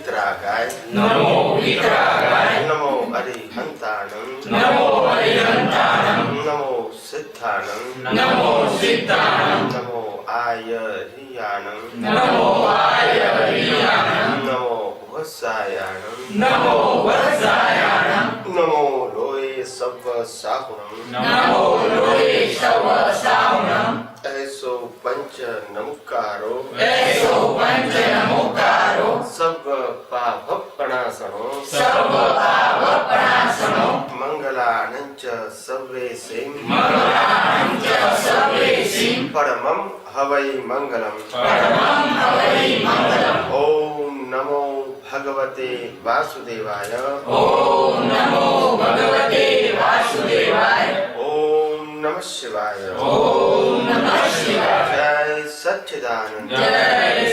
વિતરાગાય નમો વિતરાગાય નમો અરિહંતાણં નમો અરિહંતાણં નમો સિદ્ધાણં નમો સિદ્ધાણં નમો આયરિયાણં નમો આયરિયાણં નમો વત્સાયાણં નમો વત્સાયાણં નમો લોય serve સાહુણં નમો લોય serve સાહુણં એસો પંચ નમુકારો એસો પંચ નમોકારો serve પાવપણાસનો સર્વ પાવપણાસનો મંગલાનંચ સર્વે same મંગલાં ચ સર્વેસિં પરમં હવૈ મંગલમ પરમં હવૈ મંગલમ ઓમ નમો ભગવતે વાસુદેવાય ઓમ નમો ભગવતે વાસુદેવાય ઓમ નમઃ શિવાય ઓમ નમઃ શિવાય જય સચ્ચિદાનંદ જય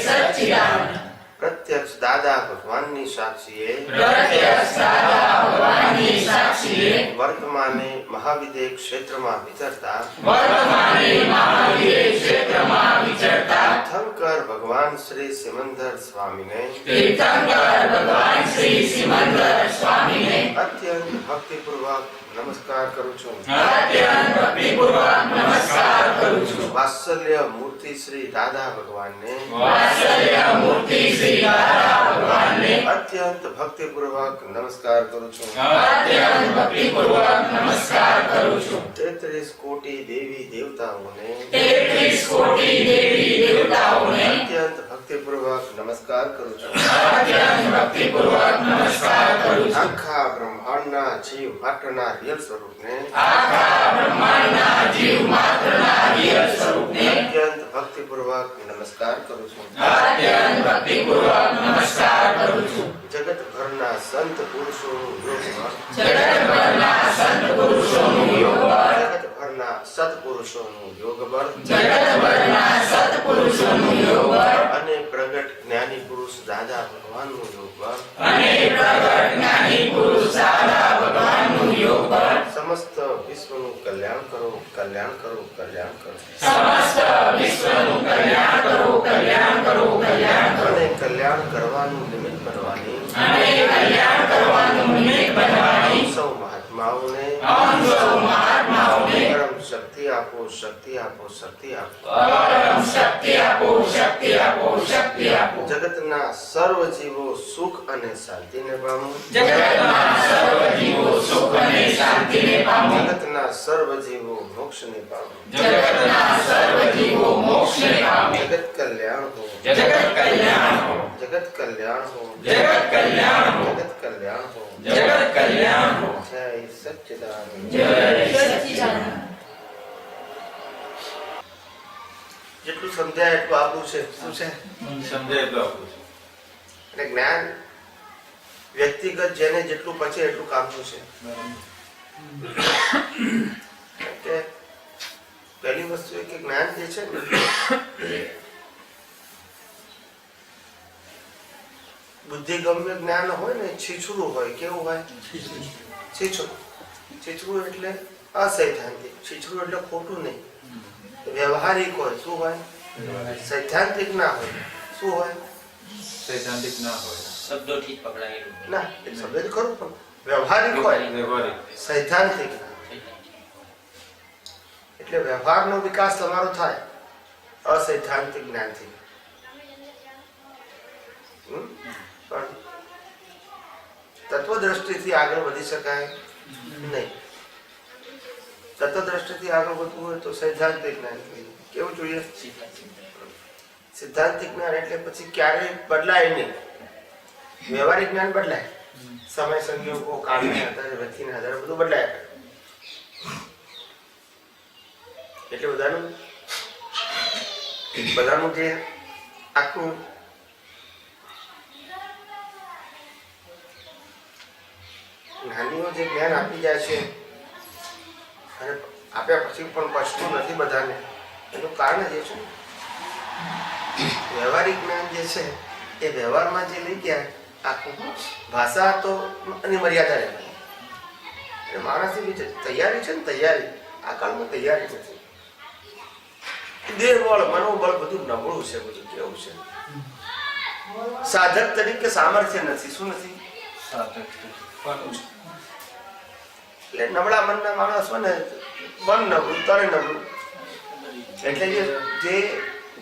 સચ્ચિદાનંદ પ્રત્યક્ષ દાદા ભગવાનની સાક્ષીએ પ્રત્યક્ષ દાદા ભગવાનની સાક્ષીએ વર્તમાને મહાવિદ્ય ક્ષેત્રમાં વિચરતા વર્તમાને મહાવીર ક્ષેત્રમાં વિચરતા તીર્થંકર ભગવાન શ્રી સિમંદર સ્વામીને તીર્થંકર ભગવાન શ્રી સિમંદર સ્વામીને અત્યંત ભક્તિપૂર્વક નમસ્કાર કરું છું. અત્યંત ભક્તિપૂર્વક નમસ્કાર કરું છું. વાત્સલ્ય મૂર્તિ શ્રી દાદા ભગવાનને વાત્સલ્ય મૂર્તિ શ્રી દાદા ભગવાનને અત્યંત ભક્તિપૂર્વક નમસ્કાર કરું છું. અત્યંત ભક્તિપૂર્વક નમસ્કાર કરું છું. 33 કોટી દેવી દેવતાઓને 33 કોટી દેવી દેવતાઓને અત્યંત ભક્તિપૂર્વક નમસ્કાર કરું છું. અત્યંત ભક્તિપૂર્વક નમસ્કાર કરું છું. આખા બ્રહ્માંડના જીવ માત્રના રિયલ સ્વરૂપને આખા બ્રહ્માંડના જીવ માત્રના રિયલ સ્વરૂપને અત્યંત ભક્તિપૂર્વક નમસ્કાર કરું છું. અત્યંત ભક્તિપૂર્વક નમસ્કાર કરું છું. જગતભરના સંત પુરુષોનું યોગબળ જગતભરના સંત પુરુષોનું યોગબળ જગતભરના સત્પુરુષોનું યોગબળ જગતભરના સત્પુરુષોનું યોગબળ અને પ્રગટ જ્ઞાની પુરુષ દાદા ભગવાનનું યોગબળ અને પ્રગટ જ્ઞાની પુરુષ દાદા ભગવાનનું યોગબળ સમસ્ત વિશ્વનું કલ્યાણ કરો, કલ્યાણ કરો, કલ્યાણ કરો સમસ્ત વિશ્વનું કલ્યાણ કરો, કલ્યાણ કરો, કલ્યાણ કરો અને કલ્યાણ કરવાનું નિમિત્ત બનવાની અને કલ્યાણ કરવાનું નિમિત્ત બનવાની સૌ મહાત્માઓને અમ સૌ મહાત્માઓને પરમ શક્તિ આપો, શક્તિ આપો, શક્તિ આપો. પરમ શક્તિ આપો, શક્તિ આપો, શક્તિ આપો. જગતના સર્વ જીવો સુખ અને શાંતિને પામો. જગતના સર્વ જીવો સુખ અને શાંતિને પામો. જગતના સર્વ જીવો મોક્ષને પામો. જગતના સર્વ જીવો મોક્ષને પામે. જગત કલ્યાણ હો, જગત કલ્યાણ હો, જગત કલ્યાણ હો, જગત કલ્યાણ હો, જગત કલ્યાણ હો. જગત કલ્યાણ હો. જય સચ્ચિદાનંદ. જય સચ્ચિદાનંદ. જેટલું સમજાય એટલું આપવું છે. શું છે? સમજાય એટલું આપું છું. એટલે જ્ઞાન વ્યક્તિગત જેને જેટલું પચે એટલું કામનું છે. કે પહેલી વસ્તુ એ કે જ્ઞાન જે છે ને બુદ્ધિ ગમ્ય જ્ઞાન હોય ને છીછરું હોય. કેવું હોય? છીછરું. છીછરું એટલે અસૈદ્ધાંતિક. છીછરું એટલે ખોટું નહીં, વ્યવહારિક હોય. શું હોય? સૈદ્ધાંતિક ના હોય. શું હોય? સૈદ્ધાંતિક ના હોય, શબ્દોથી જ પકડાયેલું ના, એક શબ્દ જ ખરું પણ વ્યવહારિક હોય, વ્યવહારિક. સૈદ્ધાંતિક ના. એટલે વ્યવહારનો વિકાસ તમારો થાય અસૈદ્ધાંતિક જ્ઞાનથી. પણ તત્વદ્રષ્ટિથી આગળ વધી શકાય નહીં. તત્વદ્રષ્ટિથી આગળ વધવું હોય તો સૈદ્ધાંતિક જ્ઞાન જોઈએ. કેવું જોઈએ? સિદ્ધાંતિક જ્ઞાન એટલે પછી ક્યારેય બદલાય નહીં. વ્યવહારિક જ્ઞાન બદલાય, સમય સંજોગો કાળના આધારે વ્યક્તિના આધારે બધું બદલાય. એટલે બધાનું જે આખું જ્ઞાનીઓ જે જ્ઞાન આપી જાય છે અને આપ્યા પછી પણ પછતું નથી બધાને, એનું કારણ જે છે વ્યવહારિક જ્ઞાન જે છે એ વ્યવહારમાં જે લઈ ગયા આખું ભાષા તો એની મર્યાદા રહેવાની. એટલે માણસની જે તૈયારી છે ને, તૈયારી આ કાળમાં તૈયારી નથી. દેહ બળ, મનોબળ બધું નબળું છે. બધું કેવું છે? સાધક તરીકે સામર્થ્ય નથી. શું નથી? સાધક પણ એટલે નબળા મનના માણસ હોય ને, મન નબળું તરે નબળું. એટલે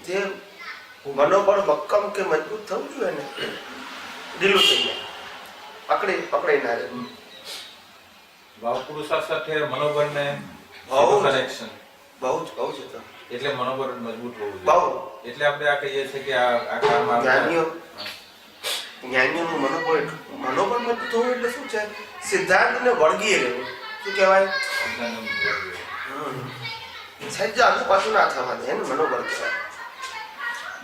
જે મનોબળ મક્કમ કે મજબૂત થવું જોઈએ ને, ઢીલું થઈ જાય, પકડાઈ ના રહે. ભાવ પુરુષાર્થ સાથે મનોબળને બહુ કનેક્શન બહુ જ તો એટલે મનોબળ મજબૂત હોવું બહુ. જોઈએ. એટલે આપણે આ કહીએ છીએ કે આ કામમાં જ્ઞાનીઓનું મનોબળ મજબૂત હોવું એટલે શું છે? સિદ્ધાંતને વળગી રહેવું. શું કહેવાય? સહેજ આગુ પાછું ના થવા દે એને મનોબળ કહેવાય.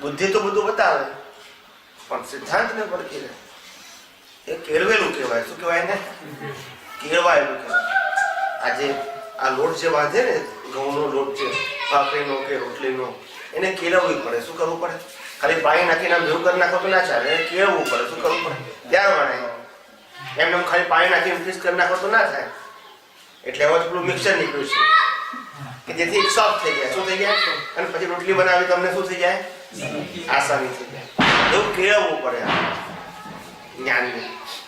બુદ્ધિ તો બધું બતાવે પણ સિદ્ધાંતને વળગી રહે એ કેળવેલું કહેવાય. શું કહેવાય ને? કેળવાયેલું કહેવાય. આજે આ લોટ જે બાંધે ને, ઘઉંનો લોટ છે, ભાખરીનો કે રોટલીનો, એને કેળવવી પડે. શું કરવું પડે? ખાલી પાણી નાખીને આમ ભેગું કરી નાખો તો ના ચાલે, એને કેળવવું પડે. શું કરવું પડે? ત્યાર વણાય. એમને ખાલી પાણી નાખીને મિક્સ કરી નાખો તો ના થાય. એટલે હવે પેલું મિક્સર નીકળ્યું છે કે જેથી એક સોફ્ટ થઈ જાય. શું થઈ જાય? અને પછી રોટલી બનાવી તમને શું થઈ જાય? આસાની થઈ જાય. એવું કેળવવું પડે જ્ઞાનને.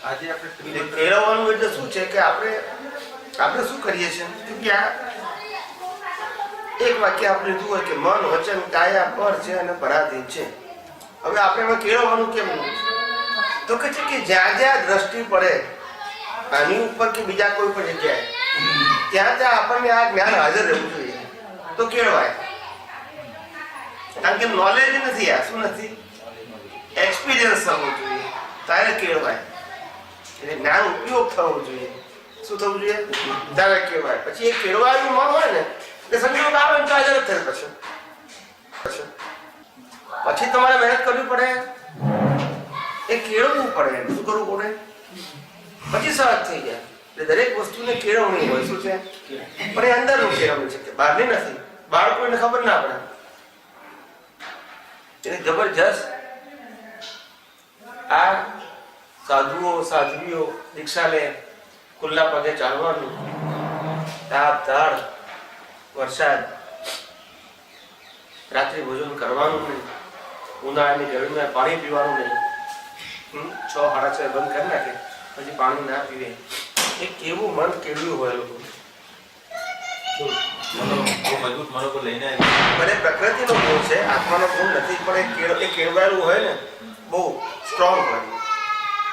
આજે આપણે કેળવવાનું એટલે શું છે કે આપણે શું કરીએ છીએ કે આ એક વાક્ય આપણે લીધું હોય કે મન વચન કાયા પર છે અને પરાધીન છે. હવે આપણે એમાં કેળવવાનું કેમ? તો કે છે કે જ્યાં જ્યાં દ્રષ્ટિ પડે આની ઉપર કે બીજા કોઈ પણ જગ્યાએ, ત્યાં ત્યાં આપણને આ જ્ઞાન હાજર રહેવું જોઈએ તો કેળવાય. કારણ કે નોલેજ નથી, આ શું નથી? એક્સપિરિયન્સ થવો જોઈએ ત્યારે કેળવાય. એટલે જ્ઞાન ઉપયોગ થવો જોઈએ. શું થવું જોઈએ? ત્યારે કેળવાય. પછી એ કેળવાયું મન હોય ને એટલે સંજોગ આવે ને તો હાજર જ થાય. પછી તમારે મહેનત કરવી પડે, એ કેળવવું પડે. શું કરવું પડે? પછી સહજ થઈ જાય. એટલે દરેક વસ્તુને કેળવણી હોય. શું છે? પણ એ અંદરનું કેળવણી છે, બહારની નથી. બાળકોને ખબર ના પડે. એટલે જબરજસ્ત આ સાધુઓ સાધ્વીઓ દીક્ષા લે, ખુલ્લા પગે ચાલવાનું, તાપ ધાડ વરસાદ, રાત્રિ ભોજન કરવાનું નહીં, ઉનાળાની ગરમીમાં પાણી પીવાનું નહીં. 6-6:30 બંધ કરી નાખે પછી પાણી ના પીવે. એ કેવું મન કેળવ્યું હોય લોકો. મજબૂત મનોબળ લઈને મને પ્રકૃતિનો ગુણ છે, આત્માનો ગુણ નથી. પણ એ કેળવાયેલું હોય ને, બહુ સ્ટ્રોંગ હોય.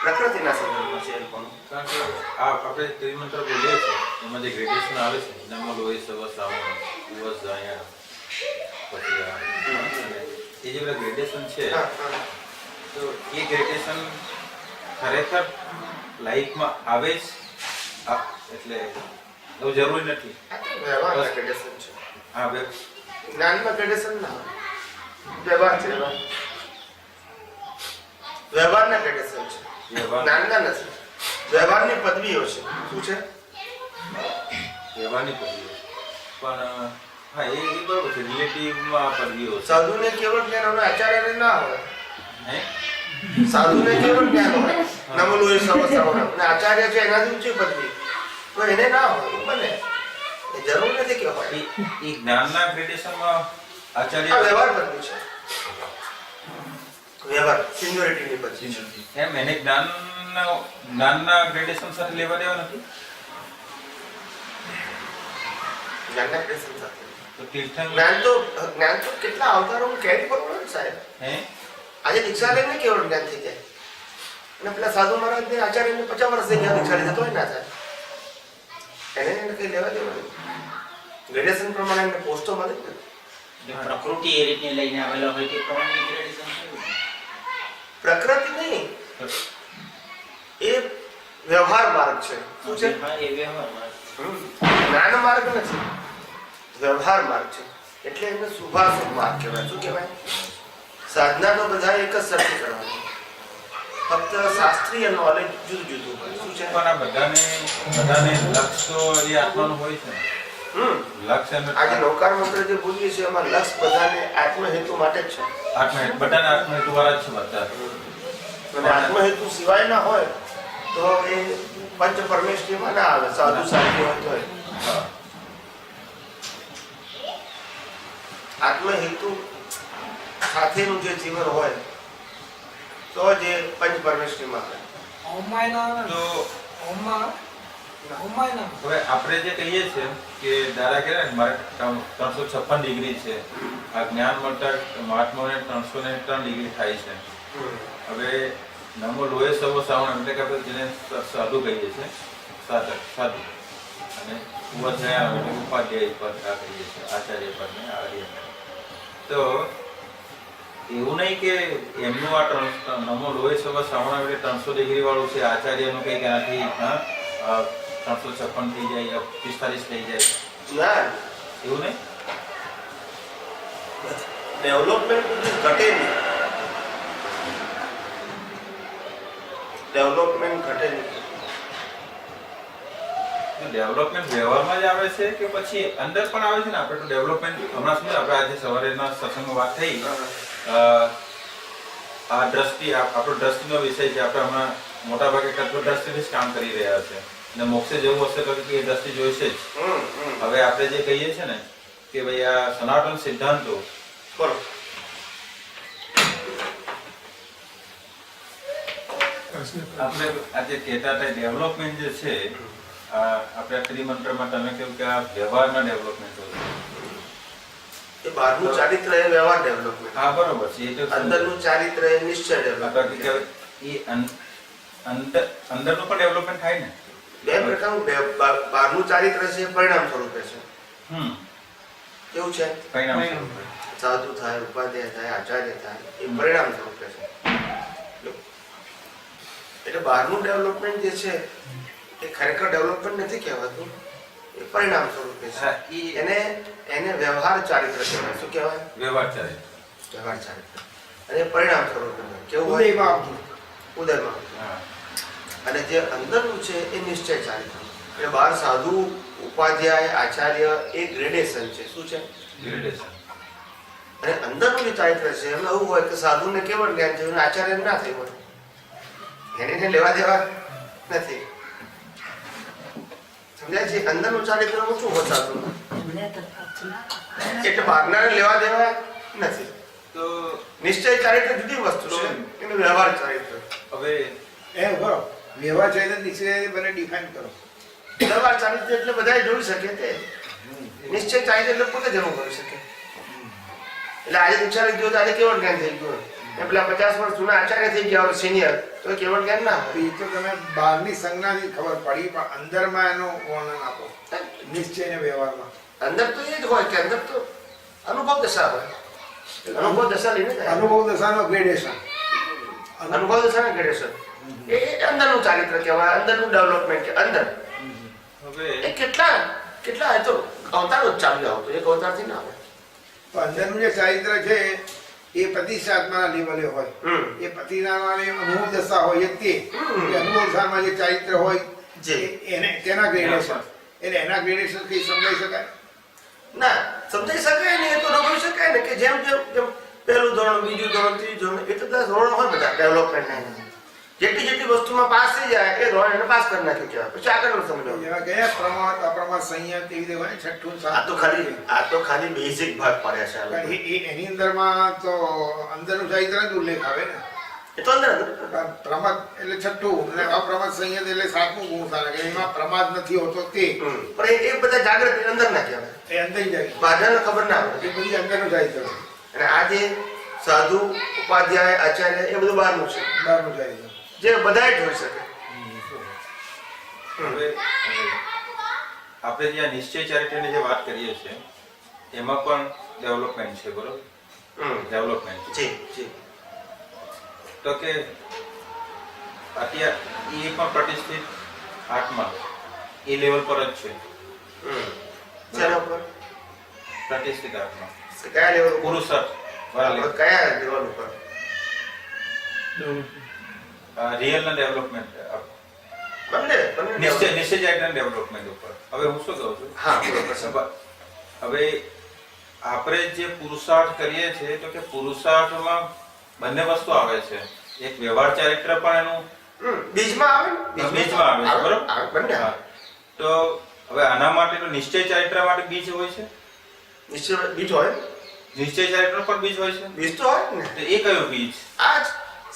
પ્રકૃતિના સંદર્ભમાં છે એ પણ. કારણ કે આ આપણે ત્રિમંત્ર બોલીએ છીએ એમાં જે ગ્રેડેશન આવે છે, નમો લોહી સવ શ્રાવણ દિવસ જાયા પછી એ જે બધા ગ્રેડેશન છે, તો એ ગ્રેડેશન ખરેખર લાઈફમાં આવે જ એટલે એવું જરૂરી નથી. વ્યવહારના ગ્રેડેશન છે. હા, જ્ઞાનમાં ગ્રેડેશન ના હોય. વ્યવહાર છે. વ્યવહારના ગ્રેડેશન છે, જ્ઞાનના નથી. વ્યવહારની પદવીઓ છે. શું છે? વ્યવહારની પદવીઓ. પણ હા, એ બરોબર છે. રિલેટિવમાં પદવીઓ છે. સાધુને કેવળ જ્ઞાન હોય, આચાર્યને ના હોય. હે? સાધુને કેવળ જ્ઞાન હોય, નમલું એ સવસ્ત્રાવણ, અને આચાર્ય છે એનાથી ઊંચી પદવી, તો એને ના હોય. બને એ જરૂર નથી કે હોય. એ જ્ઞાનના ગ્રેડેશનમાં આચાર્ય વ્યવહાર પદવી છે. વ્યવહાર સિનિયોરિટીની પદવી છે. એમ એને જ્ઞાનના ગ્રેડેશન સાથે લેવા દેવા નથી. જ્ઞાનના ગ્રેડેશન સાથે તો તીર્થંકર જ્ઞાન તો કેટલા અવતારો કેરી કરવું ને સાહેબ. હે, આજે દીક્ષા લઈને કેવળ જ્ઞાન થઈ જાય. અને પેલા સાધુ મહારાજ ને આચાર્યને 50 વર્ષ થઈ ગયા દીક્ષા લીધા તોય ના થાય. એને કઈ લેવા દેવાનું. ગ્રેડેશન પ્રમાણે એમને પોસ્ટો મળે ને. પ્રકૃતિ એ રીતની લઈને આવેલા હોય તે પ્રમાણે ગ્રેડેશન થયું. પ્રકૃતિ નહીં, એ વ્યવહાર માર્ગ છે. શું છે? હા, એ વ્યવહારમાં જ્ઞાન માર્ગ નથી, વ્યવહાર માર્ગ છે. એટલે એને શુભાશુભ માર્ગ કહેવાય. શું કહેવાય? સાધના તો બધા એક જ સરખી કરવાની, ફક્ત શાસ્ત્રીય નોલેજ જુદું જુદું હોય. શું છે? પણ આ બધાને લક્ષ્ય તો એ આત્માનું હોય છે. લક્ષ્ય આજે નૌકાર મંત્ર જે બોલીએ છીએ એમાં લક્ષ્ય બધાને આત્મહેતુ માટે જ છે. બધાને આત્મહેતુ વાળા જ છે બધા. અને આત્મહેતુ સિવાય ના હોય તો એ પંચ પરમેશ્વરીમાં ના આવે. સાધુ સાધ્ય હોય તો આત્મહેતુ સાથેનું જે જીવન હોય તો જ એ પંચ પરમેશ્વરીમાં આવે. તો હવે આપણે જે કહીએ છીએ કે દાદા કહે ને મારે 356 ડિગ્રી છે, આ જ્ઞાન મળતા મહાત્માઓને 303 ડિગ્રી થાય છે. હવે નમો લોહે સર્વ શ્રાવણ એટલે કે આપણે જેને સાધુ કહીએ છીએ, સાધુ અને ઉપાધ્યાય એટલે ઉપાધ્યાય પદ આ કહીએ છીએ, આચાર્ય પદને આર્ય. તો એવું નહીં કે એમનું આ નમો લોહે સર્વ શ્રાવણ એટલે 300 ડિગ્રી વાળું છે, આચાર્યનું કંઈક એનાથી 356 થઈ જાય, 45 થઈ જાય, ના, એવું નહીં. ડેવલપમેન્ટ ઘટે નહીં. ડેવલપમેન્ટ ઘટે નહીં. ડેવલપમેન્ટ વ્યવહારમાં જ આવે છે કે પછી અંદર પણ આવે છે ને? આપણે તો ડેવલપમેન્ટ હમણાં શું આપણે આજે સવારેના સત્સંગમાં વાત થઈ, આ દ્રષ્ટિ આપણો દ્રષ્ટિનો વિષય છે. આપણે હમણાં મોટાભાગે તત્વ દ્રષ્ટિથી જ કામ કરી રહ્યા છે અને મોક્ષે જવું હશે તો એ દ્રષ્ટિ જોઈશે જ. હવે આપણે જે કહીએ છીએ ને કે ભાઈ આ સનાતન સિદ્ધાંતો બોલો. આપણે આજે કહેતા હતા ડેવલપમેન્ટ જે છે, આપણે ત્રિમંત્રમાં તમે કહ્યું કે આ વ્યવહારના ડેવલપમેન્ટ હોય, એ બહારનું ચારિત્ર એ વ્યવહાર ડેવલપમેન્ટ. હા બરોબર છે. એ તો અંદરનું ચારિત્ર એ નિશ્ચય ડેવલપમેન્ટ. અંદરનું પણ ડેવલપમેન્ટ થાય ને. બે પ્રકારનું બહારનું ચારિત્ર છે એ પરિણામ સ્વરૂપે છે. કેવું છે? પરિણામ સ્વરૂપે. સાધુ થાય, ઉપાધ્યાય થાય, આચાર્ય થાય, એ પરિણામ સ્વરૂપે છે. એટલે બહારનું ડેવલપમેન્ટ જે છે એ ખરેખર ડેવલપમેન્ટ નથી કહેવાતું, એ પરિણામ સ્વરૂપે છે. એને વ્યવહાર ચારિત્ર કહેવાય. શું કહેવાય? વ્યવહાર ચારિત્ર. વ્યવહાર ચારિત્ર. અને એ પરિણામ સ્વરૂપે કેવું હોય? ઉદયમાં. અને જે અંદરનું છે એ નિશ્ચય ચારિત્ર. એટલે બહાર સાધુ, ઉપાધ્યાય, આચાર્ય એ ગ્રેડેશન છે. શું છે? ગ્રેડેશન. અને અંદરનું જે ચારિત્ર છે એમાં એવું હોય કે સાધુને કેવળ જ્ઞાન થયું, આચાર્યને ના થયું હોય, એને લેવા દેવા નથી. સમજાય છે? અંદરનું ચારિત્ર ઓછું હોય સાધુનું, એટલે બહારનાને લેવા દેવા નથી. તો નિશ્ચય ચારિત્ર જુદી વસ્તુ છે, એનું વ્યવહાર ચારિત્ર. હવે વ્યવહાર ચારિત્ર નિશ્ચય બને ડિફાઇન કરો. વ્યવહાર ચારિત્ર એટલે બધા જોઈ શકે તે. નિશ્ચય ચારિત્ર એટલે પોતે જ અનુભવી શકે. એટલે આજે વિચારી ગયો તો આજે કેવળ જ્ઞાન થઈ ગયું, પેલા 50 વર્ષ જૂના આચાર્ય થઈ ગયા હોય સિનિયર, તો કેવળ જ્ઞાન ના હોય. એ તો તમે બહારની સંજ્ઞાથી ખબર પડી, પણ અંદરમાં એનું વર્ણન આપો. નિશ્ચય ને વ્યવહારમાં અંદર તો એ જ હોય કે અંદર તો અનુભવ દશા હોય. અનુભવ દશા લઈને જાય. અનુભવ દશાનો ગ્રેડેશન. અનુભવ દશા ને ગ્રેડેશન એ અંદરનું ચારિત્ર કહેવાય, અંદરનું ડેવલપમેન્ટ. અંદર હવે એ કેટલા તો અવતારો જ ચાલી આવતો, એક અવતારથી ના આવે. તો અંદરનું જે ચારિત્ર છે એ પ્રતિષ્ઠાત્માના લેવલે હોય. એ પ્રતિષ્ઠાત્માની અનુભવ દશા હોય તે અનુભવ દશામાં જે ચારિત્ર હોય એને તેના ગ્રેડેશન. એટલે એના ગ્રેડેશન થી સમજાઈ શકાય ના? સમજાઈ શકાય ને, એ તો અનુભવી શકાય ને કે જેમ પહેલું ધોરણ, બીજું ધોરણ, ત્રીજું ધોરણ, એ તો 10 ધોરણ હોય બધા ડેવલપમેન્ટ. જેટલી વસ્તુમાં પાસ થઈ જાય એ ધોરણ એને પાસ કરી નાખ્યું કહેવાય. પછી આગળનું સમજાવું. એવા ગયા પ્રમાદ, અપ્રમાદ, સંયમ એવી રીતે હોય. છઠ્ઠું આ તો ખાલી બેઝિક ભાગ પડ્યા છે. એની અંદરમાં તો અંદરનું ચારિત્ર જ ઉલ્લેખ આવે ને. એ તો અંદર પ્રમાદ એટલે છઠ્ઠું અને અપ્રમાદ સંયમ એટલે 7મું ગુણ સારા કે એમાં પ્રમાદ નથી હોતો તે. પણ એ બધા જાગૃતિ અંદર ના કહેવાય, એ અંદર જાય. બહારને ખબર ના આવે. એ બધી અંદરનું ચારિત્ર. અને આ જે સાધુ, ઉપાધ્યાય, આચાર્ય એ બધું બહારનું છે, બહારનું ચારિત્ર જે બધા જ હોઈ શકે. હવે આપણે જે નિશ્ચય ચારિત્રની જે વાત કરીએ છીએ એમાં પણ ડેવલપમેન્ટ છે, બરોબર? ડેવલપમેન્ટ જી જી. તો કે અત્યારે એ પણ પ્રતિષ્ઠિત આત્મા એ લેવલ પર જ છે. શેના ઉપર? પ્રતિષ્ઠિત આત્મા કયા લેવલ ઉપર? પુરુષાર્થ વાળા level. કયા લેવલ ઉપર? રિયલ ના ડેવલપમેન્ટ, બંને નિશ્ચય ચારિત્રના ડેવલપમેન્ટ ઉપર. હવે હું શું કહું છું, હા બરોબર. હવે આપણે જે પુરુષાર્થ કરીએ છીએ તો કે પુરુષાર્થમાં બંને વસ્તુ આવે છે. એક વ્યવહાર ચારિત્ર પણ એનું બીજમાં આવે ને? બીજમાં આવે છે, બરોબર? બંને. તો હવે આના માટે તો નિશ્ચય ચારિત્ર માટે બીજ હોય છે, નિશ્ચય બીજ હોય, નિશ્ચય ચારિત્ર પણ બીજ હોય છે. બીજ તો હોય ને. તો એ કયું બીજ? આ જ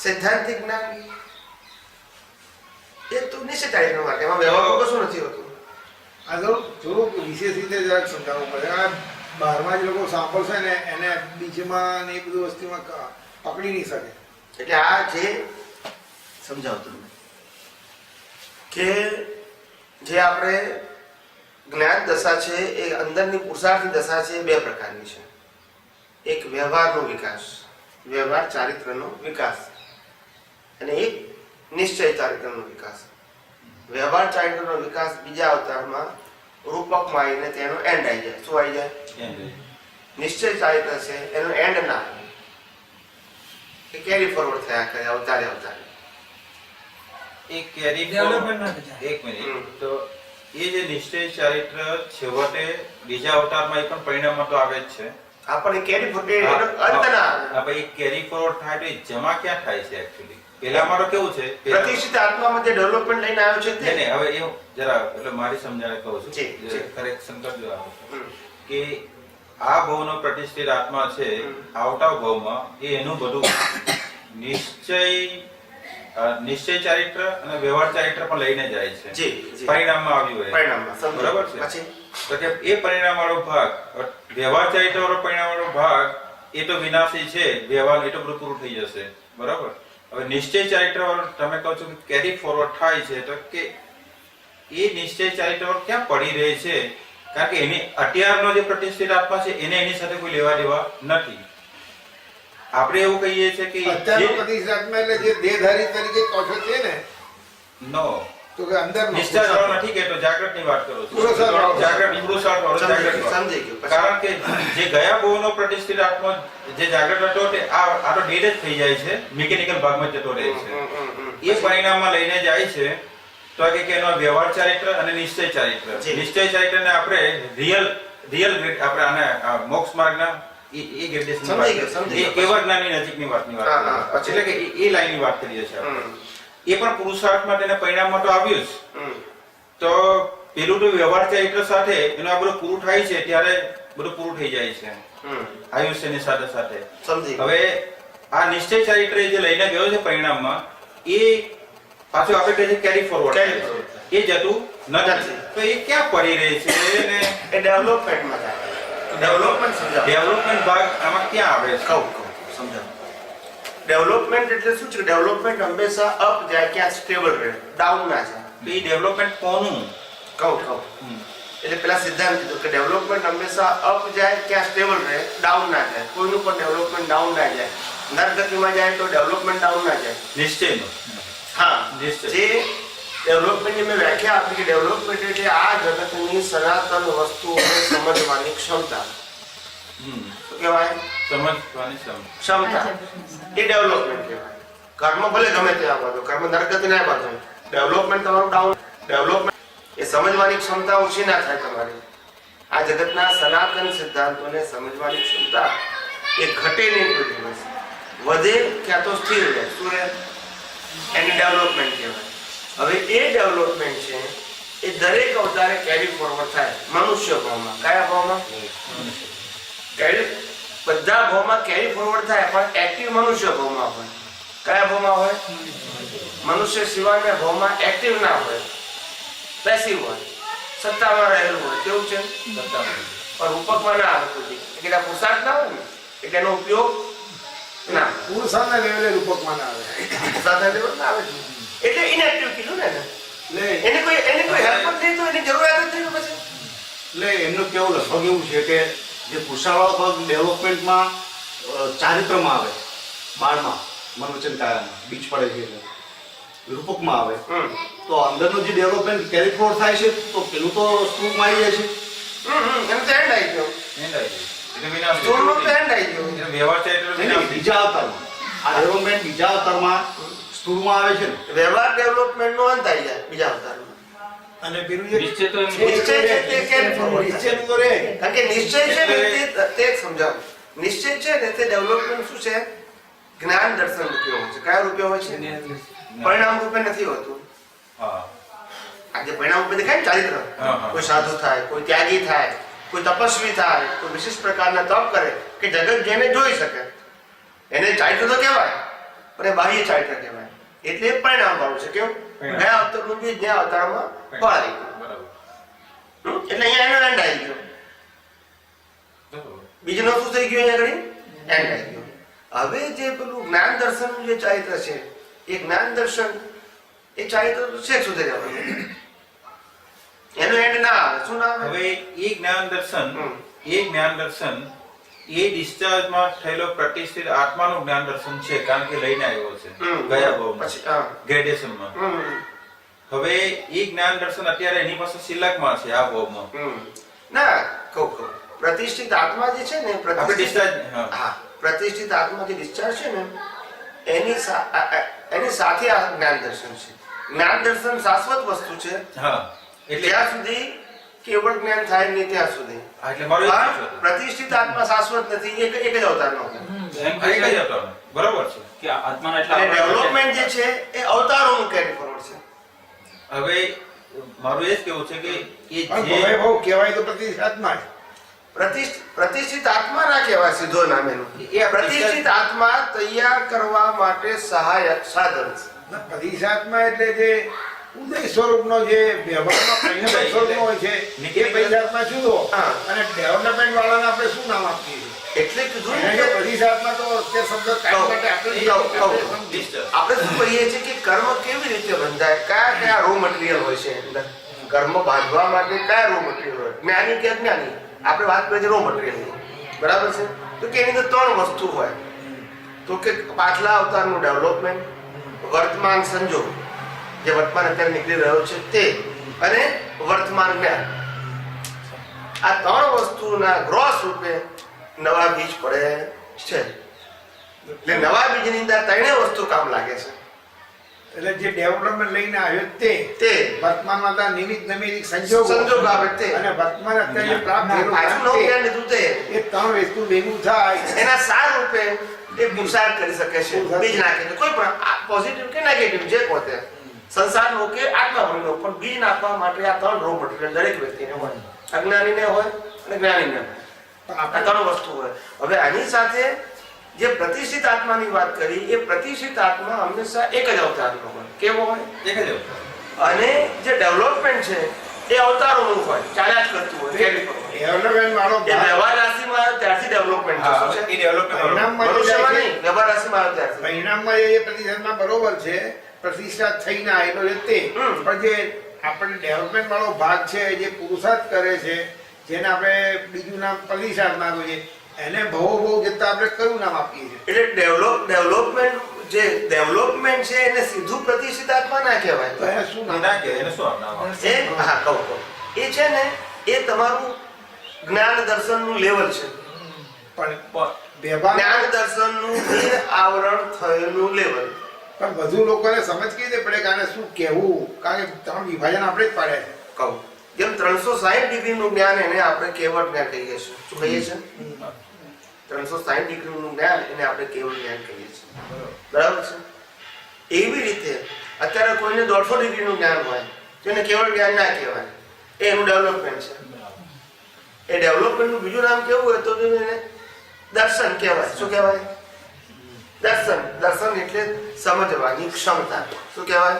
સૈદ્ધાંતિક જ્ઞાન એ તો નિશ્ચય ચારિત્ર માટે એમાં વ્યવહારમાં કશું નથી હોતું. આ થોડુંક વિશેષ રીતે જરાક સમજાવવું પડે. આ બહારમાં જ લોકો સાંભળશે ને એને બીજમાં ને એ બધી વસ્તુમાં પકડી નહીં શકે. એટલે આ જે સમજાવતો કે જે આપણે જ્ઞાન દશા છે એ અંદરની પુરુષાર્થની દશા છે, બે પ્રકારની છે. એક વ્યવહારનો વિકાસ, વ્યવહાર ચારિત્રનો વિકાસ, અને એક નિશ્ચય ચારિત્રનો વિકાસ. વ્યવહાર ચારિત્રનો વિકાસ બીજા અવતારમાં રૂપકમાં આવીને તેનો એન્ડ આવી જાય. શું આવી જાય? નિશ્ચય ચારિત્ર છે એનો એન્ડ ના આવે, એ કેરી ફોરવર્ડ થયા કરે અવતારે અવતારે. એક કેરી એક મિનિટ, તો એ જે નિશ્ચય ચારિત્ર છેવટે બીજા અવતારમાં એ પણ પરિણામમાં તો આવે જ છે. આપણને કેરી ફોરવર્ડ અંત ના આવે. આપણે એક કેરી ફોરવર્ડ થાય તો એ જમા ક્યાં થાય છે એકચ્યુઅલી? પહેલામાં તો કેવું છે, પ્રતિષ્ઠિત આત્મામાં જે ડેવલપમેન્ટ લઈને આવ્યો છે તે નહીં, હવે એ જરા એટલે મારી સમજણે કહું છું, જી, જી. કરેક્શન કરજો આપણે કે આ ભવનો પ્રતિષ્ઠિત આત્મા છે, આવતા ભવમાં એ એનું બધું નિશ્ચય ચારિત્ર અને વ્યવહાર ચારિત્ર પણ લઈને જાય છે. જી, જી. પરિણામમાં આવ્યું હોય પરિણામમાં સમજો. બરાબર છે. પછી તો કે એ પરિણામ વાળો ભાગ, વ્યવહાર ચારિત્ર વાળો પરિણામ વાળો ભાગ એ તો વિનાશી છે, વ્યવહાર એ તો બધું પૂરું થઈ જશે. બરાબર. હવે નિશ્ચય ચારિત્ર વાળો તમે કહો છો કે કેરી ફોરવર્ડ થાય છે, તો કે એ નિશ્ચય ચારિત્ર વાળો ક્યાં પડી રહે છે? કારણ કે એની અત્યારનો જે પ્રતિષ્ઠિત આત્મા છે એને એની સાથે કોઈ લેવા દેવા નથી. આપણે એવું કહીએ છીએ કે અત્યારનો પ્રતિષ્ઠાત્મા એટલે જે દેહધારી તરીકે કહો છો તે ને? નો, તો કે અંદર નિશ્ચય વાળો નથી કહેતો, જાગૃતની વાત કરું છું. પુરુષાર્થ વાળો. જાગૃત પુરુષાર્થ વાળો, જાગૃત વાળો. સમજી ગયું. પછી કારણ કે જે ગયા ભવનો પ્રતિષ્ઠિત આત્મા જે જાગૃત હતો તે આ તો ડેડ જ થઈ જાય છે, મિકેનિકલ ભાગમાં જતો રહે છે. એ પરિણામમાં લઈને જાય છે. તો કે એનો વ્યવહાર ચારિત્ર અને નિશ્ચય ચારિત્ર. જી. નિશ્ચય ચારિત્રને આપણે રિયલ આપણે આને મોક્ષ માર્ગના એ ગ્રેડેશન સમજી ગયો. એ કેવા જ્ઞાનની નજીકની વાતની વાત હા, કરીએ. હા. એટલે કે એ લાઈનની વાત કરીએ છીએ આપણે. એ પણ પુરુષાર્થ માટે એને પરિણામમાં તો આવ્યું જ. તો પેલું તો વ્યવહાર ચારિત્ર સાથે એનું આ બધું પૂરું થાય છે ત્યારે બધું પૂરું થઈ જાય છે આયુષ્યની સાથે સાથે. સમજી ગયું. હવે આ નિશ્ચય ચારિત્ર જે લઈને ગયો છે પરિણામમાં, એ પાછું આપણે કહીએ છીએ કેરી ફોરવર્ડ, Carry forward. એ જતું નથી. તો એ ક્યાં પડી રહે છે? ને એ ડેવલપમેન્ટમાં થાય. ડેવલપમેન્ટ સમજાવો. ડેવલપમેન્ટ ભાગ આમાં ક્યાં આવે છે? કહું સમજાવો. ડેવલપમેન્ટ એટલે શું છે? ડેવલપમેન્ટ હંમેશા અપ જાય, ક્યાં સ્ટેબલ રહે, ડાઉન ના જાય. તો એ ડેવલપમેન્ટ કોનું? કહું એટલે પેલા સિદ્ધાંત કીધું કે ડેવલપમેન્ટ હંમેશા અપ જાય, ક્યાં સ્ટેબલ રહે, ડાઉન ના જાય. કોઈનું પણ ડેવલપમેન્ટ ડાઉન ના જાય. નરગતિમાં જાય તો ડેવલપમેન્ટ ડાઉન ના જાય. નિશ્ચયનો. હા, નિશ્ચય. જે ડેવલપમેન્ટની મેં વ્યાખ્યા આપી કે ડેવલપમેન્ટ એટલે આ જગતની સનાતન વસ્તુઓને સમજવાની ક્ષમતા. શું કહેવાય? સમજવાની ક્ષમતા. એ ડેવલપમેન્ટ કહેવાય. કર્મ ભલે ગમે ત્યાં બાજુ, કર્મ નરગતિ ના બાજુ, ડેવલપમેન્ટ તમારું ડાઉન. ડેવલપમેન્ટ એ સમજવાની ક્ષમતા ઓછી ના થાય તમારી. આ જગતના સનાતન સિદ્ધાંતોને સમજવાની ક્ષમતા એ ઘટે નહીં કોઈ દિવસ, વધે ક્યાં તો સ્થિર રહે. શું રહે? એને ડેવલપમેન્ટ કહેવાય. હવે એ ડેવલપમેન્ટ છે એ દરેક અવતારે કેરી ફોરવર્ડ થાય. મનુષ્ય ભાવમાં, કયા ભાવમાં? બધા ભાવમાં કેરી ફોરવર્ડ થાય, પણ એક્ટિવ મનુષ્ય ભાવમાં હોય. કયા ભાવમાં હોય? મનુષ્ય સિવાયના ભાવમાં એક્ટિવ ના હોય, પેસિવ હોય, સત્તામાં રહેલું હોય. કેવું છે? પણ રૂપકમાં ના આવે કોઈ. એટલે પુરુષાર્થ ના હોય ને, એટલે એનો ઉપયોગ ના. પુરુષાર્થના લેવલે રૂપકમાં ના આવે. પુરુષાર્થના લેવલે ના આવે. એટલે ઇનએક્ટિવ કીધું ને. એને કોઈ હેલ્પ નથી, તો એની જરૂરિયાત જ નહીં પછી. એટલે એમનું કેવું લગભગ એવું છે કે જે પુરુષાર્થવાળો ભાગ ડેવલપમેન્ટમાં ચારિત્રમાં આવે, બાળમાં મનોવચન કાયામાં બીજ પડે છે એટલે રૂપકમાં આવે, તો અંદરનું જે ડેવલપમેન્ટ કેરી ફોરવર્ડ થાય છે તો પેલું તો સ્કૂલમાં આવી જાય છે. એમ તો એન્ડ આવી ગયો. એટલે વિનાશ. સ્ટોરનો તો એન્ડ આવી ગયો. એટલે વ્યવહાર ચારિત્ર વિનાશ. બીજા અવતારમાં આ ડેવલપમેન્ટ બીજા અવતારમાં સ્કૂલમાં આવે છે ને. વ્યવહાર ડેવલપમેન્ટનો અંત આવી જાય બીજા અવતારમાં. અને પેલું જે નિશ્ચય તો નિશ્ચય છે તે કેરી ફોરવર્ડ. નિશ્ચયનું તો રહે. કારણ કે નિશ્ચય છે ને તે સમજાવું. નિશ્ચય છે ને તે ડેવલપમેન્ટ શું છે? જ્ઞાન દર્શન રૂપે હોય છે. કયા રૂપે હોય છે? પરિણામ રૂપે નથી હોતું. હા. આજે પરિણામ રૂપે દેખાય ને ચારિત્ર. હા. કોઈ સાધુ થાય, કોઈ ત્યાગી થાય, કોઈ તપસ્વી થાય, કોઈ વિશિષ્ટ પ્રકારના તપ કરે કે જગત જેને જોઈ શકે એને ચારિત્ર તો કહેવાય. અને બાહ્ય ચારિત્ર કહેવાય. એટલે એ પરિણામ વાળું છે. કેવું? પરિણામ. ગયા અવતારનું બીજ ગયા અવતારમાં ફળ આવી ગયું. બરાબર. એટલે અહીંયા એનો એન્ડ આવી ગયો. બરાબર. બીજનો શું થઈ ગયો? અહીંયા આગળ એન્ડ આવી ગયો. હવે જે પેલું જ્ઞાન દર્શનનું જે ચારિત્ર છે એ જ્ઞાન દર્શન એ ચારિત્ર તો છેક સુધી રહેવાનું. એનો એન્ડ ના આવે. શું ના આવે? હવે એ જ્ઞાન દર્શન એ ડિસ્ચાર્જમાં થયેલો પ્રતિષ્ઠિત આત્માનું જ્ઞાન દર્શન છે, કારણ કે લઈને આવ્યો છે ગયા ભાવમાં પછી હા. ગ્રેડેશનમાં. હમ. હવે એ જ્ઞાન દર્શન અત્યારે એની પાસે સિલકમાં છે આ ભાવમાં. ના કહું પ્રતિષ્ઠિત આત્મા જે છે ને આપણે ડિસ્ચાર્જ હા પ્રતિષ્ઠિત આત્મા જે ડિસ્ચાર્જ છે ને એની સાથે આ જ્ઞાન દર્શન છે. જ્ઞાન દર્શન શાશ્વત વસ્તુ છે. હા એટલે જ્યાં સુધી કેવળ જ્ઞાન થાય નહીં ત્યાં સુધી. હા, એટલે મારું એ જ પણ પૂછવું હતું. પ્રતિષ્ઠિત આત્મા શાશ્વત નથી. એક જ અવતારનો છે. આ એક જ હતો. બરોબર છે. કે આત્માના એટલા અને ડેવલપમેન્ટ જે છે એ અવતારોનું કેરી ફોરવર્ડ છે. હવે મારું એ જ કેવું છે કે એ પણ જે ભવે ભાવ કહેવાય તો પ્રતિષ્ઠાત્મા જ. પ્રતિષ્ઠિત આત્મા ના કહેવાય સીધો નામ એનું. એ પ્રતિષ્ઠિત આત્મા તૈયાર કરવા માટે સહાયક સાધન છે. ના, પ્રતિષ્ઠાત્મા એટલે જે ઉદય સ્વરૂપનો જે વ્યવહારમાં પરિણત સ્વરૂપનો હોય છે એ પ્રતિષ્ઠાત્મા જુદો. હા. અને ડેવલપમેન્ટ વાળાને આપણે શું નામ આપીએ છીએ? એટલે કીધું એને ને જો કે પ્રતિષ્ઠાત્મા તો તે શબ્દ કાયમ માટે આપણે discharge. આપણે શું કહીએ છીએ કે કર્મ કેવી રીતે બંધાય? કયા કયા રો મટીરિયલ હોય છે અંદર? કર્મ બાંધવા માટે કયા રો મટીરિયલ હોય? જ્ઞાની કે અજ્ઞાની? આપણે વાત કરીએ છીએ રો મટીરિયલ. બરાબર છે? તો કે એની અંદર 3 વસ્તુ હોય. તો કે પાછલા અવતારનું ડેવલપમેન્ટ, વર્તમાન સંજોગ જે વર્તમાન અત્યારે નીકળી રહ્યો છે તે, અને વર્તમાન જ્ઞાન. આ 3 વસ્તુના ગ્રોસ રૂપે નવા બીજ પડે છે. એટલે નવા બીજની અંદર 3 વસ્તુ કામ લાગે છે. એટલે જે ડેવલપમેન્ટ લઈને આવ્યો તે વર્તમાનમાં હતા નિમિત્ત નૈમિત્તિક સંજોગ આવે તે. અને વર્તમાન અત્યારે જે પ્રાપ્ત થયેલું પાછું નવું જ્ઞાન લીધું તે. એ 3 વસ્તુ ભેગું થાય એના સાર રૂપે એ પુરુષાર્થ કરી શકે છે. બીજ નાખીને કોઈ પણ પોઝિટિવ કે નેગેટિવ જે પોતે સંસારનો કે આત્માનો, પણ બીજ નાખવા માટે આ 3 રો મટીરિયલ દરેક વ્યક્તિને હોય. અજ્ઞાનીને હોય અને જ્ઞાનીને હોય. આ 3 વસ્તુ હોય. હવે આની સાથે જે પ્રતિષ્ઠિત આત્માની વાત કરી, એ પ્રતિષ્ઠિત આત્મા હંમેશા એક જ અવતારનો હોય. કેવો હોય? એક જ હતો. અને જે ડેવલપમેન્ટ છે એ અવતારોનું હોય, ચાલ્યા જ કરતું હોય. ડેવલપમેન્ટ વાળો એ વ્યવહાર રાશિમાં આવ્યો ત્યારથી ડેવલપમેન્ટ હા, થયું છે. એ development પરિણામમાં જે મનુષ્યમાં જાય છે, નહીં, વ્યવહાર રાશિમાં આવ્યો ત્યારથી. પરિણામમાં એ પ્રતિષ્ઠાત્મા બરોબર છે, પ્રતિષ્ઠા થઈને આવેલો છે તે. પણ જે આપણે ડેવલપમેન્ટ વાળો ભાગ છે જે પુરુષાર્થ કરે છે, જેને આપણે બીજું નામ પ્રતિષ્ઠાત્મા કહીએ, એને બહુ જતા આપણે કયું નામ આપીએ છીએ? એટલે ડેવલપમેન્ટ છે એને સીધું પ્રતિષ્ઠિત આત્મા ના તો કહેવાય. એને શું નામ? ના કે એને શું નામ આપે? હા કહું. એ છે ને એ તમારું જ્ઞાન દર્શનનું લેવલ છે. પણ વ્યવહાર જ્ઞાન દર્શનનું આવરણ થયેલું લેવલ. પણ વધુ લોકોને સમજ કેવી રીતે પડે કે આને શું કહેવું? કારણ કે 3 વિભાજન આપણે જ પાડ્યા છે. કહું જેમ 360 ડિગ્રીનું જ્ઞાન એને આપણે કેવળ જ્ઞાન કહીએ છીએ. શું કહીએ છીએ? 360 ડિગ્રીનું જ્ઞાન એને આપણે કેવળ જ્ઞાન કહીએ છીએ. બરાબર છે? એવી રીતે અત્યારે કોઈને 150 ડિગ્રીનું જ્ઞાન હોય તો એને કેવળ જ્ઞાન ના કહેવાય. એ એનું ડેવલપમેન્ટ છે. એ ડેવલપમેન્ટનું બીજું નામ કેવું હોય તો એને દર્શન કહેવાય. શું કહેવાય? દર્શન. દર્શન એટલે સમજવાની ક્ષમતા. શું કહેવાય?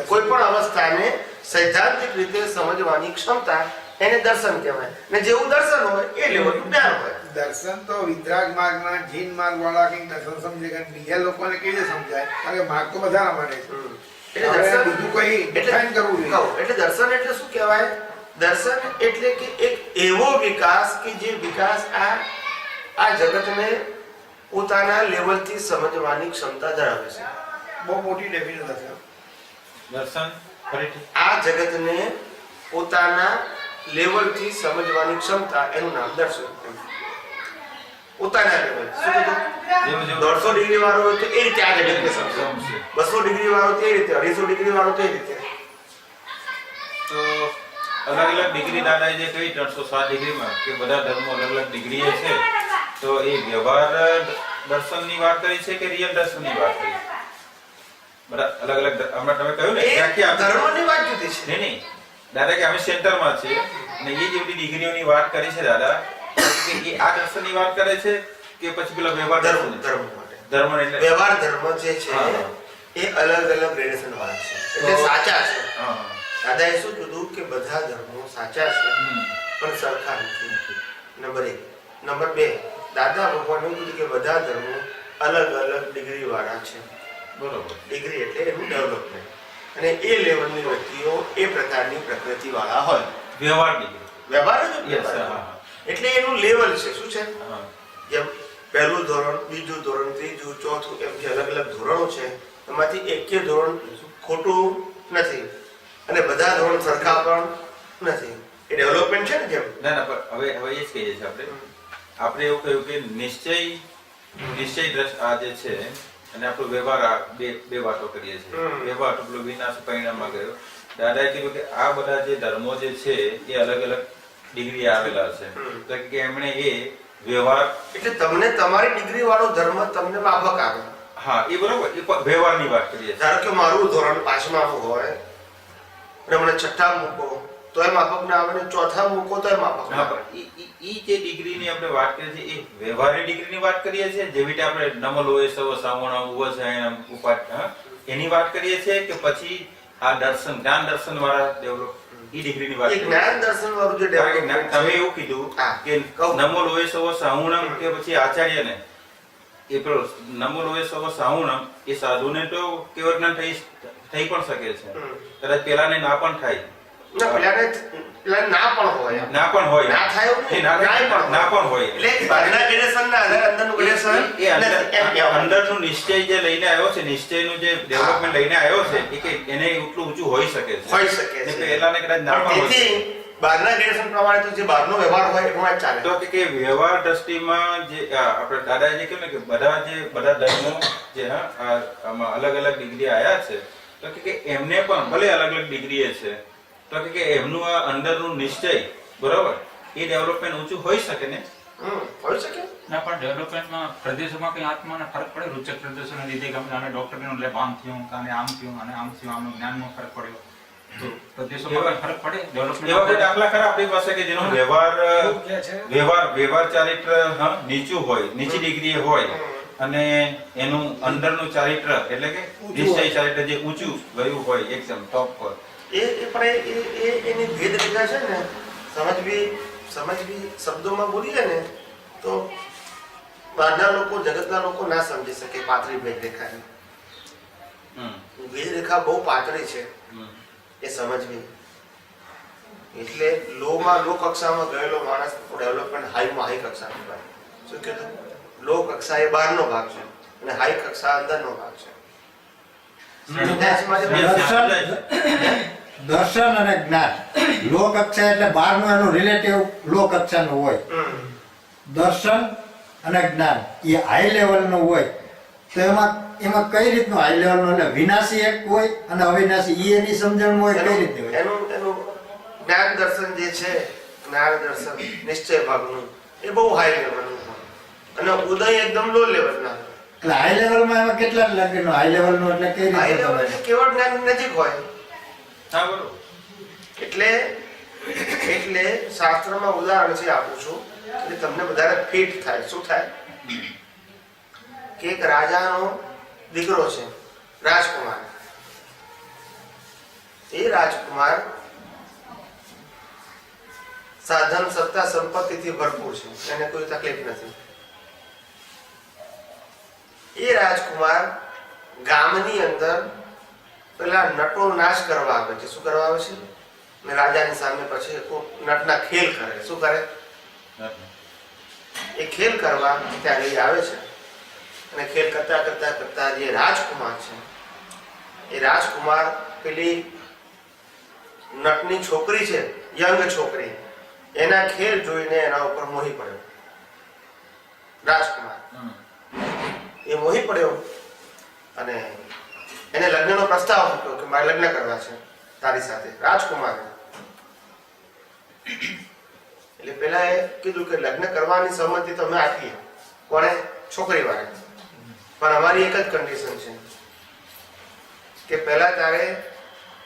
કોઈ પણ અવસ્થાને સૈદ્ધાંતિક રીતે સમજવાની ક્ષમતા એને દર્શન કહેવાય. ને જેવું દર્શન હોય એ લેવલનું જ્ઞાન હોય. દર્શન તો વિતરાગ માર્ગના જીન માર્ગ વાળા કંઈક દર્શન સમજે કે બીજા લોકોને કેવી રીતે સમજાય? કારણ કે માર્ગ તો બધાના માટે છે. એટલે આપણે દર્શન બીજું કંઈ define કરવું જોઈએ. કહું એટલે દર્શન એટલે શું કહેવાય? દર્શન એટલે કે એક એવો વિકાસ કે જે વિકાસ આ જગતને પોતાના લેવલથી સમજવાની ક્ષમતા ધરાવે છે. બહુ મોટી ડેફિનેશન છે. દર્શન ફરીથી આ જગતને પોતાના લેવલથી સમજવાની ક્ષમતા, એનું નામ દર્શન. પોતાના લેવલ. શું કીધું? જેવું જેવું 150 ડિગ્રી વાળો હોય તો એ રીતે આ જગતને સમજે. સમજે. 200 ડિગ્રી વાળો તો એ રીતે, 250 ડિગ્રી વાળો તો એ રીતે. તો અલગ અલગ ડિગ્રી દાદાએ જે કહી 307 ડિગ્રીમાં કે બધા ધર્મો અલગ અલગ ડિગ્રીએ છે, તો એ વ્યવહાર દર્શનની વાત કરી છે કે રિયલ દર્શનની વાત કરી છે? બધા અલગ અલગ હમણાં તમે કહ્યું ને એ ક્યાંથી આપણે ધર્મની વાત જુદી છે. નહીં દાદા કે અમે સેન્ટરમાં છે ને એ જે બધી ડિગ્રીઓની વાત કરી છે દાદા, કે એ આ દર્શનની વાત કરે છે કે પછી પેલા વ્યવહાર ધર્મ દર્શન? ધર્મ માટે ધર્મ એટલે વ્યવહાર ધર્મ જે છે હા. એ અલગ અલગ ગ્રેડેશન વાળા છે એટલે તો- સાચા છે. હા. દાદાએ શું કીધું કે બધા ધર્મો સાચા છે હમ. પણ સરખા નથી. નંબર 1. નંબર 2, દાદા ભગવાન એવું કીધું કે બધા ધર્મો અલગ અલગ ડિગ્રી વાળા છે. બરોબર. ડિગ્રી એટલે એનું ડેવલપમેન્ટ, અને એ લેવલની વ્યક્તિઓ એ પ્રકારની પ્રકૃતિ વાળા હોય. વ્યવહાર ડિગ્રી. વ્યવહાર જ Yes, વ્યવહાર. હા. એટલે એનું લેવલ છે. શું છે? હા. જેમ પહેલું ધોરણ, બીજું ધોરણ, ત્રીજું, ચોથું, એમ જે અલગ અલગ ધોરણો છે એમાંથી એકેય ધોરણ ખોટું નથી અને બધા ધોરણ સરખા પણ નથી. એ ડેવલપમેન્ટ છે ને. જેમ ના ના પણ હવે એ જ કહીએ છીએ આપણે એવું કહ્યું કે નિશ્ચય આ જે છે અને આપણો વ્યવહાર આ બે વાતો કરીએ છીએ. હમ. વ્યવહાર તો પેલો વિનાશ પરિણામમાં ગયો. દાદાએ કીધું કે આ બધા જે ધર્મો જે છે એ અલગ અલગ ડિગ્રી આવેલા છે. હમ. તો કે એમણે એ વ્યવહાર, એટલે તમને તમારી ડિગ્રી વાળો ધર્મ તમને માફક આવે. હા એ બરોબર, એ વ્યવહારની વાત કરીએ છીએ. ધારો કે મારું ધોરણ 5માં હોય અને મને 6થા મૂકો તોય માફક ના આવે ને 4થા મૂકો તોય માફક ના હા, આવે. પણ ઈ જે ડિગ્રીની આપણે વાત કરીએ છીએ એ વ્યવહારની ડિગ્રીની વાત કરીએ છીએ, જેવી રીતે આપણે નમલોએ સવ સાવણમ ઉવસયણમ ઉપાટ એની વાત કરીએ છીએ કે પછી આ જ્ઞાન દર્શન વાળા ડેવલપ ઈ ડિગ્રીની વાત એ કરીએ જ્ઞાન દર્શન વાળું જે કારણ કે ડેવલપમેન્ટ તમે છે, એવું કીધું હા, કે કહું. નમો લોએ સવ સાહુણમ કે પછી આચાર્યને એ પેલો નમો લોએ સવ સાહુણમ એ સાધુને તો કેવળ જ્ઞાન થઈ પણ શકે છે. હમ. કદાચ પેલાને ના પણ થાય, ના, પેલાને ના પણ હોય. ના પણ હોય, ના થાય એવું નહીં, ના ના પણ હોય. પણ હોય. એટલે બહારના ગ્રેડેશનના આધારે અંદરનું ગ્રેડેશન એ નથી, એમ કહેવાનું. અંદરનું નિશ્ચય જે લઈને આવ્યો છે, નિશ્ચયનું જે ડેવલપમેન્ટ લઈને આવ્યો છે એ કે એને એટલું ઊંચું હોઈ શકે છે. હોઈ શકે ને છે. પહેલાને કદાચ ના પણ હોય. તેથી બહારના ગ્રેડેશન પ્રમાણે તો જે બહારનો વ્યવહાર હોય એમાં જ ચાલે. તો કે વ્યવહાર દ્રષ્ટિમાં જે આપણે દાદાએ જે કહ્યું ને કે બધા ધર્મો જે આમાં અલગ અલગ ડિગ્રી આયા છે, તો કે એમને પણ ભલે અલગ અલગ ડિગ્રી છે, તો કે એમનું આ અંદરનું નિશ્ચય બરોબર એ ડેવલપમેન્ટ ઊંચું હોઈ શકે ને. હોઈ શકે. ના પણ ડેવલપમેન્ટમાં પ્રદેશોમાં કઈ આત્માને ફરક પડે, રૂચક પ્રદેશોને લીધે ગમે આને ડોક્ટરનું લેબ આમ થયું, આને આમ થયું, અને આમ થયું, આમનું જ્ઞાનમાં ફરક પડ્યો, તો પ્રદેશોમાં કઈ ફરક પડે એવા કોઈ ડેવલપમેન્ટ? દાખલા ખરા આપણી પાસે કે જેનો વ્યવહાર ચારિત્ર નીચું હોય, નીચી ડિગ્રી હોય અને એનું અંદરનું ચારિત્ર એટલે કે નિશ્ચય ચારિત્ર જે ઊંચું ગયું હોય એકદમ ટોપ પર. એની ભેદ રેખા છે ને સમજવી શબ્દોમાં બોલીએ ને તો બહારના લોકો, જગતના લોકો ના સમજી શકે પાતળી ભેદ રેખાની. ભેદ રેખા બહુ પાતળી છે એ સમજવી. એટલે લો કક્ષામાં ગયેલો માણસ ડેવલપમેન્ટ હાઈમાં હાઈ કક્ષાની વાત. શું કીધું? લો કક્ષા એ બહારનો ભાગ છે અને હાઈ કક્ષા અંદરનો ભાગ છે. દર્શન અને જ્ઞાન લો કક્ષા એટલે બહારનું એનું રિલેટિવ લો કક્ષાનું હોય. દર્શન અને જ્ઞાન એ હાઈ લેવલનું હોય. તો એમાં કઈ રીતનું હાઈ લેવલનું, એટલે વિનાશી એક હોય અને અવિનાશી એની સમજણ હોય કઈ રીતે હોય? એનું જ્ઞાન દર્શન જે છે, જ્ઞાન દર્શન નિશ્ચય ભાગનું એ બહુ હાઈ લેવલનું અને ઉદય એકદમ લો લેવલના. એટલે હાઈ લેવલમાં એમાં કેટલા લગીનું હાઈ લેવલનું એટલે કઈ હાઈ રીતે લેવલ એટલે કેવળ જ્ઞાન નજીક હોય. હા બરોબર. એટલે શાસ્ત્રમાં ઉદાહરણ છે આપું છું એટલે તમને વધારે ફિટ થાય. શું થાય કે એક રાજાનો દીકરો છે, રાજકુમાર. એ રાજકુમાર સાધન સત્તા સંપત્તિથી ભરપૂર છે, એને કોઈ તકલીફ નથી. એ રાજકુમાર ગામની અંદર પેલા નટો નાશ કરવા આવે છે. શું કરવા આવે છે? ને રાજાની સામે પછી નટના ખેલ કરે. શું કરે? એ ખેલ કરવા ત્યાં લઈ આવે છે અને ખેલ કરતા કરતા કરતા જે રાજકુમાર છે એ રાજકુમાર પેલી નટની છોકરી છે, યંગ છોકરી, એના ખેલ જોઈને એના ઉપર મોહી પડ્યો. રાજકુમાર એ મોહી પડ્યો અને એને લગ્નનો પ્રસ્તાવ મૂક્યો કે મારે લગ્ન કરવા છે તારી સાથે, રાજકુમાર. એટલે પેલા એ કીધું કે લગ્ન કરવાની સહમતિ તો અમે આપીએ. કોણે? છોકરી વાળા. પણ અમારી એક જ કન્ડિશન છે કે પહેલા તારે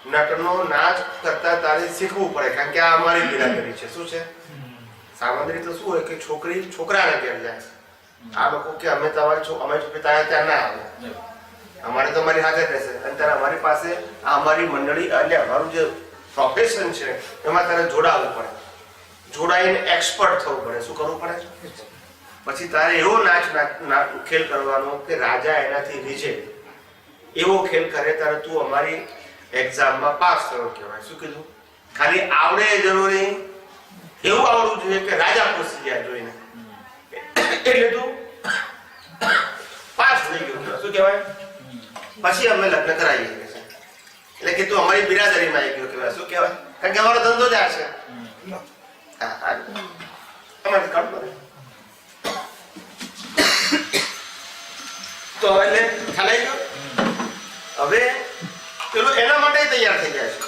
નટનો નાચ કરતા તારે શીખવું પડે, કારણ કે આ અમારી બિરાદરી છે. શું છે? સામગ્રી તો શું હોય કે છોકરી છોકરાને ઘેર જાય આ લોકો કે અમે તમારી છોકરી ત્યાં ના આવે, અમારે તો અમારી હાજર રહેશે અને ત્યારે અમારી પાસે આ અમારી મંડળી એટલે અમારું જે પ્રોફેશન છે એમાં તારે જોડાવવું પડે, જોડાઈને એક્સપર્ટ થવું પડે. શું કરવું પડે? પછી તારે એવો ખેલ કરવાનો કે રાજા એનાથી રીઝે, એવો ખેલ કરે ત્યારે તું અમારી એક્ઝામમાં પાસ થયો કહેવાય. શું કીધું? ખાલી આવડે જરૂરી, એવું આવડવું જોઈએ કે રાજા ખુશી જાય જોઈને, એટલે તું પાસ થઈ ગયો. શું કહેવાય? પછી અમે લગ્ન કરાવીએ છીએ, એટલે કે તું અમારી બિરાદરીમાં આવી ગયો કહેવાય. શું કહેવાય? કારણ કે અમારો ધંધો જ આ છે. અમારે કામ કરે તો એટલે ખ્યાલ આવી ગયો. હવે પેલું એના માટે તૈયાર થઈ જાય છે.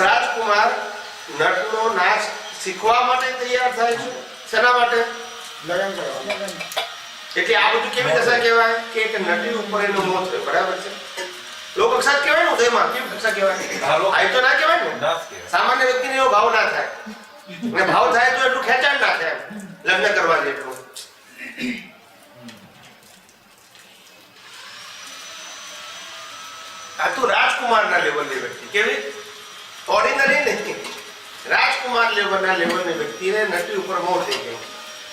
રાજકુમાર નટનો નાચ શીખવા માટે તૈયાર થાય છે. શેના માટે? લગ્ન કરવા. એટલે આ બધું કેવી દશા કહેવાય કે એક નટી ઉપર એનું મોત હોય. બરાબર છે? લોક અક્ષાત કહેવાય ને ઉદયમાં. કેવી કક્ષા કહેવાય? આ તો ના કહેવાય ને. સામાન્ય વ્યક્તિને એવો ભાવ ના થાય, અને ભાવ થાય તો એટલું ખેંચાણ ના થાય લગ્ન કરવા જેટલું. આ તું રાજકુમારના લેવલની વ્યક્તિ, કેવી? ઓર્ડિનરી નહીં, રાજકુમાર લેવલના લેવલની વ્યક્તિને નટી ઉપર મોહ થઈ ગઈ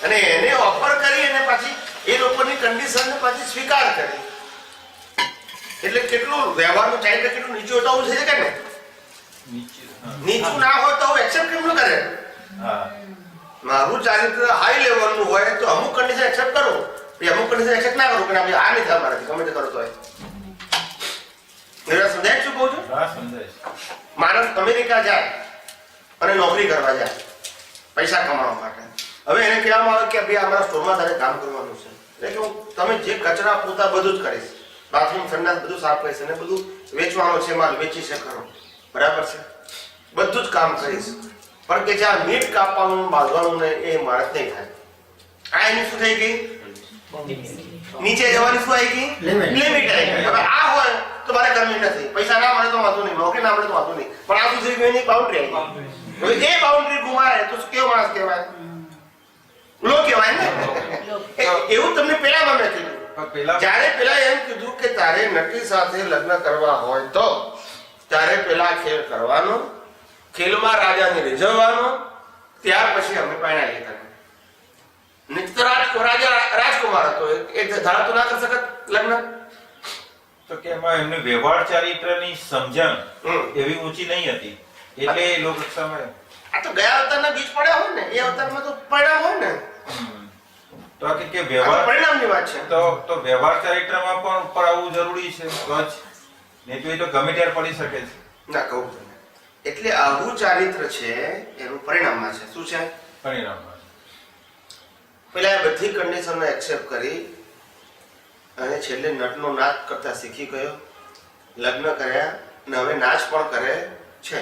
અને એને ઓફર કરી અને પાછી એ લોકોની કન્ડિશનને પાછી સ્વીકાર કરી. એટલે કેટલું વ્યવહારનું ચારિત્ર કેટલું નીચું હોતું થઈ શકે ને? નીચું ના હોય તો એક્સેપ્ટ કેમ ન કરે? મારું ચારિત્ર હાઈ લેવલનું હોય તો અમુક કન્ડિશન એક્સેપ્ટ કરું, અમુક કન્ડિશન એક્સેપ્ટ ના કરું કે આ નહીં થાય મારાથી, ગમે તે કરો તો. સમજાય શું કહું છું? માણસ અમેરિકા જાય અને નોકરી કરવા જાય પૈસા કમાવા માટે. હવે એને કહેવામાં આવે કે ભાઈ અમારા સ્ટોરમાં તારે કામ કરવાનું છે, એટલે કે તમે જે કચરા પોતા બધું જ કરીશ, બાથરૂમ સંડાસ બધું સાફ કરીશ અને બધું વેચવાનો છે, માલ વેચી છે ખરો, બરાબર છે, બધું જ કામ કરીશ, પણ કે જ્યાં મીટ કાપવાનું બાંધવાનું ને એ માણસ નહીં થાય. આ એની શું થઈ ગઈ? નીચે જવાની શું આવી ગઈ? લિમિટ આવી ગઈ. હવે આ હોય તો મારે કરવી નથી, પૈસા ના મળે તો વાંધો નહીં, નોકરી ના મળે તો વાંધો નહીં, પણ આ શું થઈ ગયું? એની બાઉન્ડ્રી આવી ગઈ. હવે એ બાઉન્ડ્રી ગુમાવે તો કેવો માણસ કહેવાય? લો કહેવાય ને. એવું તમને પેલામાં મેં કીધું, જ્યારે પેલા એમ કીધું કે તારે નટી સાથે લગ્ન કરવા હોય તો ત્યારે પેલા ખેલ કરવાનો, ખેલમાં રાજાને રીઝવવાનો, ત્યાર પછી અમે પરણાવીએ તને. રાજકુમાર હતો, એ ધારા તો ના કરી શકત લગ્ન. તો કે એમાં એમની વ્યવહાર ચારિત્રની સમજણ એવી ઊંચી નહીં હતી, એટલે એ લોક કક્ષામાં. આ તો ગયા અવતારના બીજ પડ્યા હોય ને, એ અવતારમાં તો પરિણામ હોય ને. તો આ કે વ્યવહાર પરિણામની વાત છે. તો વ્યવહાર ચારિત્રમાં પણ ઉપર આવવું જરૂરી છે, તો જ નહીં તો એ તો ગમે ત્યારે પડી શકે છે. ના કહું તમને, એટલે આવું ચારિત્ર છે એનું પરિણામમાં છે. શું છે? પરિણામમાં. પેલા બધી કન્ડિશનને એક્સેપ્ટ કરી અને છેલ્લે નટનો નાચ કરતા શીખી ગયો, લગ્ન કર્યા અને હવે નાચ પણ કરે છે.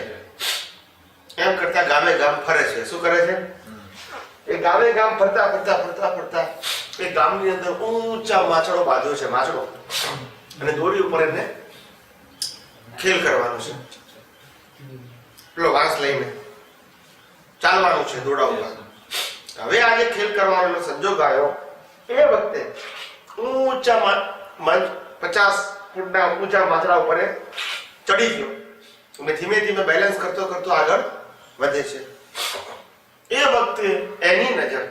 એમ કરતા ગામે ગામ ફરે છે. શું કરે છે? એ ગામે ગામ ફરતા ફરતા ફરતા ફરતા એ ગામની અંદર ઊંચા માછડો બાંધ્યો છે, માછડો, અને દોરી ઉપર એને ખેલ કરવાનો છે. પેલો વાંસ લઈને ચાલવાનું છે દોડા ઉપર. હવે આજે ખેલ કરવાનો સંજોગ આવ્યો, એ વખતે ઊંચા 50 ફૂટના ઊંચા માથડા ઉપર ચડી ગયો અને ધીમે ધીમે બેલેન્સ કરતો કરતો આગળ વધે છે. એ વખતે એની નજર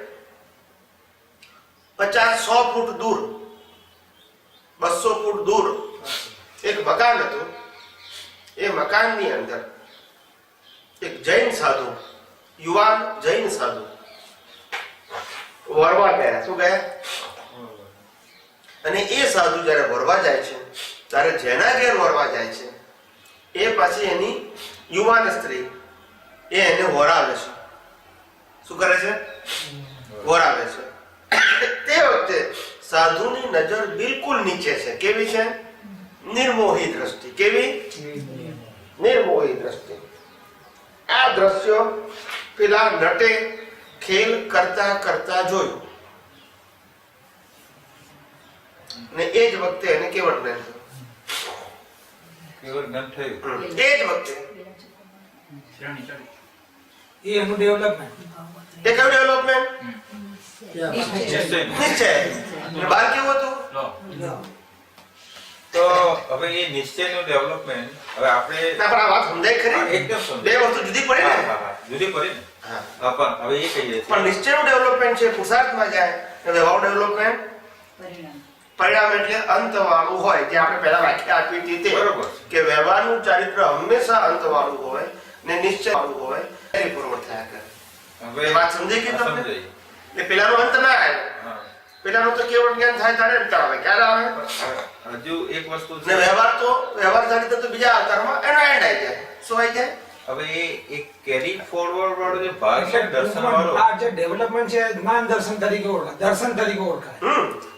50-100 ફૂટ દૂર, 200 ફૂટ દૂર એક મકાન હતું. એ મકાનની અંદર એક જૈન સાધુ, યુવાન જૈન સાધુ વરવા ગયા. શું ગયા? અને એ સાધુ જયારે વરવા જાય છે ત્યારે જેના ઘેર વરવા જાય છે એ પાછી એની યુવાન સ્ત્રી એ એને વરાવે છે. શું કરે છે? વરાવે છે. તે વખતે સાધુની નજર બિલકુલ નીચે છે. કેવી છે? નિર્મોહી દ્રષ્ટિ. કેવી? નિર્મોહી દ્રષ્ટિ. આ દ્રશ્યો પેલા નટે ખેલ કરતા કરતા જોયું ને એ જ વખતે એને કેવળ જ્ઞાન થયું. કેવળ જ્ઞાન થયું. એ જ વખતે એ એનું ડેવલપમેન્ટ. એ કયું ડેવલપમેન્ટ? નિશ્ચય. નિશ્ચય. અને બહાર કેવું હતું? લો. તો હવે એ નિશ્ચયનું ડેવલપમેન્ટ હવે આપણે ના, પણ આ વાત સમજાય ખરી? એકદમ સમજાય. બે વસ્તુ જુદી પડે હા, ને. હા, હા. જુદી પડી ને. હા. હા, પણ હવે એ કહીએ છીએ પણ નિશ્ચયનું ડેવલપમેન્ટ છે પુરુષાર્થમાં જાય અને વ્યવહારનું ડેવલપમેન્ટ પરિણામ એટલે અંતવાળું હોય, જે આપણે પહેલા વ્યાખ્યા આપી હતી તે બરોબર. કે વ્યવહારનું ચારિત્ર હંમેશા અંતવાળું હોય ને નિશ્ચયવાળું હોય, પરિપૂર્ણ થયા કરે. હવે એ વાત સમજાઈ ગઈ તમને? સમજાઈ. એટલે પેલાનો અંત ના આવે, હા. પેલાનો તો કેવળ જ્ઞાન થાય ત્યારે અંત આવે. ક્યારે આવે? હજુ એક વસ્તુ ને છે. વ્યવહાર ચારિત્ર તો બીજા અવતારમાં એનો એન્ડ આવી જાય. શું આવી જાય? હવે એ એક કેરી ફોરવર્ડ વાળો જે ભાગ છે દર્શન વાળો, આ જે ડેવલપમેન્ટ છે જ્ઞાન દર્શન તરીકે ઓળખાય, દર્શન તરીકે ઓળખાય.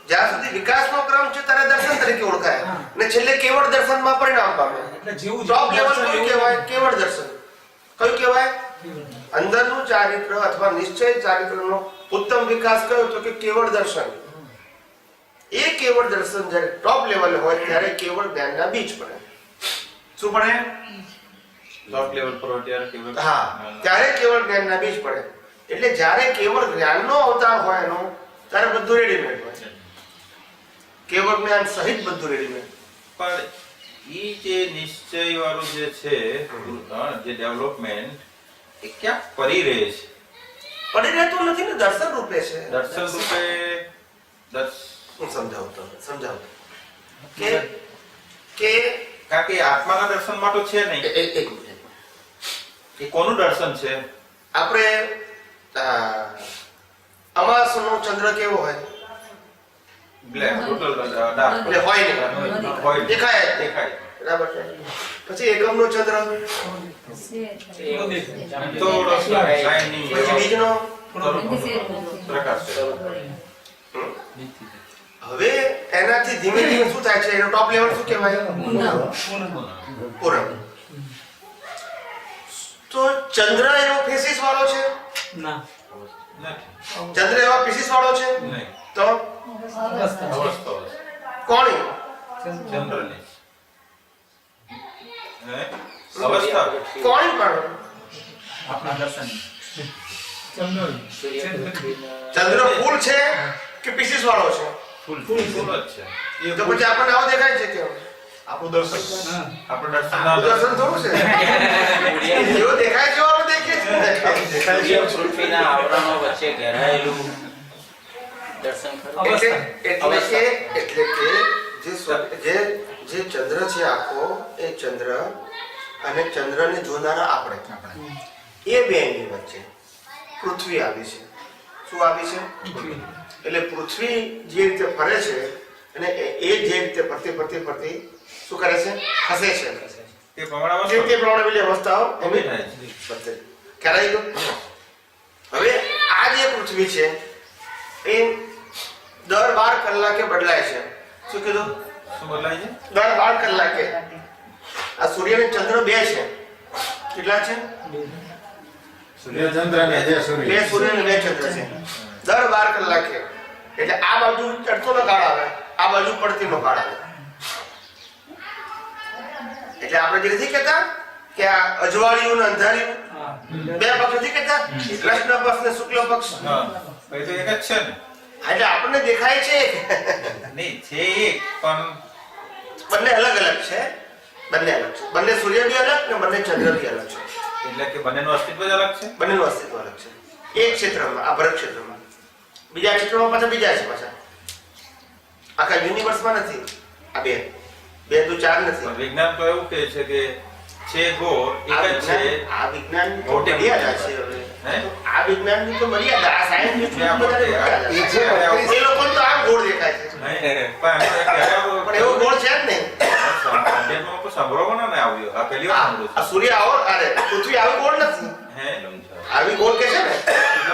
જ્યાં સુધી વિકાસનો ક્રમ છે ત્યારે દર્શન તરીકે ઓળખાય હા. ને છેલ્લે કેવળ દર્શનમાં પરિણામ પામે. એટલે જેવું ટોપ લેવલ કયું એવું કહેવાય? કેવળ દર્શન. કયું કહેવાય? અંદરનું ચારિત્ર અથવા નિશ્ચય ચારિત્રનો ઉત્તમ વિકાસ કયો? તો કે કેવળ દર્શન. એ કેવળ દર્શન જ્યારે ટોપ લેવલે હોય ત્યારે કેવળ જ્ઞાનના બીજ પડે. શું પડે? ટોપ લેવલ પર હોય ત્યારે કેવું? હા, ત્યારે કેવળ જ્ઞાનના બીજ પડે. એટલે જ્યારે કેવળ જ્ઞાનનો અવતાર હોય એનો, ત્યારે બધું રેડીમેડ હોય. કેવળ જ્ઞાન સહિત બધું રેડીમેડ. પણ ઈ જે નિશ્ચય વાળું જે છે જે ડેવલપમેન્ટ એ ક્યાંક પડી રહે છે. પડી રહેતું નથી ને, દર્શન રૂપે છે. દર્શન રૂપે હું સમજાવું કે કારણ કે આત્માના દર્શનમાં તો છે નહીં. એક મિનિટ. એ કોનું દર્શન છે? આપણે અમાસનો ચંદ્ર કેવો હોય? બ્લેક ટોટલ ડાર્ક એટલે હોય નહીં, હોય દેખાય જ. દેખાય. બરાબર છે. પછી એકમનો ચંદ્ર, થોડો શાઇનિંગ પછી બીજનો. પ્રકાશ છે. હવે એનાથી ધીમે ધીમે શું થાય છે? એનો ટોપ લેવલ શું કહેવાય? પૂર્ણ. તો ચંદ્ર એવો ફેસિસ વાળો છે? ના. ચંદ્ર એવા ફેસિસ વાળો છે? નહીં. તો અવસ્થા કોણ? ચંદ્રની હે? અવસ્થા કોણ પણ? આપણા દર્શન. ચંદ્ર ફૂલ છે કે પીસીસ વાળો છે? ફૂલ ફૂલ જ છે. તો પછી આપણને આવો દેખાય છે કેમ? આપણું દર્શન આપણું દર્શન દર્શન થોડું છે. જેવો દેખાય છે એવો આપણે દેખીએ છીએ. સૂર્ય પૃથ્વીના આવરણો વચ્ચે ઘેરાયેલું દર્શન ખરું. એટલે કે જે ચંદ્ર છે આખો, એ ચંદ્ર અને ચંદ્રને જોનારા આપણે, એ બેની વચ્ચે પૃથ્વી આવી છે. શું આવી છે? એટલે પૃથ્વી જે રીતે ફરે છે અને એ જે રીતે ફરતી શું કરે છે? ખસે છે. તે પ્રમાણે તે પ્રમાણે પેલી અવસ્થાઓ ઊભી થાય છે. બધે ખ્યાલ આવી ગયો? હવે આ જે પૃથ્વી છે એ દર 12 કલાકે બદલાય છે. શું કીધું? શું બદલાય છે? દર 12 કલાકે. આ સૂર્ય અને ચંદ્ર બે છે. કેટલા છે? સૂર્ય ચંદ્ર ને જે સૂર્ય. બે સૂર્ય અને બે ચંદ્ર છે. દર 12 કલાકે. એટલે આ બાજુ ચડતોનો કાળ આવે, આ બાજુ પડતીનો કાળ આવે. એટલે આપણે જે નથી કહેતા કે આ અજવાળિયું ને અંધારિયું બે પક્ષ નથી કહેતા? કૃષ્ણ પક્ષ ને શુક્લ પક્ષ. હા એ તો એક જ છે ને. એટલે આપણને દેખાય છે નહીં છે એક પણ બંને અલગ અલગ છે. બંને સૂર્ય બી અલગ ને બંને ચંદ્ર બી અલગ છે. એટલે કે બંનેનું અસ્તિત્વ જ અલગ છે. બંનેનું અસ્તિત્વ અલગ છે. એક ક્ષેત્રમાં, આ ભરત ક્ષેત્રમાં, બીજા ક્ષેત્રમાં પાછા બીજા છે. પાછા આખા યુનિવર્સમાં નથી. આ બે તો ચાર નથી. પણ વિજ્ઞાન તો એવું કહે છે કે છે ગોળ એક જ છે. આ વિજ્ઞાનની તો ભૌતિક મર્યાદા છે હવે. હે? આ વિજ્ઞાનની તો મર્યાદા, આ સાયન્ટિસ્ટ ની બધાની મર્યાદા છે. એ લોકોને તો આમ ગોળ દેખાય છે, નહીં, પણ પણ એવો ગોળ છે જ નહીં. અધ્યાત્મમાં તો સાંભળવામાં ના આવ્યો. આ પહેલી વાર સાંભળ્યું આ સૂર્ય આવો, અરે પૃથ્વી આવી ગોળ નથી. છે. હે? આવી ગોળ કે છે ને,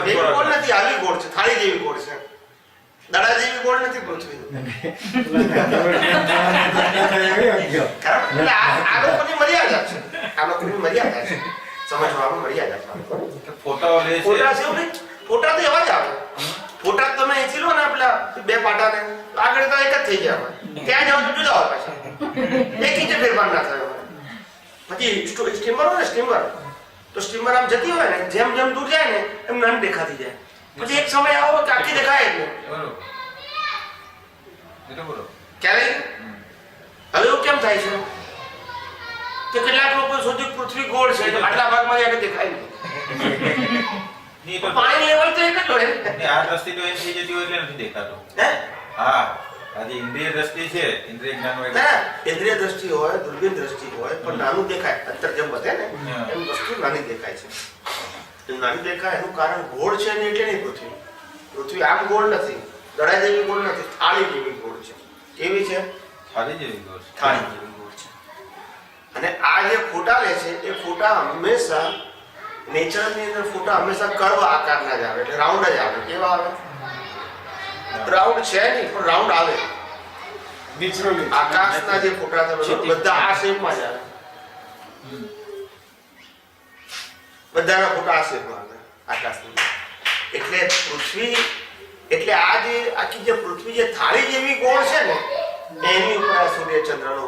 એવી ગોળ નથી, આવી ગોળ છે, થાળી જેવી ગોળ છે. દડા જેવી ગોળ નથી પૃથ્વી. કારણ એટલે આ લોકોની મર્યાદા છે. આ લોકોની મર્યાદા છે. સમજવામાં મર્યાદા છે. કે ફોટાઓ લે છે. ફોટા છે એવું નહીં. ફોટા તો એવા જ આવે. ફોટા તમે અહીંથી લો ને પેલા બે પાટાને, આગળ તો એક જ થઈ ગયા હોય. ત્યાં જાવ તો જુદા હોય પાછા. એક ઇંચ ફેરફાર ના થયો હોય. પછી સ્ટીમર હોય ને, સ્ટીમર તો સ્ટીમર આમ જતી હોય ને જેમ જેમ દૂર જાય ને એમ નાની દેખાતી જાય. પછી એક સમય આવો કે આખી દેખાય જ નહીં. બરોબર એટલે બરોબર ક્યારે હવે એવું કેમ થાય છે કે કેટલાક લોકો સુધી પૃથ્વી ગોળ છે તો આટલા ભાગમાં જાય દેખાય નહીં. નહીં તો પાણી લેવલ તો એક જ હોય ને. ને આ દ્રષ્ટિ તો એમ થઈ જતી હોય એટલે નથી દેખાતો. હે હા આજે ઇન્દ્રિય દ્રષ્ટિ છે, ઇન્દ્રિય જ્ઞાન હોય ના, ઇન્દ્રિય દ્રષ્ટિ હોય, દુર્બીન દ્રષ્ટિ હોય, પણ નાનું દેખાય. અંતર જેમ વધે ને એમ વસ્તુ નાની દેખાય છે. એમ નાની દેખાય એનું કારણ ગોળ છે ને એટલે નહીં પૃથ્વી. પૃથ્વી આમ ગોળ નથી, દડા જેવી ગોળ નથી, થાળી જેવી ગોળ છે. કેવી છે? થાળી જેવી ગોળ છે. થાળી જેવી ગોળ છે. અને આ જે ફોટા લે છે એ ફોટા હંમેશા નેચરની અંદર ફોટા હંમેશા કર્વ આકારના જ આવે, એટલે રાઉન્ડ જ આવે. કેવા આવે? રાઉન્ડ છે નહીં પણ રાઉન્ડ આવે. નેચરલી આકાશના જે ફોટા તમે લો, બધા આ શેપમાં જ આવે. બધાના ફોટા આ શેપમાં આવે આકાશની. એટલે પૃથ્વી એટલે આ જે આખી જે પૃથ્વી જે થાળી જેવી ગોળ છે ને એની ઉપર આ સૂર્ય ચંદ્રનો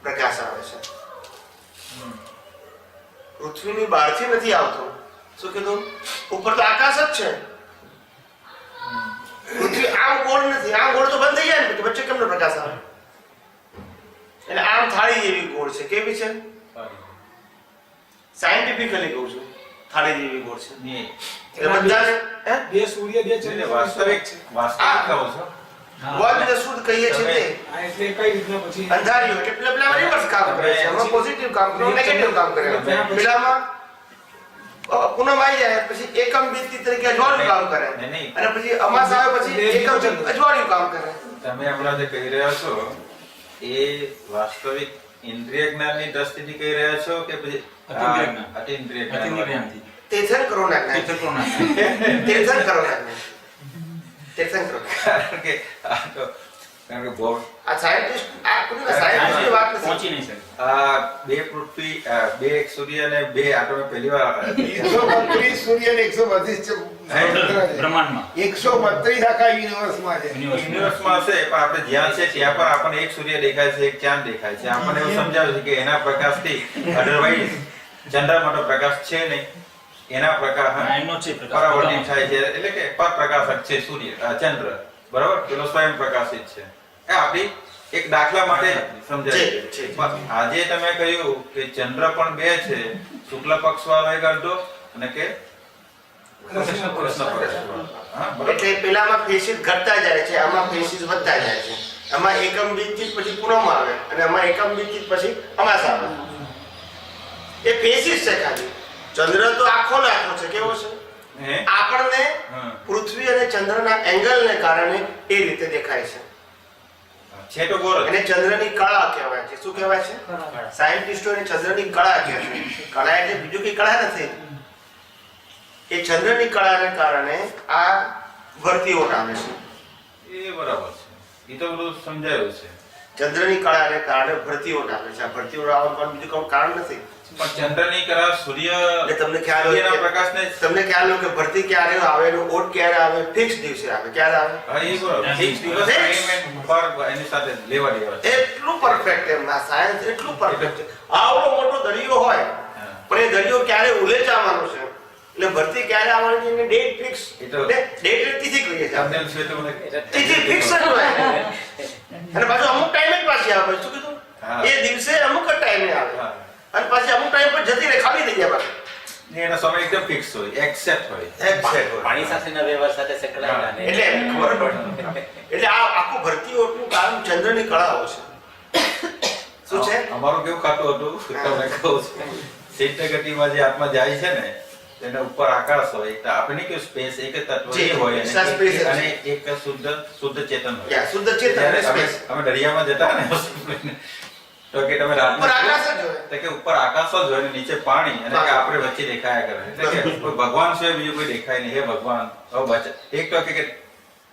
પ્રકાશ આવે છે. પૃથ્વીની બહારથી નથી આવતો. શું કીધું? ઉપર તો આકાશ જ છે. પૃથ્વી આમ ગોળ નથી, આમ ગોળ તો બંધ થઈ જાય ને પછી વચ્ચે કેમનો પ્રકાશ આવે? એટલે આમ થાળી જેવી ગોળ છે. કેવી છે? સાયન્ટિફિકલી કહું છું, થાળી જેવી ગોળ છે. નહીં એટલે બધાને હે બે સૂર્ય બે એટલે ચંદ્ર વાસ્તવિક કહો છો. વર્લ્ડ શુદ્ધ કહીએ છીએ તે આ એટલે કઈ રીતના પછી અંધારી હોય એટલે પેલા રિવર્સ કામ કરે છે. એમાં પોઝિટિવ કામ કરે, નેગેટિવ કામ કરે. પેલામાં પૂનમ આવી જાય પછી એકમ બીજથી તરીકે અજવાળું કામ કરે, અને પછી અમાસ આવે પછી એકમ અજવાળું કામ કરે. તમે હમણાં જે કહી રહ્યા છો એ વાસ્તવિક ઇન્દ્રિય જ્ઞાનની દ્રષ્ટિથી કહી રહ્યા છો કે પછી અતિન્દ્રિય જ્ઞાન? તીર્થંકરોના જ્ઞાન. તીર્થંકરોના જ્ઞાન. તીર્થંકરોના જ્ઞાન. તીર્થંકરો. કારણ કે બહુ આ સાયન્ટિસ્ટ આ કોઈ સાયન્ટિસ્ટની વાત નથી. પહોંચી નહીં શકે. આ બે પૃથ્વી બે એક સૂર્ય અને બે આટો પહેલી વાર 132 સૂર્ય ને 132 બ્રહ્માંડમાં 132 આખા યુનિવર્સમાં છે. યુનિવર્સમાં હશે પણ આપણે જ્યાં છે ત્યાં પર આપણને એક સૂર્ય દેખાય છે, એક ચાંદ દેખાય છે. આપણને એવું સમજાવે છે કે એના પ્રકાશથી અધરવાઇઝ ચંદ્રમાં તો પ્રકાશ છે નહીં, એના પ્રકાશ એમનો છે પ્રકાશ. પરાવર્તિત થાય છે એટલે કે પરપ્રકાશક છે સૂર્ય ચંદ્ર, બરાબર? પેલો સ્વયં પ્રકાશિત છે. એ આપણી એક દાખલા માટે સમજાય છે. પણ આજે તમે કહ્યું કે ચંદ્ર પણ બે છે, શુક્લ પક્ષ વાળો એક અડધો અને કે કૃષ્ણ પક્ષ વાળો. હા, બરાબર. એટલે પેલામાં ફેસીસ ઘટતા જાય છે, આમાં ફેસીસ વધતા જાય છે. આમાં એકમ બીજથી પછી પૂનમ આવે અને આમાં એકમ બીજથી પછી અમાસ આવે. એ ફેસીસ છે ખાલી. ચંદ્ર તો આખો નાખો છે. કેવો છે? હે? આપણને હા. પૃથ્વી અને ચંદ્રના એંગલને કારણે એ રીતે દેખાય છે. છે તો ગોળ જ. એને ચંદ્રની કળા કહેવાય છે. શું કહેવાય છે? સાયન્ટિસ્ટો એને ચંદ્રની કળા કહે છે. કળા એટલે બીજું કઈ કળા નથી. એ ચંદ્રની કળાને કારણે આ ભરતીઓ આવે છે. એ બરાબર છે. એ તો બધું સમજાયું છે. ચંદ્રની કળાને કારણે ભરતીઓ આવે છે. આ ભરતીઓ આવવાનું બીજું કોઈ કારણ નથી. પણ ચંદ્રની કળા સૂર્ય એટલે તમને ખ્યાલ હોય સૂર્યના કે- પ્રકાશને તમને ખ્યાલ હોય કે ભરતી ક્યારે આવે એનું ઓટ ક્યારે આવે? ફિક્સ દિવસે આવે. ક્યારે આવે? હા, એ બરાબર. ફિક્સ દિવસ time and પર એની સાથે લેવા દેવા છે. એટલું પરફેક્ટ એમ આ સાયન્સ એટલું પરફેક્ટ. આવડો મોટો દરિયો હોય પણ એ દરિયો ક્યારે ઉલેચાવાનો છે એટલે ભરતી ક્યારે આવવાની છે એની ડેટ ફિક્સ. એ તો- ડેટ તિથિ કહીએ છીએ આપણે. તમને છે તો મને તિથિ ફિક્સ જ હોય અને પાછું અમુક ટાઈમે જ પાછી આવે. શું કીધું? હા. એ દિવસે અમુક જ ટાઈમે આવે હા. અને પાછી અમુક ટાઈમ પર જતી રહે, ખાલી થઈ જાય પાછી. ને એનો સમય એકદમ ફિક્સ હોય, એક્સેપ્ટ હોય. Exact હોય. પાણી સાથેના વ્યવહાર સાથે સંકળાયેલા ને એટલે ખબર પડે. એટલે આ આખું ભરતી ઓટનું કારણ ચંદ્રની કળાઓ છે. શું છે? અમારું કેવું ખાતું હતું તમને કહું છું. શીતગતિમાં જે આત્મા જાય છે ને તેના ઉપર આકાશ હોય, તો આપણે કેવું સ્પેસ એક જ તત્વ જી, હોય extra space જ છે. અને એક શુદ્ધ ચેતન હોય. યા, શુદ્ધ ચેતન જ્યારે અને space. અમે દરિયામાં જતા ને તો કે તમે રાતના ઉપર આકાશ જ હોય. તો કે ઉપર આકાશ જ હોય ને નીચે પાણી અને કે આપણે વચ્ચે દેખાયા કરે. એટલે કે કોઈ ભગવાન છે બીજું કોઈ દેખાય નહીં. હે ભગવાન હવે બચે. એક તો કે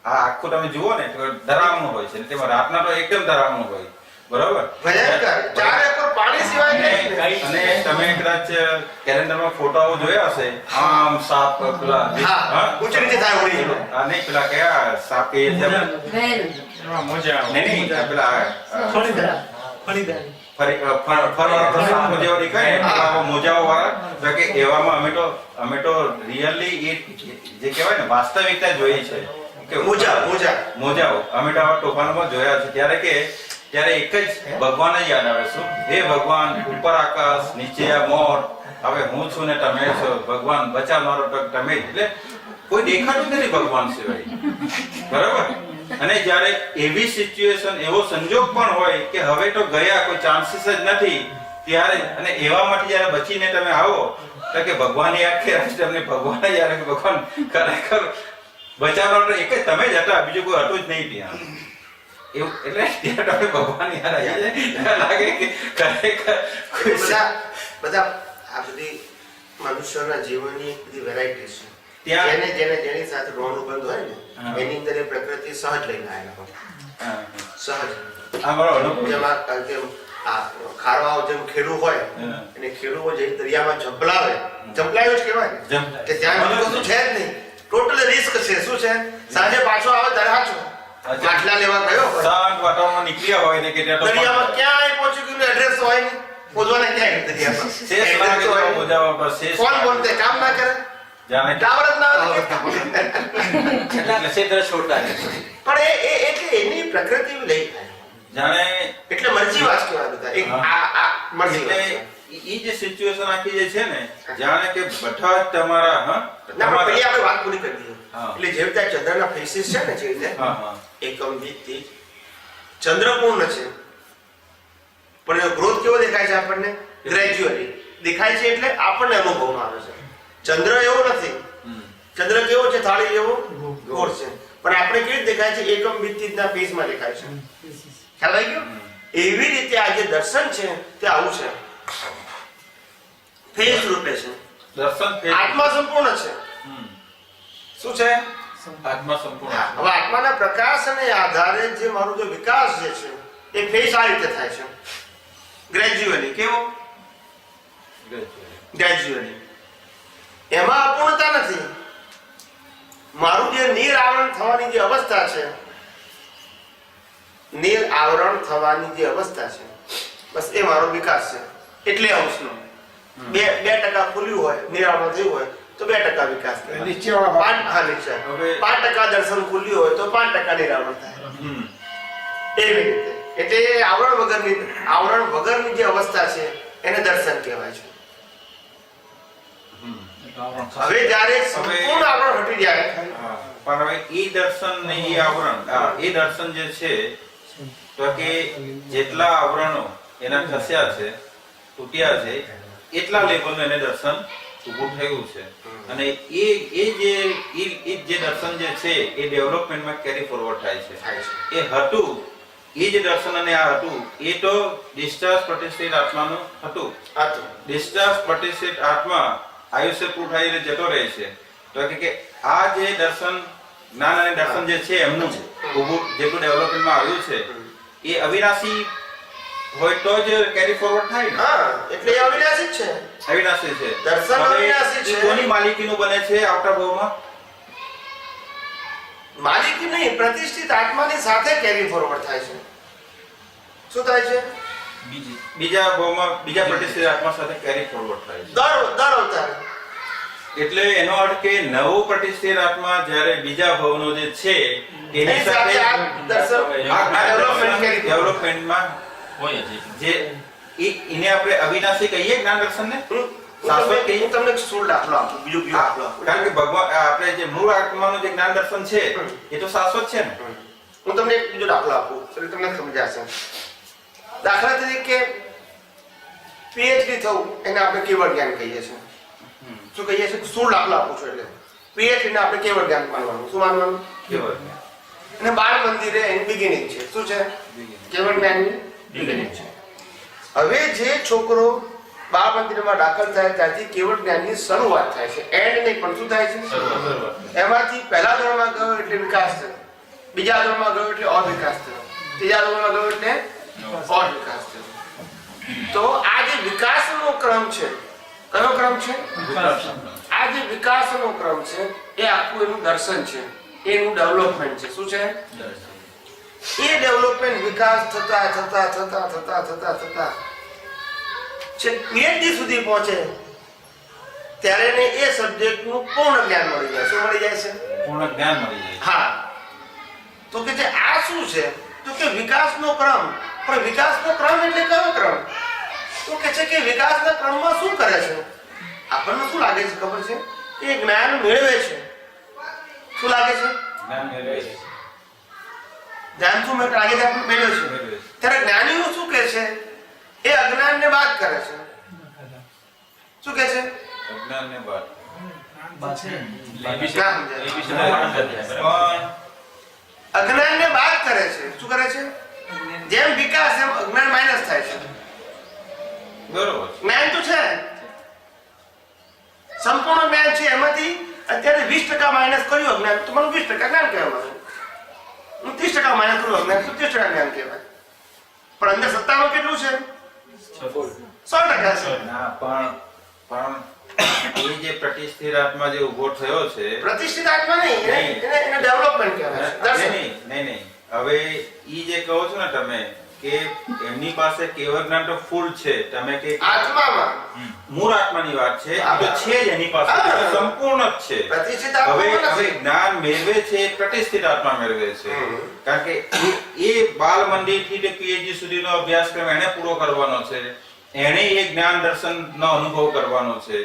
આ આખું તમે જુઓ ને તો ડરામણું હોય છે ને તેમાં રાતના તો એકદમ ડરામણું હોય, બરોબર? ભયંકર. ચારે ઉપર પાણી સિવાય કંઈ જ નહીં. અને તમે કદાચ કેલેન્ડરમાં ફોટોઓ જોયા હશે, આમ સાપ પેલા હા, ઊંચી નીચે થાય ઉડી. આ નહીં પેલા કયા સાપ કે એમાં મજા આવે. નહીં પેલા ફરવાના પ્રસંગો જેવા દેખાય ને આવા મોજાઓ વાળા તો કે એવામાં અમે તો રિયલી એ જે કહેવાય ને વાસ્તવિકતા જોઈ છે કે મોજાઓ અમે તો આવા તોફાનમાં જોયા છે ત્યારે એક જ ભગવાન જ યાદ આવે શું હે ભગવાન ઉપર આકાશ નીચે આ મોર હવે હું છું ને તમે છો ભગવાન બચાવ મારો તમે એટલે કોઈ દેખાતું નથી ભગવાન સિવાય બરાબર અને જ્યારે એવી સિચ્યુએશન એવો સંજોગ પણ હોય કે હવે તો ગયા કોઈ ચાન્સીસ જ નથી ત્યારે અને એવામાંથી જ્યારે બચીને તમે આવો તો કે ભગવાન યાદ કે તમને ભગવાન યાદ કે ભગવાન ખરેખર બચાવવાનો એક જ તમે જ હતા બીજું કોઈ હતું જ નહીં ત્યાં એવું એટલે ત્યારે તમે ભગવાન યાદ આવી જાય લાગે કે ખરેખર બધા આ બધી મનુષ્યના જીવનની બધી વેરાયટી છે ત્યાં જેની સાથે ઋણ બંધ હોય ને એની અંદર એ પ્રકૃતિ સહજ લઈને આવેલા હોય સહજ આ મારો અનુભવ જેમાં આ ખારવાઓ જેમ ખેડૂ હોય અને ખેડૂઓ જે દરિયામાં જંપલાવે જ કહેવાય કે ત્યાં બીજું કશું છે જ નહીં ટોટલ રિસ્ક છે શું છે સાંજે પાછો આવે દરહાચો માટલા લેવા ગયો હોય શાંત વાતાવરણ નીકળ્યા હોય ને કે ત્યાં દરિયામાં ક્યાંય પહોંચી ગયું એડ્રેસ હોય ને પોજવાને ક્યાંય દરિયામાં શેષ લાગે તો મોજાવા પર શેષ કોણ બોલતે કામ ના કરે જાણે ટાવર જ ના આવે એટલા ક્ષેત્ર છોડતા નથી. પણ એ એટલે એની પ્રકૃતિ લઈ જાણે એટલે મરજી વાસ કહેવાય બધા એક આ મરજી એટલે ઈ જે સિચ્યુએશન આખી જે છે ને જાણે કે બધા જ તમારા ના પણ પેલી આપણે વાત પૂરી કરી દઈએ હા. એટલે જે રીતે ચંદ્રના ફેસિસ છે ને જે રીતે હા એકમ દીઠ ચંદ્ર પૂર્ણ છે પણ એનો ગ્રોથ કેવો દેખાય છે આપણને ગ્રેજ્યુઅલી દેખાય છે એટલે આપણને અનુભવમાં આવે છે ચંદ્ર એવો નથી ચંદ્ર કેવો છે થાળી જેવો ગોળ છે પણ આપણે કેવી રીતે દેખાય છે એકમ દીઠના ફેઝમાં દેખાય છે ખ્યાલ આવી ગયો એવી રીતે આ જે દર્શન છે તે આવું છે ફેઝ રૂપે છે દર્શન આત્મા સંપૂર્ણ છે શું છે આત્મા સંપૂર્ણ હવે આત્માના પ્રકાશ અને આધારે જે મારો જે વિકાસ જે છે એ ફેઝ આ રીતે થાય છે ગ્રેજ્યુઅલી કેવો ગ્રેજ્યુઅલી એમાં અપૂર્ણતા નથી મારું જે નીર આવરણ થવાની જે અવસ્થા છે નીર આવરણ થવાની જે અવસ્થા છે બસ એ મારો વિકાસ છે એટલે અંશનો 2% ખુલ્યું હોય નીર આવરણ થયું હોય તો 2% વિકાસ થાય નીચેવાળા નીચે 5% દર્શન ખુલ્યું હોય તો 5% નીર આવરણ થાય એવી રીતે એટલે આવરણ વગરની જે અવસ્થા છે એને દર્શન કહેવાય છે હવે જ્યારે સંપૂર્ણ આવરણ હટી જાય પણ હવે ઈ દર્શન ને ઈ આવરણ એ દર્શન જે છે તો કે જેટલા આવરણો એના ખસ્યા છે તૂટ્યા છે એટલા લેવલનું એને દર્શન ઊભું થયું છે અને એ જે દર્શન જે છે એ ડેવલપમેન્ટમાં કેરી ફોરવર્ડ થાય છે એ હતું એ જે દર્શન અને આ હતું એ તો ડિસ્ચાર્જ પ્રતિષ્ઠિત આત્માનું હતું ડિસ્ચાર્જ પ્રતિષ્ઠિત આત્મા આયુષ્ય પૂરું થઈને જતો રહે છે તો કે આ જે દર્શન જ્ઞાન અને દર્શન જે છે એમનું ઊભું જેટલું ડેવલપમેન્ટમાં આવ્યું છે એ અવિનાશી હોય તો જ કેરી ફોરવર્ડ થાય ને હા એટલે એ અવિનાશી છે અવિનાશી છે દર્શન અવિનાશી છે કોની માલિકીનું બને છે આવતા ભાવમાં માલિકી નહીં પ્રતિષ્ઠિત આત્માની સાથે કેરી ફોરવર્ડ થાય છે શું થાય છે બીજા ભાવમાં બીજા પ્રતિષ્ઠિત આત્મા સાથે કેરી ફોરવર્ડ થાય છે દર અવતાર એટલે એનો અર્થ કે નવો પ્રતિષ્ઠિત આત્મા જ્યારે બીજા ભાવનો જે છે એની સાથે આ દર્શન આ ડેવલપમેન્ટમાં હોય જ જે એને આપણે અવિનાશી કહીએ જ્ઞાન દર્શનને શાશ્વત કહીએ હું તમને એક સ્થૂળ દાખલો આપું બીજો દાખલો આપું કારણ કે ભગવાન આપણે જે મૂળ આત્માનું જે જ્ઞાન દર્શન છે એ તો શાશ્વત છે ને હું તમને એક બીજો દાખલો આપું એટલે તમને સમજાશે દાખલા તરીકે પીએચડી થવું એને આપણે કેવળ જ્ઞાન કહીએ છીએ શું કહીએ છીએ સ્થૂળ દાખલો આપું છું એટલે પીએચડી ને આપણે કેવળ જ્ઞાન માનવાનું શું માનવાનું કેવળ અને બાળ મંદિરે એની બિગિનિંગ છે શું છે કેવળ જ્ઞાનની બિગિનિંગ છે હવે જે છોકરો બાળ મંદિરમાં દાખલ થાય ત્યાંથી કેવળ જ્ઞાનની શરૂઆત થાય છે એન્ડ નહીં પણ શું થાય છે એમાંથી પહેલા ધોરણમાં ગયો એટલે વિકાસ થયો બીજા ધોરણમાં ગયો એટલે અવિકાસ થયો ત્રીજા ધોરણમાં ગયો એટલે અવિકાસ થયો તો આ જે વિકાસનો ક્રમ છે કયો ક્રમ છે આ જે વિકાસનો ક્રમ છે એ આખું એનું દર્શન છે એનું ડેવલપમેન્ટ છે શું છે એ ડેવલપમેન્ટ વિકાસ થતા થતા થતા થતા થતા થતા પીએચડી સુધી પહોંચે ત્યારે એને એ સબ્જેક્ટનું પૂર્ણ જ્ઞાન મળી જાય. શું મળી જાય છે? પૂર્ણ જ્ઞાન મળી જાય. હા. તો કે જે આ શું છે? તો કે વિકાસનો ક્રમ. પણ વિકાસનો ક્રમ એટલે કયો ક્રમ? તો કે છે કે વિકાસના ક્રમમાં શું કરે છે? આપણને શું લાગે છે ખબર છે? એ જ્ઞાન મેળવે છે. શું લાગે છે? જ્ઞાન મેળવે છે. જ્ઞાન શું લાગે છે? આપણે મેળવે છે. મેળવે છે. ત્યારે જ્ઞાનીઓ શું કહે છે? એ અજ્ઞાનને બાદ કરે છે. શું કહે છે? અજ્ઞાનને બાદ. અજ્ઞાનને બાદ કરે છે. શું કરે છે? જેમ વિકાસ એમ અજ્ઞાન માઇનસ થાય છે. બરોબર. જ્ઞાન તો છે, સંપૂર્ણ જ્ઞાન છે. એમાંથી અત્યારે 20% માઇનસ કર્યું અજ્ઞાન તો મને 20% જ્ઞાન કહેવાય. હું 30% માઇનસ કર્યું અજ્ઞાન તો 30% જ્ઞાન કહેવાય. પણ અંદર સત્તામાં કેટલું છે? 100% છે. ના, પણ એ જે પ્રતિષ્ઠિત આત્મા જે ઉભો થયો છે, પ્રતિષ્ઠિત આત્મા નહીં, એને ડેવલપમેન્ટ કહેવાય છે. દર્શન. નહીં. હવે ઈ જે કહો છો ને તમે કે એમની પાસે કેવળ જ્ઞાન તો ફૂલ છે, તમે કે આત્મામાં મૂળ આત્માની વાત છે, આ તો છે જ એની પાસે, હા. સંપૂર્ણ જ છે. પ્રતિષ્ઠિત હવે આત્મા હવે નથી. જ્ઞાન મેળવે છે એ પ્રતિષ્ઠિત આત્મા મેળવે છે. કારણ કે એ બાલ મંદિર થી પીએચડી સુધીનો અભ્યાસક્રમ એને પૂરો કરવાનો છે, એને એ જ્ઞાન દર્શન નો અનુભવ કરવાનો છે.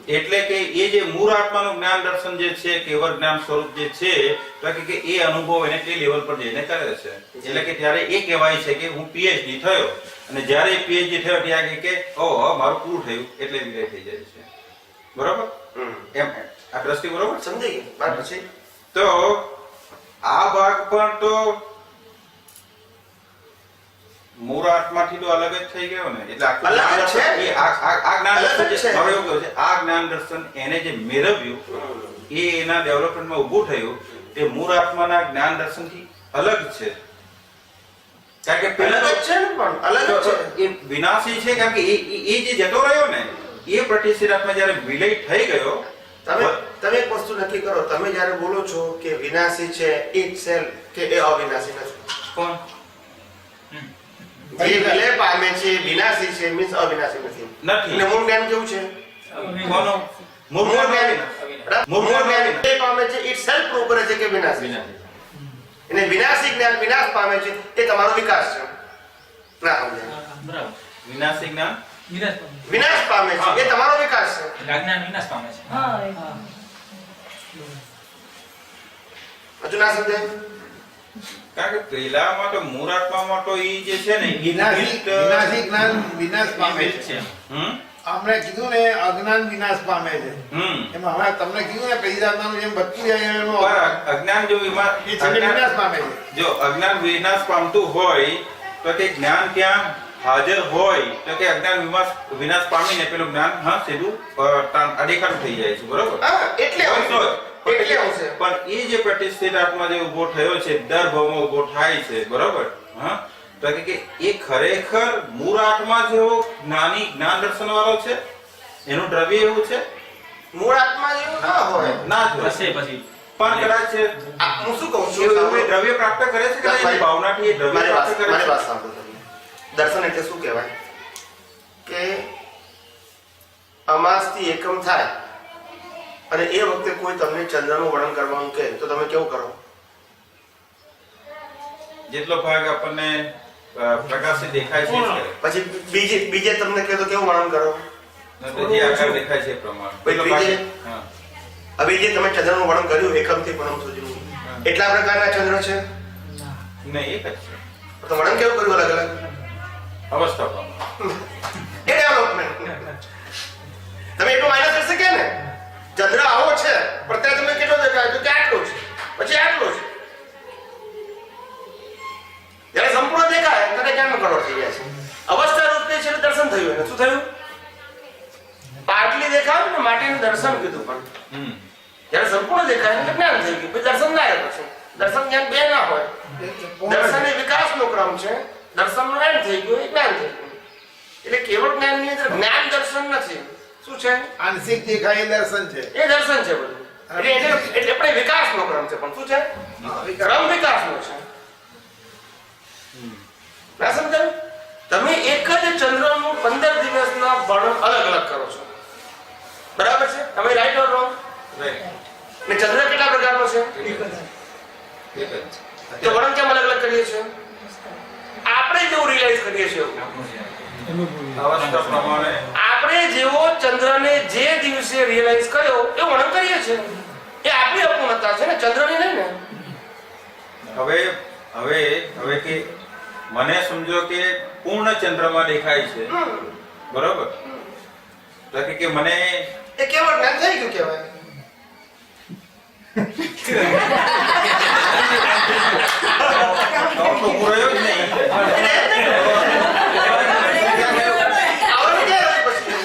એટલે કે એ જે મૂળ આત્માનું જ્ઞાન દર્શન જે છે, કેવળ જ્ઞાન સ્વરૂપ જે છે, તો કે એ અનુભવ એને તે લેવલ પર જઈને કરે છે. એટલે કે ત્યારે એ કહેવાય છે કે હું પીએચડી થયો, અને જ્યારે એ પીએચડી થયો ત્યારે કે ઓહો મારું પૂરું થયું, એટલે વિદાય થઈ જાય છે. બરોબર? એમ આ દ્રષ્ટિ બરોબર? સમજી ગઈ વાત પછી? તો આ ભાગ પણ તો મૂળ આત્માથી તો અલગ જ થઈ ગયો ને. એટલે આખું અલગ જ્ઞાન જ છે. દર્શન, આ જ્ઞાન અલગ જ દર્શન જે છે. હવે એવું કહ્યું છે, આ જ્ઞાન દર્શન એને જે મેળવ્યું એ એના ડેવલપમેન્ટમાં ઊભું થયું, તે મૂળ આત્માના જ્ઞાન દર્શનથી અલગ છે. કારણ કે પેલા અલગ જ છે ને, પણ અલગ જ છે. એ વિનાશી છે. કારણ કે એ જે જતો રહ્યો ને, એ પ્રતિષ્ઠિત આત્મા જ્યારે વિલય થઈ ગયો. તમે એક વસ્તુ નક્કી કરો. તમે જ્યારે બોલો છો કે વિનાશી છે ઇટ સેલ્ફ, કે એ અવિનાશી નથી. કોણ? જે વિલય પામે છે વિનાશી છે મીન્સ અવિનાશી નથી. નથી. અને મૂળ જ્ઞાન કેવું છે? કોનો? મૂળ મૂળ જ્ઞાન. જ્ઞાન મૂળ જ્ઞાન વિલય પામે છે ઇટ સેલ્ફ પ્રૂવ કરે છે કે વિનાશી છે. અને વિનાશી જ્ઞાન વિનાશ પામે છે એ તમારો વિકાસ છે. ના સમજાય? વિનાશી જ્ઞાન વિનાશ પામે છે એ તમારો વિકાસ છે. જ્ઞાન વિનાશ પામે છે. હજુ ના સમજાય? કારણ કે પહેલામાં તો મૂળ આત્મામાં તો ઈ જે છે ને વિનાશી જ્ઞાન વિનાશ પામે છે. આપણે કીધું ને અજ્ઞાન વિનાશ પામે છે. એમાં હવે તમને કીધું ને પેલી જાતનું જેમ બધું જાય એનો પર અજ્ઞાન જો એ છેલ્લે વિનાશ પામે છે. જો અજ્ઞાન વિનાશ પામતું હોય તો કે જ્ઞાન ત્યાં હાજર હોય તો કે અજ્ઞાન વિનાશ પામીને પેલું જ્ઞાન સીધું અદેખાતું થઈ જાય છે. બરોબર? હા એટલે એટલે હું છે. પણ એ જે પ્રતિષ્ઠિત આત્મા જે ઉભો થયો છે, દર ભાવમાં ઉભો થાય છે. બરોબર? હા, તો કે એ ખરેખર મૂળ આત્મા જેવો જ્ઞાની જ્ઞાન દર્શન વાળો છે, એનું દ્રવ્ય એવું છે. મૂળ આત્મા જેવું ના હોય. ના જ હોય. પછી પણ કદાચ છે હું શું કહું એવું છું? એ દ્રવ્ય પ્રાપ્ત કરે છે કે એની ભાવનાથી એ દ્રવ્ય પ્રાપ્ત કરે મારી છે. વાત સાંભળો તમે. દર્શન એટલે શું કહેવાય? કે અમાસથી એકમ થાય અને એ વખતે કોઈ તમને ચંદ્રનું વર્ણન કરવાનું કહે તો તમે કેવું કરો? જેટલો ભાગ આપણને પ્રકાશિત દેખાય છે એ જ કરે. પછી બીજે તમને કહે તો કેવું વર્ણન કરો? નહીતર જે આકાર દેખાય છે એ પ્રમાણે. ભાઈ જેટલો ભાગ- બીજે? હા. હવે જે તમે ચંદ્રનું વર્ણન કર્યું એકમથી પૂનમ સુધીનું, એટલા પ્રકારના ચંદ્ર છે નહીં, એક જ છે. તો વર્ણન કેવું કર્યું અલગ અલગ? અવસ્થા પ્રમાણે. એ ડેવલપમેન્ટ. તમે એટલું માઇનસ કરી શકે ને? ચંદ્ર આવો છે પણ ત્યાં તમને કેટલો દેખાય તો કે આટલો છે, પછી આટલો છે. જ્યારે સંપૂર્ણ દેખાય ત્યારે ક્યાંનો કલર થઈ જાય છે? અવસ્થા રૂપે છે દર્શન થયું. એને શું થયું? પાટલી દેખાય ને માટીનું દર્શન કીધું. પણ જ્યારે સંપૂર્ણ દેખાય એટલે જ્ઞાન થઈ ગયું. પછી દર્શન ના આવે. પછી દર્શન જ્ઞાન બે ના હોય. દર્શન એ વિકાસનો ક્રમ છે, દર્શનનો એન્ડ થઈ ગયો એ જ્ઞાન થઈ ગયું. એટલે કેવળ જ્ઞાનની અંદર જ્ઞાન દર્શન નથી. શું છે? આંશિક દેખાય એ દર્શન છે. એ દર્શન છે બધું. એટલે આપણે વિકાસનો ક્રમ છે. પણ શું છે? ક્રમ વિકાસનો છે. ના સમજાયું? તમે એક જ ચંદ્રનું 15 દિવસનો એક જ. તો વર્ણન કેમ અલગ અલગ કરીએ છીએ? આપણે જેવું રિયલાઇઝ કરીએ છીએ અવસ્થા પ્રમાણે આપણે જેવો ચંદ્રને જે દિવસે રિયલાઇઝ કર્યો એ વર્ણન કરીએ છીએ. એ આપણી અપૂર્ણતા છે ને, ચંદ્રની નહીં ને. હવે હવે હવે કે મને સમજો કે પૂર્ણ ચંદ્રમાં દેખાય છે, બરોબર? તો કે મને એ કેવળ જ્ઞાન થઈ ગયું કહેવાય. તો પૂરો જ નહીં. આવડે ક્યાં હોય પછી?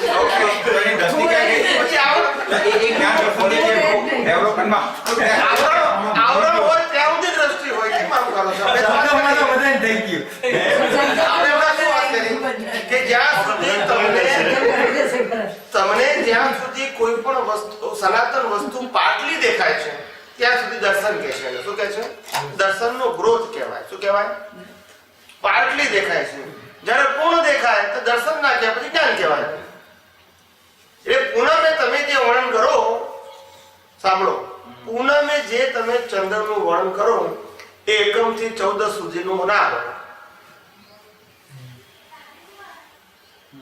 તો એની દ્રષ્ટિ ક્યાં ગઈ? પછી આવડે એ જ્ઞાન દ્રષ્ટિ છે ડેવલપમેન્ટમાં. આવરણ હોય ત્યાં સુધી દ્રષ્ટિ હોય. કેમ આમ કરો છો? આપણે બધાને થઈ ગયું. હમણાં શું વાત કરી કે જ્યાં સુધી તમને જ્યાં સુધી કોઈ પણ વસ્તુ સનાતન વસ્તુ પાટલી દેખાય છે ત્યાં સુધી દર્શન કહે છે. એને શું કહે છે? દર્શનનો ગ્રોથ કહેવાય. શું કહેવાય? પાટલી દેખાય છે. જ્યારે પૂર્ણ દેખાય તો દર્શન ના કહેવાય, પછી જ્ઞાન કહેવાય. એ પૂનમે તમે જે વર્ણન કરો, સાંભળો, પૂનમે જે તમે ચંદ્રનું વર્ણન કરો એ 1 થી 14 સુધીનું ના હોય.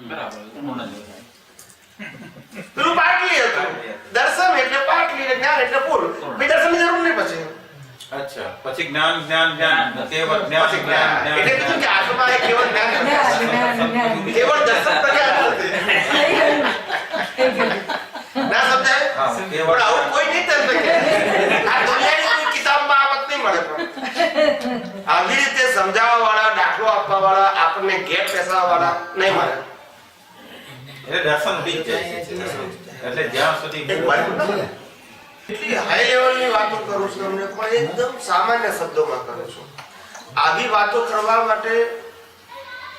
બરાબર પૂર્ણ દેખાય. પેલું પાટલી હતું. દર્શન એટલે પાટલી ને જ્ઞાન એટલે પૂર્ણ. પછી દર્શનની જરૂર નહીં પછી. અચ્છા, પછી જ્ઞાન જ્ઞાન જ્ઞાન કેવળ જ્ઞાન પછી જ્ઞાન જ્ઞાન. એટલે જ્ઞાન. કીધું કે આત્મા એ કેવળ જ્ઞાન નથી. કેવળ દર્શન પ્રજ્ઞા નથી. ના સમજાય? હા, પણ કેવળ આવું કોઈ નહીં કરી શકે. આ દુનિયાની કોઈ કિતાબમાં આ વાત નહીં મળે. પણ આવી રીતે સમજાવવા વાળા, દાખલો આપવા વાળા, આપણને ગેપ બેસાડવા વાળા નહીં મળે. એટલે દર્શન ઉડી જ જાય છે. એટલે જ્યાં સુધી એક વાત બોલું? એટલી હાઈ લેવલની વાતો કરું છું તમને, પણ એકદમ સામાન્ય શબ્દોમાં કરું છું. આવી વાતો કરવા માટે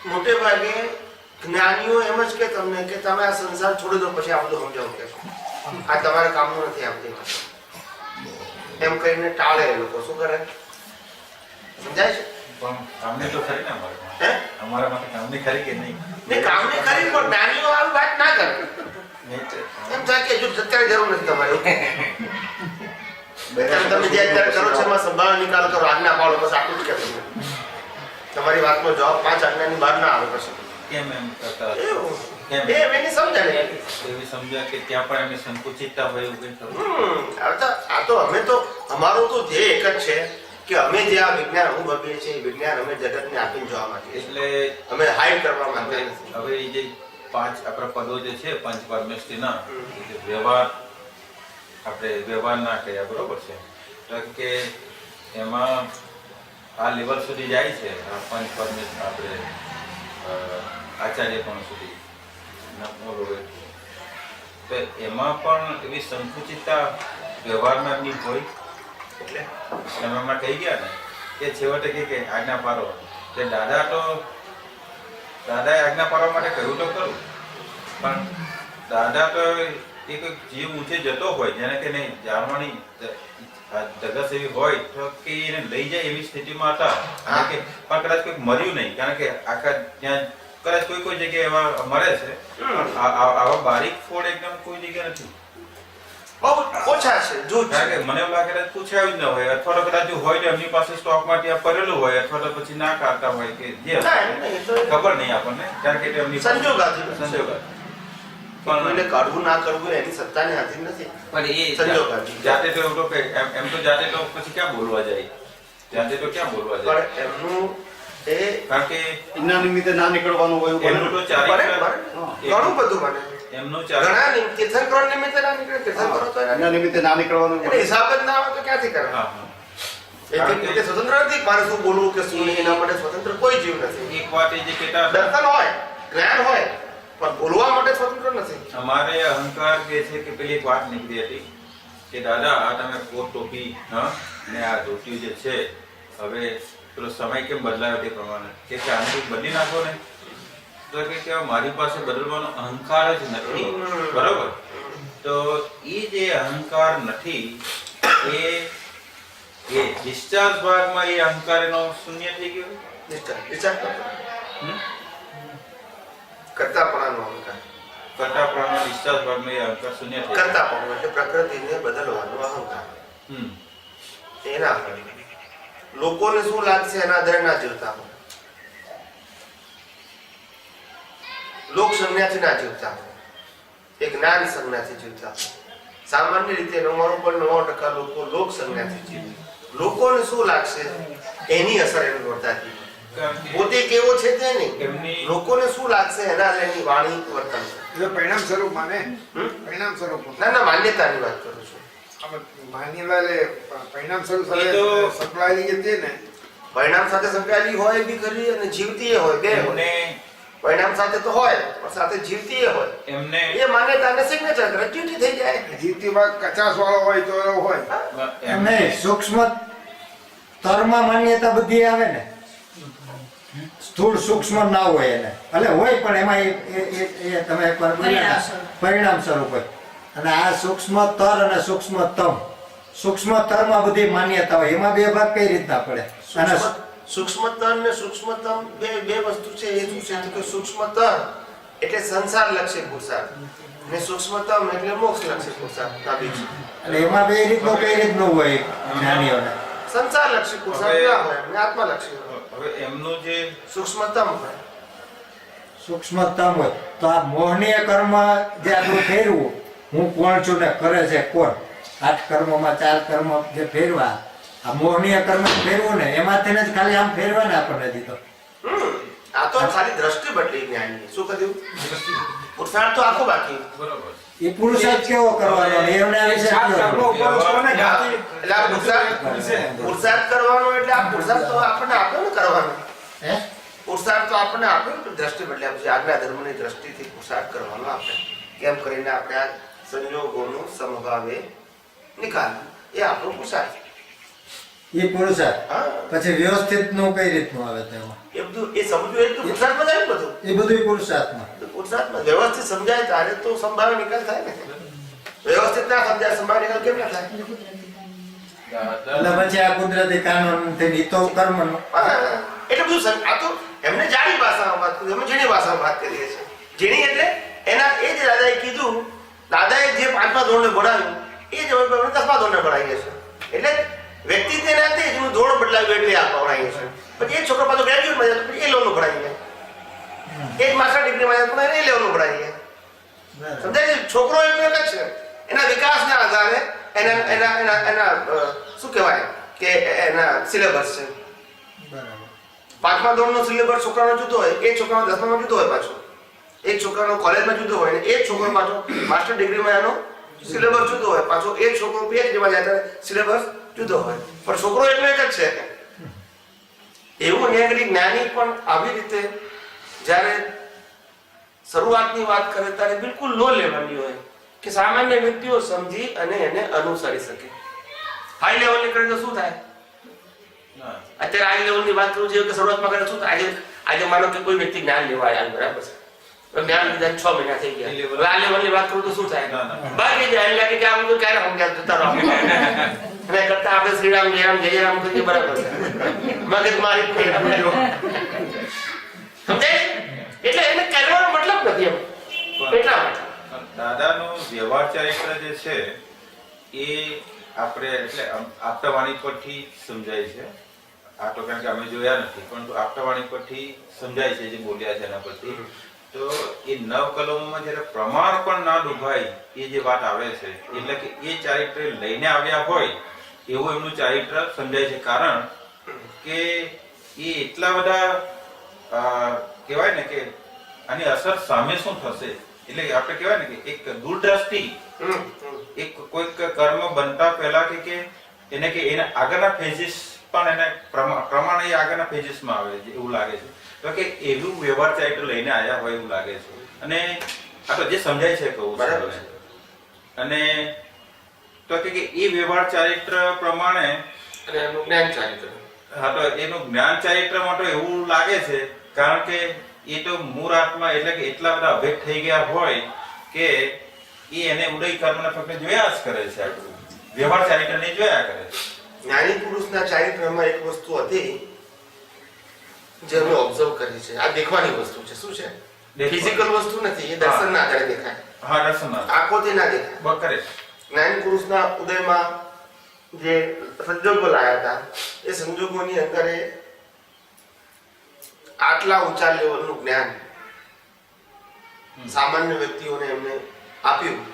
મોટે ભાગે જ્ઞાનીઓ એમ જ કે તમને કે તમે આ સંસાર છોડી દો પછી આ બધું સમજાવું કે આ તમારા કામનું નથી. આ બધી વાત એમ કહીને ટાળે એ લોકો. શું કરે? સમજાય છે? પણ કામની તો ખરી ને અમારે હે? અમારા માટે કામની ખરી કે નહીં? ને કામની કરી પણ જ્ઞાનીઓ આવી વાત ના કરે. નહીં તો. એમ થાય કે જો અત્યારે જરૂર નથી તમારે. તમે જે અત્યારે કરો છો એમાં સંભાળ નિકાલ કરો, આજ્ઞા પાડો, બસ આટલું જ કહેવું. તમારી વાતનો જવાબ 5 આજ્ઞાની બહાર ના આવે પછી. કેમ એમ કરતા એવું. કેમ એમ એની સમજણ. એવી સમજ્યા કે ત્યાં પણ એમની સંકુચિતતા હોય એવું કંઈ ખરું? આ તો અમે તો અમારો તો ધ્યેય એક જ છે કે અમે જે આ વિજ્ઞાન અનુભવીએ છીએ એ વિજ્ઞાન અમે જગતને આપીને જવા માંગીએ છીએ. એટલે અમે હાઈડ કરવા માંગતા હવે નથી. હવે એ જે 5 આપણા પદો જે છે પંચ પરમેષ્ઠીના, એ વ્યવહાર આપણે વ્યવહાર ના કર્યા, બરોબર છે? તો કે એમાં આ લેવલ સુધી જાય છે આ પંચ પરમેષ્ઠ આપણે આચાર્યપણ સુધી નમો રોહિત. તો એમાં પણ એવી સંકુચિતતા વ્યવહારમાં એમની હોય. એટલે તમે હમણાં કહી ગયા ને કે છેવટે કે આજ્ઞા પાડો, તે દાદાએ આજ્ઞા પાડવા માટે કહ્યું તો ખરું, પણ દાદા તો એ કોઈ જીવ ઊંચે જતો હોય જેને કે નહીં જાણવાની જગત એવી હોય તો કે એને લઈ જાય એવી સ્થિતિમાં હતા. કારણ કે પણ કદાચ કોઈ મર્યું નહીં, કારણ કે આખા ત્યાં કદાચ કોઈ જગ્યાએ એવા મરે છે, પણ આવા બારીક ફોડ એકદમ કોઈ જગ્યાએ નથી. બહુ ઓછા છે. જો કારણ કે મને એવું લાગે કદાચ પૂછાયું જ ન હોય, અથવા તો કદાચ જો હોય તો એમની પાસે સ્ટોકમાં ત્યાં પડેલું હોય, અથવા તો પછી ના કાઢતા હોય કે જે ખબર નહીં આપણને, કારણ કે એમની સંજોગાથી. પણ કાઢવું ના કરવું એની સત્તાની હાજરી નથી. પણ એ સંજોગાથી. જાતે તો એવું તો કે એમ તો જાતે તો પછી ક્યાં બોલવા જાય? જાતે તો ક્યાં બોલવા જાય? પણ એમનું એ કારણ કે એના નિમિત્તે ના નીકળવાનું હોય એવું એમનું તો બને. ચારિત્ર ઘણું બધું મને એમનું ચારિત્ર ઘણા તીર્થંકરો નિમિત્તે ના નીકળે. તીર્થંકરો તો એના નિમિત્તે ના નીકળવાનું એને હિસાબ જ ના આવે તો ક્યાંથી કરે? હા, હા. એક રીતે સ્વતંત્ર નથી. મારે શું બોલવું કે શું નહીં એના માટે સ્વતંત્ર કોઈ જીવ નથી. એક વાત એ જે કહેતા હતા, દર્શન હોય, જ્ઞાન હોય, પણ બોલવા માટે સ્વતંત્ર નથી. અમારે અહંકાર જે છે કે પેલી એક વાત નીકળી હતી કે દાદા આ તમે કોટ ટોપી ને આ ધોતિયું જે છે હવે પેલો સમય કેમ બદલાયો તે પ્રમાણે કે આને કંઈક બદલી નાખો ને, તો કે મારી પાસે બદલવાનો અહંકાર જ નથી, બરોબર? તો એ જે અહંકાર નથી એ ડિસ્ચાર્જ ભાગમાં એ અહંકાર એનો શૂન્ય થઈ ગયો. વિચાર કરતાપણાનો અહંકાર. કરતાપણાના ડિસ્ચાર્જ ભાગમાં એ અહંકાર શૂન્ય થઈ ગયો. કરતાપણું એટલે પ્રકૃતિને બદલવાનો અહંકાર. એના અહંકાર. લોકોને શું લાગશે એના આધારે ના જીવતા હોય, લોક સંજ્ઞાથી ના જીવતા હોય, એ જ્ઞાન સંજ્ઞાથી જીવતા હોય. સામાન્ય રીતે 99.9% લોકો લોક સંજ્ઞાથી જીવે. લોકોને શું લાગશે એની અસર એને વર્તાતી હોય. કારણ કે પોતે કેવો છે તે નહીં, એમની લોકોને શું લાગશે એના આધારે એની વાણી વર્તન છે. એટલે પરિણામ સ્વરૂપ માને હમ? પરિણામ સ્વરૂપ ના ના, માન્યતાની વાત કરું છું. માનેલા પરિણામ સ્વરૂપ એ સાથે તો- સંકળાયેલી જે છે ને પરિણામ સાથે સંકળાયેલી હોય બી ખરી અને જીવતી હોય, બે હોય. એમને પરિણામ સાથે તો હોય પણ સાથે જીવતી હોય. એમને એ માન્યતાને સિગ્નેચર કરે, ડ્યુટી થઈ જાય. જીવતી ભાગ 50 વાળો હોય તો એવો હોય. એમ નહીં, સૂક્ષ્મ તરમાં માન્યતા બધી આવે ને, સ્થૂળ સૂક્ષ્મ ના હોય એને, એટલે હોય પણ એમાં એ તમે એકવાર બોલ્યા ને, પરિણામ સ્વરૂપ હોય. અને આ સૂક્ષ્મ તર અને સૂક્ષ્મ તમ, સૂક્ષ્મ તરમાં બધી માન્યતા હોય, એમાં બે ભાગ કઈ રીતના પડે? અને સૂક્ષ્મતર ને સૂક્ષ્મતમ બે વસ્તુ છે. એ શું છે તો કે સૂક્ષ્મતર એટલે સંસાર લક્ષી પુરુષાર્થ ને સૂક્ષ્મતમ એટલે મોક્ષ લક્ષી પુરુષાર્થ. આ બીજું એટલે એમાં બે રીતનું કઈ રીતનું હોય જ્ઞાનીઓને? સંસાર લક્ષી પુરુષાર્થ ના હોય અને આત્મા લક્ષી હોય. હવે એમનું જે સૂક્ષ્મતમ હોય. સૂક્ષ્મતમ હોય તો આ મોહનીય કર્મ જે આપણું ફેરવું, હું કોણ છું ને કરે છે કોણ, 8 કર્મમાં 4 કર્મ જે ફેરવા, આ મોહનીય કર્મ ફેરવું ને એમાંથી જ ખાલી આમ ફેરવા ને આપણને દીધો. આ તો ખાલી દ્રષ્ટિ બદલી જ્ઞાની. શું કર્યું? પુરુષાર્થ તો આખો બાકી. બરોબર એ પુરુષાર્થ કેવો કરવાનો ને એમના વિશે કયો? એટલે આ પુરુષાર્થ કરવાનો એટલે આ પુરુષાર્થ તો આપણને આપ્યો ને કરવાનો. હે? પુરુષાર્થ તો આપણને આપ્યો ને દ્રષ્ટિ બદલ્યા પછી આજના ધર્મની દ્રષ્ટિથી પુરુષાર્થ કરવાનો આપણે. કેમ કરીને આપણે આ સંયોગોનું સમભાવે નિકાલ, એ આપણો પુરુષાર્થ. એ પુરુષાર્થ. હા, પછી વ્યવસ્થિત નું કઈ રીતનું આવે તેમાં? એ બધું એ સમજવું એટલું પુરુષાર્થમાં જાય ને બધું. એ બધું પુરુષાર્થમાં. પુરુષાર્થમાં વ્યવસ્થિત સમજાય ત્યારે તો સંભાવે નિકાલ થાય ને. વ્યવસ્થિત ના સમજાય સંભાવે નિકાલ કેમ ના થાય? એટલે પછી આ કુદરતી કાનૂન થી તો કર્મ એટલે બધું આ તો એમને જાડી ભાષામાં વાત કરી, અમે ઝીણી ભાષામાં વાત કરીએ છીએ. ઝીણી એટલે એના એ જ દાદાએ કીધું, દાદાએ જે 5મા ધોરણે ભણાવ્યું એ જ હવે અમે 10મા ધોરણે ભણાવીએ છીએ. એટલે વ્યક્તિત્વ નાતે જેનું ધોરણ બદલાવ્યું એટલે આ ભણાવીએ છીએ. પછી એ છોકરો પાછો ગ્રેજ્યુએટમાં જાય પછી એ લેવલનું ભણાવીએ, એ જ માસ્ટર ડિગ્રીમાં જાય પણ એ લેવલનું ભણાવીએ. સમજાય છે? છોકરો એટલો એક જ છે, એના વિકાસના આધારે એના એના એના એના શું કહેવાય કે એના સિલેબસ છે. બરાબર. 5મા ધોરણનો સિલેબસ છોકરાનો જુદો હોય, એક છોકરાનો 10મામાં જુદો હોય, પાછો એક છોકરાનો કોલેજમાં જુદો હોય ને એક છોકરો પાછો માસ્ટર ડિગ્રીમાં એનો સિલેબસ જુદો હોય, પાછો એક છોકરો પીએચડીમાં જાય ત્યારે સિલેબસ જુદો હોય, પણ છોકરો એટલો એક જ છે. એવું ન્યાયગરી જ્ઞાની પણ આવી રીતે જ્યારે શરૂઆતની વાત કરે ત્યારે બિલકુલ લો લેવલની હોય કે સામાન્ય વ્યક્તિઓ સમજી અને એને અનુસરી શકે. હાઈ લેવલની કરે તો શું થાય? અત્યારે હાઈ લેવલની વાત કરું છું કે શરૂઆતમાં કરે શું થાય? આજે માનો કે કોઈ વ્યક્તિ જ્ઞાન લેવા આવ્યા, બરાબર છે, જ્ઞાન લીધા 6 મહિના થઈ ગયા, હવે આ લેવલની વાત કરું તો શું થાય? બાકી જાય લાગે કે આ બધું ક્યારે સમજાય જતા રહો અને કરતા આપણે શ્રીરામ જય રામ કહીએ, બરાબર છે, મગજ મારી સમજાય? એટલે એને કરવાનો મતલબ નથી એમ. એટલા માટે દાદાનું વ્યવહાર ચરિત્ર જે છે એ આપણે એટલે આપતાવાણી પરથી સમજાય છે. આ તો કારણ કે અમે જોયા નથી, પરંતુ આપતાવાણી પરથી સમજાય છે, જે બોલ્યા છે એના પરથી. તો એ 9 કલમોમાં જ્યારે પ્રમાણ પણ ના ડૂબાય એ જે વાત આવે છે, એટલે કે એ ચારિત્ર લઈને આવ્યા હોય એવું એમનું ચારિત્ર સમજાય છે. કારણ કે એ એટલા બધા કહેવાય ને કે આની અસર સામે શું થશે, એટલે આપણે કહેવાય ને કે એક દૂરદ્રષ્ટિ, એક કોઈક કર્મ બનતા પહેલા કે એને કે એના આગળના ફેઝિસ પણ એને પ્રમાણ એ આગળના ફેઝિસમાં આવે છે એવું લાગે છે. તો કે એવું વ્યવહાર ચારિત્ર લઈને આવ્યા હોય એવું લાગે છે. અને આ તો જે સમજાય છે કહું બરાબર છે. અને તો કે એ વ્યવહાર ચારિત્ર પ્રમાણે અને એનું જ્ઞાન ચારિત્ર, હા, તો એનું જ્ઞાન ચારિત્રમાં તો એવું લાગે છે કારણ કે એ તો મૂળ આત્મા એટલે કે એટલા બધા અભેદ થઈ ગયા હોય કે એ એને ઉદય કર્મને ફક્ત જોયા જ કરે છે, આટલું વ્યવહાર ચારિત્રને જોયા કરે છે. જ્ઞાની પુરુષના ચારિત્રમાં એક વસ્તુ હતી જે અમે ઓબ્ઝર્વ કરી છે. આ દેખવાની વસ્તુ છે. શું છે? ફિઝિકલ વસ્તુ નથી, એ દર્શનના આધારે દેખાય, હા, દર્શન આંખોથી ના દેખાય. કરે જ્ઞાની પુરુષના ઉદયમાં જે સંજોગો લાયા હતા એ સંજોગોની અંદર એ આટલા ઊંચા લેવલનું જ્ઞાન સામાન્ય વ્યક્તિઓને એમને આપ્યું,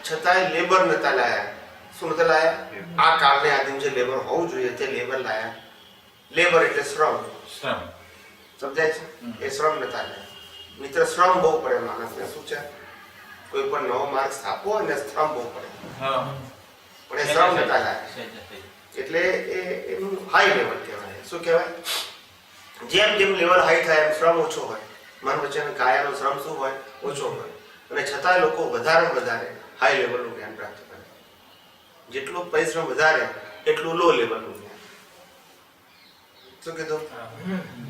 છતાંય લેબર નતા લાયા. શું નતા લાયા? આ કાળને આધીન જે લેબર હોવું જોઈએ તે લેબર લાયા. લેબર એટલે શ્રમ. શ્રમ. સમજાય છે? એ શ્રમ નતા લાયા. મિત્ર, શ્રમ બહુ પડે માણસને. શું છે? કોઈ પણ નવો માર્ગ સ્થાપવો હોય ને શ્રમ બહુ પડે, હા. પણ એ શ્રમ નતા લાયા. એટલે એ એનું હાઈ લેવલ કહેવાય. શું કહેવાય? જેમ જેમ લેવલ હાઈ થાય એમ શ્રમ ઓછો હોય. મન વચન કાયાનો શ્રમ શું હોય? ઓછો હોય. અને છતાં લોકો વધારે હાઈ લેવલનું જ્ઞાન પ્રાપ્ત કરે. જેટલો પરિશ્રમ વધારે એટલું લો લેવલનું જ્ઞાન. શું કીધું?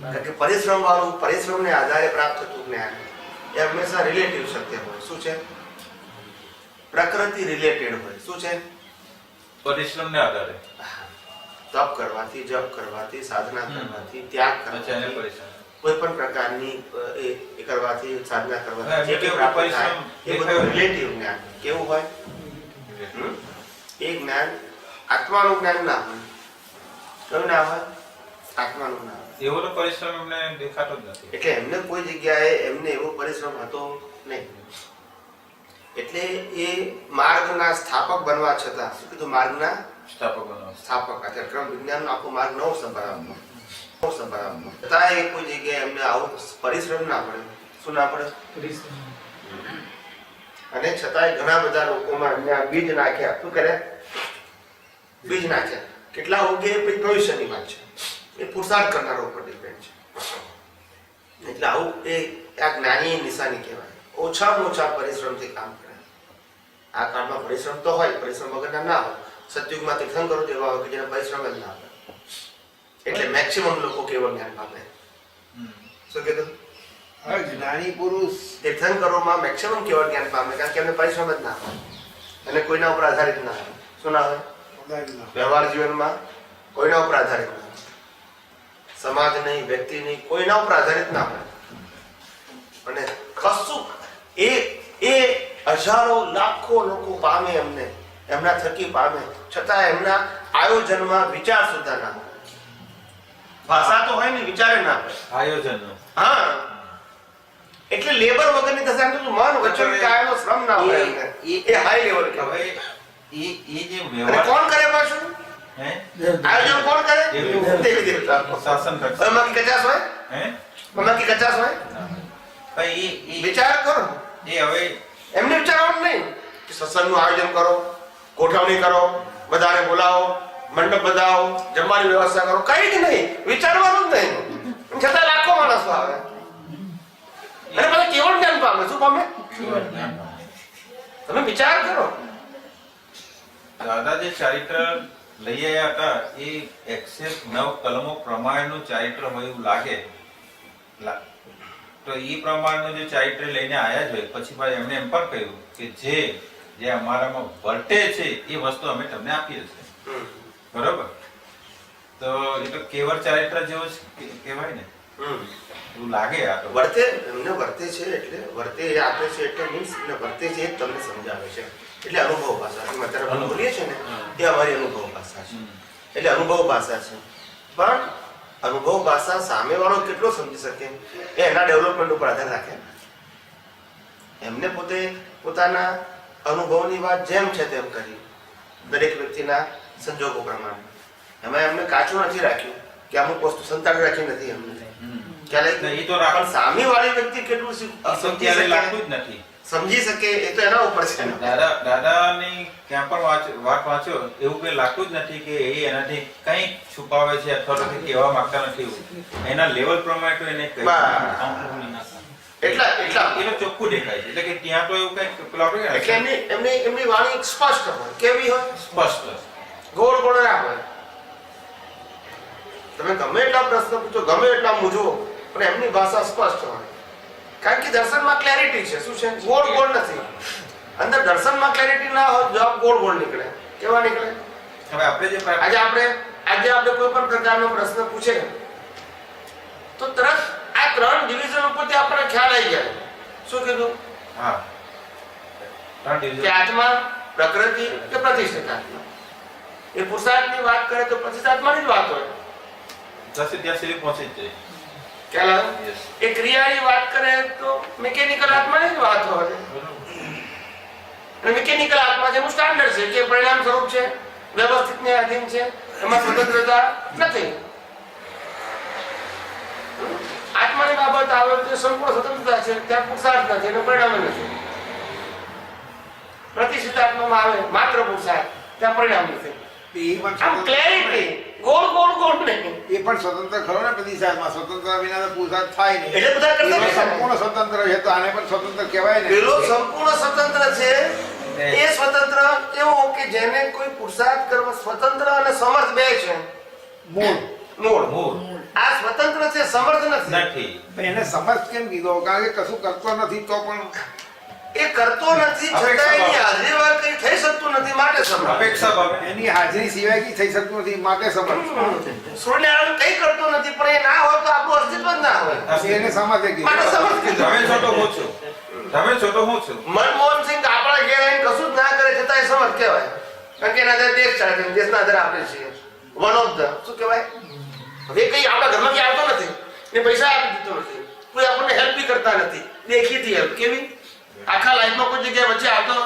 કારણ કે પરિશ્રમને આધારે પ્રાપ્ત થતું જ્ઞાન એ હંમેશા રિલેટિવ સત્ય હોય. શું છે? પ્રકૃતિ રિલેટેડ હોય. શું છે? પરિશ્રમને આધારે. તપ કરવાથી, જપ કરવાથી, સાધના કરવાથી, ત્યાગ કરવાથી, કોઈ પણ પ્રકારની એ કરવાથી, સાધના કરવાથી જે કંઈ પ્રાપ્ત થાય એ બધું રિલેટિવ જ્ઞાન. કેવું હોય? એ જ્ઞાન આત્માનું જ્ઞાન ના હોય. કયું ના હોય? આત્માનું ના હોય. એવો તો પરિશ્રમ એમને દેખાતો જ નથી. એટલે એમને કોઈ જગ્યાએ એમને એવો પરિશ્રમ હતો નહીં. એટલે એ માર્ગના સ્થાપક બનવા છતાં, શું કીધું? માર્ગના સ્થાપક. અત્યારે ક્રમ વિજ્ઞાનનો આખો માર્ગ નવો સંભાળવાનો. છતાં એ કોઈ જગ્યાએ એમને આવું પરિશ્રમ ના પડે. શું ના પડે? અને છતાંય ઘણા બધા લોકોમાં એમને આ બીજ નાખ્યા. શું કરે? બીજ નાખ્યા. કેટલા ઉગે એ ભવિષ્યની વાત છે. એ પુરુષાર્થ કરનારો ઉપર ડિપેન્ડ છે. એટલે આવું એ આ જ્ઞાની નિશાની કહેવાય. ઓછામાં ઓછા પરિશ્રમથી કામ કરે. આ કાળમાં પરિશ્રમ તો હોય, પરિશ્રમ વગરના ના હોય. સતયુગમાં તીર્થંકરો એવા હોય કે જેને પરિશ્રમ જ ના હોય. એટલે મેક્સિમમ લોકો કેવળ જ્ઞાન પામે. શું કીધું? જ્ઞાની પુરુષ તીર્થંકરોમાં મેક્સિમમ કેવળ જ્ઞાન પામે, કારણ કે એમને પરિશ્રમ જ ના હોય અને કોઈના ઉપર આધારિત ના હોય. શું ના હોય? વ્યવહાર જીવનમાં કોઈના ઉપર આધારિત ના હોય. સમાજ નહીં, વ્યક્તિ નહીં, કોઈના ઉપર આધારિત ના હોય. અને કશું એ હજારો લાખો લોકો પામે એમને, એમના થકી પામે, છતાં એમના આયોજનમાં વિચાર સુદ્ધા ના હોય. ભાષા તો હોય ને, વિચારે ના હોય. આયોજન. હા, એટલે લેબર વગરની થશે. મન વચન કાયાનો શ્રમ ના હોય એમને. એ હાઈ લેવલ કહેવાય. એ જે અને વ્યવહાર કોણ કરે પાછું? હે આયોજન કોણ કરે? દેવી દેવતા. શાસન રક્ષણ. એમાં કી કચાશ હોય? હે એમાં કી કચાશ હોય? ભાઈ એ વિચાર કરો. હવે એમને વિચારવાનું નહીં કે સત્સંગનું આયોજન કરો, ગોઠવણી કરો, બધાને બોલાવો, મંડપ બધાવો, જમવાની વ્યવસ્થા કરો. કઈ જ નહીં, વિચારવાનું જ નહીં. છતાં લાખો માણસો આવે અને બધા કેવળ જ્ઞાન પામે. શું પામે? તમે વિચાર કરો. દાદા જે ચારિત્ર લઈ આવ્યા હતા એ એક્સેપ્ટ 9 કલમો પ્રમાણનું ચારિત્ર હોય એવું લાગે. તો એ પ્રમાણનું જે ચારિત્ર લઈને આવ્યા જ હોય, પછી ભાઈ એમણે એમ પણ કહ્યું કે જે અમારામાં વર્તે છે એ વસ્તુ અમે તમને આપીએ છીએ. બરોબર? તો એ તો કેવળ ચારિત્ર જેવો જ કહેવાય ને. એવું લાગે આ તો. વર્તે, એમને વર્તે છે એટલે વર્તે એ આપે છે એટલે મીન્સ ને વર્તે છે એ તમને સમજાવે છે. એટલે અનુભવ ભાષા અમે અત્યારે બોલીએ છીએ ને એ અમારી અનુભવ ભાષા છે. એટલે અનુભવ ભાષા છે. પણ અનુભવ ભાષા સામેવાળો કેટલો સમજી શકે એ એના ડેવલપમેન્ટ ઉપર આધાર રાખે. એમને પોતે પોતાના અનુભવની વાત જેમ છે તેમ કરી, દરેક વ્યક્તિના સંજોગો પ્રમાણે. એમાં એમને કાચું નથી રાખ્યું કે અમુક વસ્તુ સંતાડી રાખી નથી એમને. પણ સામેવાળી વ્યક્તિ કેટલું સમજી શકે એ તો એના ઉપર છે. દાદાની ક્યાં પણ વાત વાંચો એવું કઈ લાગતું જ નથી કે એ એનાથી કઈ છુપાવે છે અથવા તો કહેવા માંગતા નથી. એના લેવલ પ્રમાણે તો એને એટલા ચોખ્ખું દેખાય છે. એટલે કે ત્યાં તો એવું કઈ એમની વાણી સ્પષ્ટ હોય. કેવી હોય? સ્પષ્ટ, ગોળ ગોળ ના હોય. તમે ગમે એટલા પ્રશ્ન પૂછો, ગમે એટલા મૂંઝવો, પણ એમની ભાષા સ્પષ્ટ હોય. કારણ કે દર્શનમાં ક્લેરિટી છે. શું છે? ગોળ ગોળ નથી. અંદર દર્શનમાં ક્લેરિટી ના હોય, જવાબ ગોળ ગોળ નીકળે. કેવા નીકળે? હવે આપણે જે આજે આપણે કોઈ પણ પ્રકારનો પ્રશ્ન પૂછે તો તરત આ 3 ડિવિઝન ઉપરથી આપણને ખ્યાલ આવી જાય. શું કીધું? હા, કે આત્મા, પ્રકૃતિ કે પ્રતિષ્ઠિત આત્મા. એ પુરુષાર્થની વાત કરે તો પ્રતિષ્ઠાત્માની જ વાત હોય, જશે ત્યાં સુધી પહોંચી જ જાય. ખ્યાલ આવે? Yes. એ ક્રિયાની વાત કરે તો મિકેનિકલ આત્માની જ વાત હોય. અને મિકેનિકલ આત્મા જેનું સ્ટાન્ડર્ડ છે કે પરિણામ સ્વરૂપ છે, વ્યવસ્થિતને આધીન છે, એમાં સ્વતંત્રતા નથી. આત્માની બાબત આવે તો સંપૂર્ણ સ્વતંત્રતા છે, ત્યાં પુરુષાર્થ નથી, એનું પરિણામ નથી. પ્રતિષ્ઠિત આત્મામાં આવે માત્ર પુરુષાર્થ, ત્યાં પરિણામ નથી. એ પણ આમ ક્લેરિટી, ગોળ ગોળ ગોળ નહીં. એ પણ સ્વતંત્ર ખરો ને પ્રતિસાદમાં, સ્વતંત્ર વિના તો પુરુષાર્થ થાય નહીં. એટલે બધા કરતા પેલો નથી. સંપૂર્ણ સ્વતંત્ર છે તો આને પણ સ્વતંત્ર કહેવાય ને. પેલો સંપૂર્ણ સ્વતંત્ર છે, એ સ્વતંત્ર એવો કે જેને કોઈ પુરુષાર્થ કરવા સ્વતંત્ર અને સમર્થ બે છે. મૂળ મૂળ. આ સ્વતંત્ર છે, સમર્થ નથી. નથી. એને સમજ કેમ કીધો? કારણ કે કશું કરતો નથી તો પણ એ કરતો નથી, છતાં એની હાજરી વાર કઈ થઈ શકતું નથી, માટે સમર્થ. અપેક્ષા ભાવે. એની હાજરી સિવાય કઈ થઈ શકતું નથી, માટે સમજ. સૂર્યનારાયણ કઈ કરતો નથી, પણ એ ના હોય તો આપણું અસ્તિત્વ જ ના હોય, એને સમજે માટે કીધું. સમર્થ કીધું. તમે છો તો હું છું. તમે છો તો હું છું. મનમોહનસિંહ આપણા ઘેર આવીને કશું જ ના કરે છતાં એ સમર્થ કહેવાય. કારણ કે એના આધારે દેશ ચાલે છે, દેશના આધારે આપણે છીએ. વન ઓફ ધ શું કહેવાય, હવે કઈ આપણા ઘરમાં કઈ આવતો નથી, એ પૈસા આપી દીધો નથી, કોઈ આપણને હેલ્પ બી કરતા નથી, દેખીતી હેલ્પ. કેવી? આખા લાઈફમાં કોઈ જગ્યાએ વચ્ચે આવતો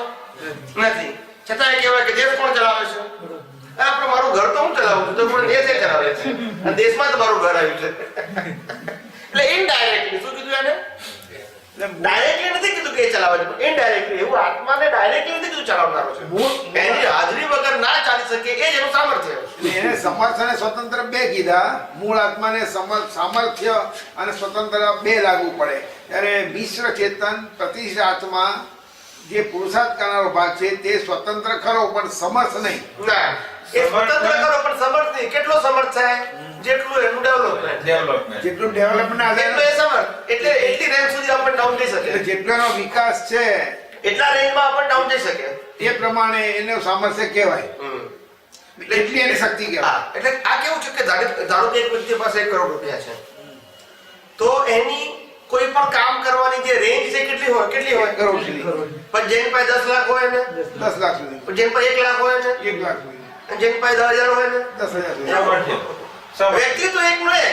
નથી, છતાં એ કહેવાય કે દેશ કોણ ચલાવે છે? આપણે મારું ઘર તો હું ચલાવું છું, તો પણ દેશ એ ચલાવે છે, અને દેશમાં તો મારું ઘર આવ્યું છે. એટલે ઇનડાયરેક્ટલી શું કીધું એને? ડાયરેક્ટલી નથી કીધું કે એ ચલાવે છે, પણ ઇનડાયરેક્ટલી. એવું આત્માને ડાયરેક્ટલી નથી કીધું ચલાવનારો છે. એની હાજરી વગર ના ચાલી શકે, એ જ એનું સામર્થ્ય. એને સમર્થ અને સ્વતંત્ર બે કીધા. મૂળ આત્માને સામર્થ્ય અને સ્વતંત્ર બે લાગુ પડે. ત્યારે મિશ્ર ચેતન પ્રતિષ્ઠ આત્મા જે પુરુષાર્થ કરનારો ભાગ છે તે સ્વતંત્ર ખરો પણ સમર્થ નહીં. ના, એ સ્વતંત્ર કરો પણ સમર્થ નહીં. કેટલો સમર્થ થાય? જેટલું એનું ડેવલપમેન્ટ. ડેવલપમેન્ટ. જેટલું ડેવલપમેન્ટ એટલો એ સમર્થ. એટલે એટલી રેન્જ સુધી આપણને ડાઉન થઈ શકે, જેટલો એનો વિકાસ છે એટલા રેન્જમાં આપણને ડાઉન થઈ શકે. એ પ્રમાણે એનું સામર્થ્ય કહેવાય. એટલી એની શક્તિ કહેવાય. હા, એટલે આ કેવું છે કે ધારો કે એક વ્યક્તિ પાસે 1 કરોડ રૂપિયા છે, તો એની કોઈ પણ કામ કરવાની જે રેન્જ છે કેટલી હોય? 1 કરોડ સુધી, પણ જેની પાસે 10 લાખ હોય ને, 10 લાખ સુધી, પણ જેની પાસે 1 લાખ હોય ને, 1 લાખ સુધી, અને જેની પાસે 10,000 હોય ને, 10,000 સુધી. સામર્થ્ય. સામર્થ્ય. વ્યક્તિ તો એક મળે,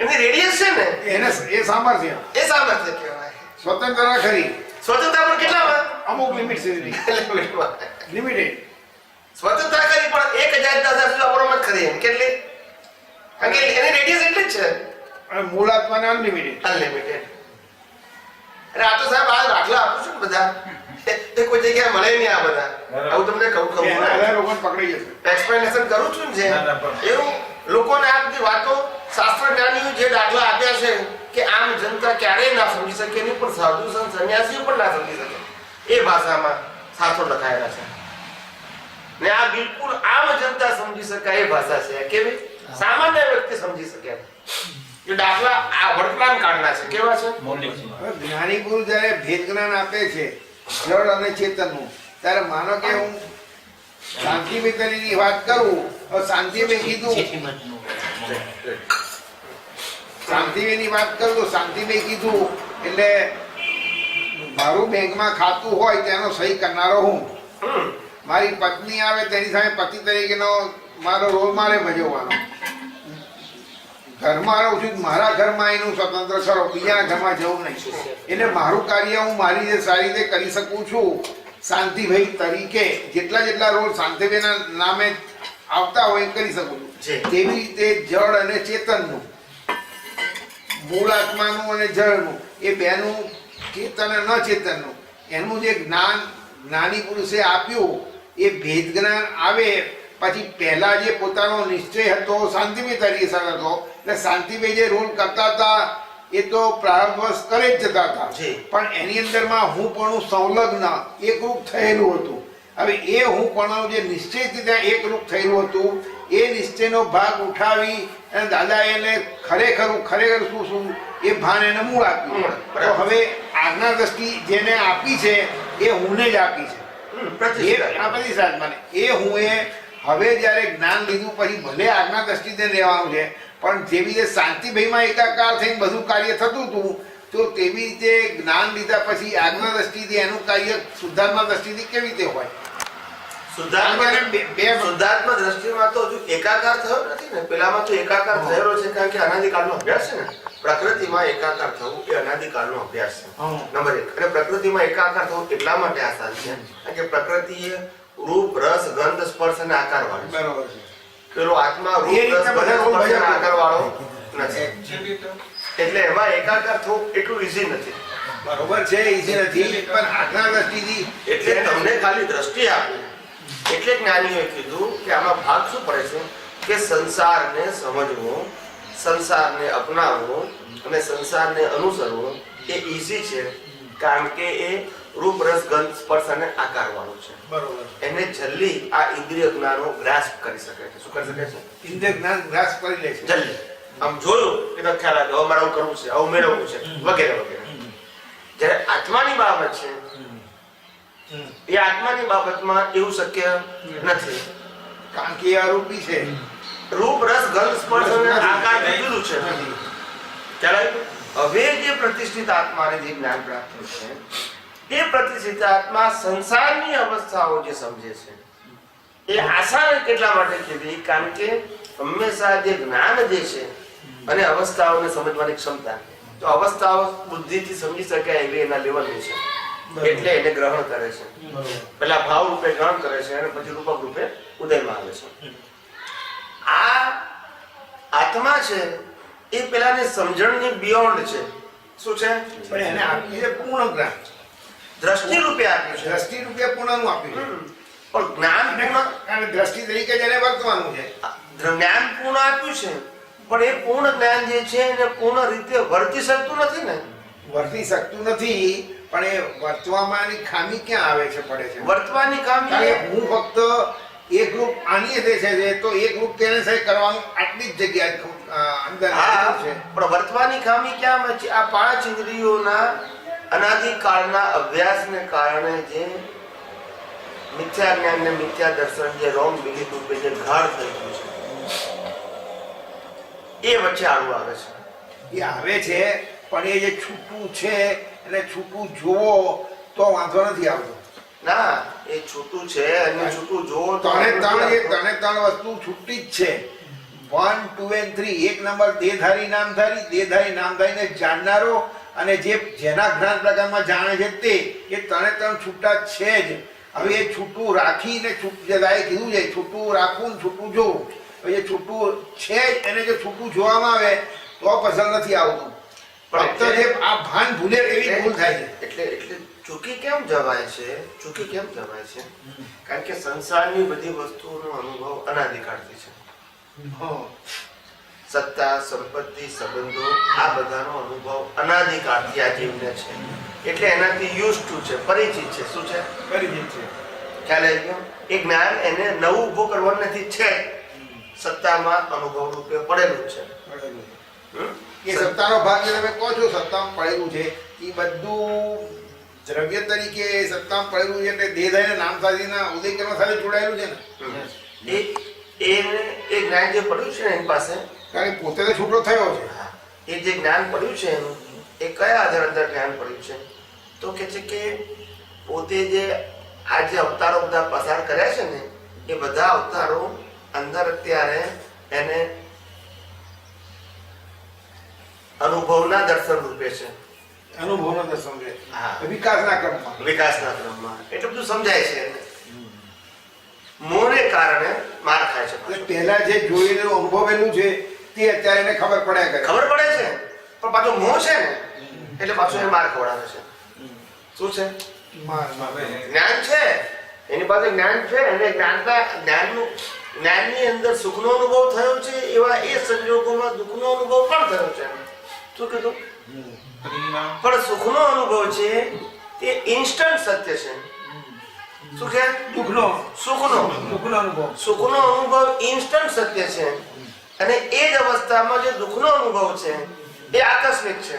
એની રેડિયસ છે ને, એને એ સામર્થ્ય એ સામર્થ્ય કહેવાય. સ્વતંત્ર ખરી, સ્વતંત્રતા પણ કેટલામાં? અમુક લિમિટ સુધી, લિમિટેડ. સ્વતંત્રતા કરી પણ 1,000 સુધી અપરમત ખરી એની. કેટલી? કારણ કે એની રેડિયસ એટલી જ છે, અને મૂળ આત્માને અનલિમિટેડ. અનલિમિટેડ. અરે આ તો સાહેબ આ દાખલા આપું છું ને બધા, એ કોઈ જગ્યાએ મળે નહીં આ બધા. આવું તમને કહું એના આધારે લોકોને પકડી જશે. એક્સપ્લેનેશન કરું છું ને ના, ના, જે એવું લોકોને આ બધી વાતો શાસ્ત્ર જ્ઞાનીઓ જે દાખલા આપ્યા છે કે આમ જનતા ક્યારેય ના સમજી શકે નહીં, પણ સાધુ સંત સંન્યાસીઓ પણ ના સમજી શકે, એ ભાષામાં શાસ્ત્રો લખાયેલા છે. ને આ બિલકુલ આમ જનતા સમજી શકાય એ ભાષા છે. કેવી? સામાન્ય વ્યક્તિ સમજી શકે. એ દાખલા આ વર્તમાન કાળના છે. કેવા છે? મૌલિક છે. હવે જ્ઞાની ગુરુ જયારે ભેદ જ્ઞાન આપે છે જળ અને ચેતનનું, ત્યારે માનો કે હું શાંતિભાઈ વાત કરું, હવે શાંતિભાઈ કીધું, શાંતિભાઈની વાત કરું તો શાંતિભાઈ કીધું એટલે મારું બેંકમાં ખાતું હોય તેનો સહી કરનારો હું. મારી પત્ની આવે તેની સામે પતિ તરીકેનો મારો રોલ મારે ભજવવાનો. ઘરમાં રહું છું, મારા ઘરમાં એનું સ્વતંત્ર કરો, બીજાના ઘરમાં જવું નહીં. એટલે મારું કાર્ય હું મારી રીતે સારી રીતે કરી શકું છું. શાંતિભાઈ તરીકે જેટલા રોલ શાંતિભાઈના નામે આવતા હોય એ કરી શકું છું. તેવી રીતે જળ અને ચેતનનું, મૂળ આત્માનું અને જળનું, એ બેનું ચેતન અને ન ચેતનનું, એનું જે જ્ઞાન જ્ઞાની પુરુષે આપ્યું એ ભેદ જ્ઞાન આવે પછી પહેલા જે પોતાનો નિશ્ચય હતો શાંતિભાઈ તરીકે હતો, એટલે શાંતિભાઈ જે રોલ કરતા હતા એ તો પ્રારંભવશ કરે જ જતા હતા, પણ એની અંદરમાં હું પણ સંલગ્ન એકરૂપ થયેલું હતું. હવે એ હું પણ જે નિશ્ચયથી ત્યાં એકરૂપ થયેલું હતું એ નિશ્ચયનો ભાગ ઉઠાવી અને દાદા એને ખરેખર શું એ ભાન એને મૂળ આપ્યું. તો હવે આજ્ઞા દ્રષ્ટિ જેને આપી છે એ હુંને જ આપી છે. એ હું એ હવે જયારે જ્ઞાન લીધું પછી ભલે આજ્ઞા દ્રષ્ટિને રહેવાનું છે, પણ જેવી રીતે શાંતિભાઈમાં એકાકાર થઈને બધું કાર્ય થતું હતું, તો તેવી રીતે જ્ઞાન લીધા પછી આજ્ઞા દ્રષ્ટિથી એનું કાર્ય સુધારણા દ્રષ્ટિથી કેવી રીતે હોય? શુદ્ધાત્મા દ્રષ્ટિમાં તો હજુ એકાકાર થયો નથી ને. પેલામાં તો એકાકાર થયેલો છે, કારણ કે અનાદિકાળનો અભ્યાસ છે ને. પ્રકૃતિમાં એકાકાર થવું એ અનાદિકાળનો અભ્યાસ છે, નંબર 1. અને પ્રકૃતિમાં એકાકાર થવું એટલા માટે આસાન છે કારણ કે પ્રકૃતિ એ રૂપ, રસ, ગંધ, સ્પર્શ અને આકાર વાળું છે. બરોબર છે. પેલો આત્મા રૂપ, રસ, ગંધ, સ્પર્શ અને આકાર વાળો નથી. એટલે એમાં એકાકાર થવું એટલું ઈઝી નથી. બરોબર છે, ઈઝી નથી, પણ આજના દ્રષ્ટિથી એટલે તમને ખાલી દ્રષ્ટિ આપી એટલે જ્ઞાનીઓએ કીધું કે આમાં ભાગ શું પડે છે કે સંસારને સમજવો, સંસારને અપનાવવો અને સંસારને અનુસરવો એ ઈઝી છે, કારણ કે એ રૂપ, રસ, ગંધ, સ્પર્શ અને આકાર વાળું છે. બરોબર. એને જલ્દી આ ઇન્દ્રિય જ્ઞાનો ગ્રાસ્પ કરી શકે છે. શું કરી શકે છે? ઇન્દ્રિય જ્ઞાન ગ્રાસ કરી લે છે. જલ્દી આમ જોયું કે તો ખ્યાલ આવે, હવે મારે આવું કરવું છે, આવું મેળવવું છે, વગેરે વગેરે. જ્યારે આત્માની બાબત છે એ આત્માની બાબતમાં એવું શક્ય નથી, કારણ કે એ અરૂપી છે. રૂપ, રસ, ગંધ, સ્પર્શ અને આકાર જુદું છે. ખ્યાલ આવ્યો? હવે જે પ્રતિષ્ઠિત આત્માને જે જ્ઞાન પ્રાપ્ત છે એ પ્રતિષ્ઠિત આત્મા સંસારની અવસ્થાઓ જે સમજે છે એ આસાન કેટલા માટે કીધી, કારણ કે હંમેશા જે જ્ઞાન જે છે અને અવસ્થાઓને સમજવાની ક્ષમતા, તો અવસ્થાઓ બુદ્ધિથી સમજી શકાય એવી એના લેવલની છે, એટલે એને ગ્રહણ કરે છે. પેલા ભાવ રૂપે ગ્રહણ કરે છે અને પછી રૂપક રૂપે ઉદયમાં આવે છે. આ આત્મા છે એ પેલાની સમજણની બિયોન્ડ છે. શું છે? પણ એને આપી છે પૂર્ણ જ્ઞાન. દ્રષ્ટિ રૂપે આપ્યું છે, દ્રષ્ટિ રૂપે પૂર્ણનું આપ્યું છે. પણ જ્ઞાન પૂર્ણ, અને દ્રષ્ટિ તરીકે જેને વર્તવાનું છે. જ્ઞાન પૂર્ણ આપ્યું છે, પણ એ પૂર્ણ જ્ઞાન જે છે એને પૂર્ણ રીતે વર્તી શકતું નથી ને. વર્તી શકતું નથી, પણ એ વર્તવામાં એની ખામી ક્યાં આવે છે, પડે છે? વર્તવાની કારણ ખામી કે હું ફક્ત એક રૂપ આની દેશે છે, તો એક રૂપ તેને સહી કરવાનું આટલી જ જગ્યા અંદર હા, છે. પણ વર્તવાની ખામી ક્યાં છે? આ 5 ઇન્દ્રિયોના અનાદિકાળના અભ્યાસને કારણે જે મિથ્યા જ્ઞાન ને મિથ્યા દર્શન, જે રોંગ બિલીફ રૂપે જે ગાઢ થઈ ગયું છે એ વચ્ચે આડું આવે છે. એ આવે છે, પણ એ જે છૂટું છે એટલે છૂટું જોવો તો વાંધો નથી આવતો. ના, એ છૂટું છે અને છૂટું જોવો તો ત્રણે ત્રણ વસ્તુ છૂટી જ છે. 1, 2 and 3. એક નંબર દેહધારી નામધારી, દેહધારી નામધારીને જાણનારો અને જેના જ્ઞાન પ્રકારમાં જાણે છે તે, એ ત્રણ છૂટા છે જ. હવે એ છૂટું રાખીને જે દાએ કીધું છે છૂટું રાખવું ને છૂટું જોવું, હવે એ છૂટું છે જ એને જો છૂટું જોવામાં આવે તો પસંદ નથી આવતું. ફક્ત જે આ ભાન ભૂલે એવી ભૂલ થાય છે. એટલે ચૂકી કેમ જવાય છે? ચૂકી કેમ જવાય છે? કારણ કે સંસારની બધી વસ્તુઓનો અનુભવ અનાદિકાળથી છે. સત્તા, સંપત્તિ, સંબંધો આ બધાનો અનુભવ અનાદિકાળથી આ જીવને છે, એટલે એનાથી યુઝ ટુ છે, પરિચિત છે. શું છે? પરિચિત છે. ખ્યાલ આવી ગયો? એ જ્ઞાન એને નવું ઊભું કરવાનું નથી, છે સત્તામાં અનુભવ રૂપે પડેલું છે. એ સત્તાનો ભાગ જે તમે કહો છો સત્તામાં પડેલું છે, એ બધું દ્રવ્ય તરીકે સત્તામાં પડેલું છે, એટલે દેહધારી નામધારીના ઉદયકર્મ સાથે જોડાયેલું છે ને. એ જ્ઞાન જે પડ્યું છે એની પાસે, કારણ કે પોતે તો છૂટો થયો છે. એ જે જ્ઞાન પડ્યું છે એનું એ કયા આધાર અંદર જ્ઞાન પડ્યું છે? તો કે છે કે પોતે જે આ જે અવતારો બધા પસાર કર્યા છે ને એ બધા અવતારો અંદર અત્યારે એને અનુભવના દર્શન રૂપે છે. અનુભવનો દર્શન છે. હા, વિકાસના ક્રમમાં. વિકાસના ક્રમમાં એટલે બધું સમજાય છે એને. મોહને કારણે માર ખાય છે. એટલે પહેલા જે જોયેલું અનુભવેલું છે તે અત્યારે એને ખબર પડ્યા કરે. ખબર પડે છે, પણ પાછો મોહ છે ને એટલે પાછો એ માર ખવડાવે છે. શું છે? જ્ઞાન છે, એની પાસે જ્ઞાન છે અને જ્ઞાનની અંદર સુખનો અનુભવ થયો છે, એવા એ સંજોગોમાં દુઃખનો અનુભવ પણ થયો છે. શું કીધું? પણ સુખનો અનુભવ છે તે ઇન્સ્ટન્ટ સત્ય છે. શું કે? સુખનો અનુભવ ઇન્સ્ટન્ટ સત્ય છે, અને એ જ અવસ્થામાં જે દુઃખનો અનુભવ છે એ આકસ્મિક છે.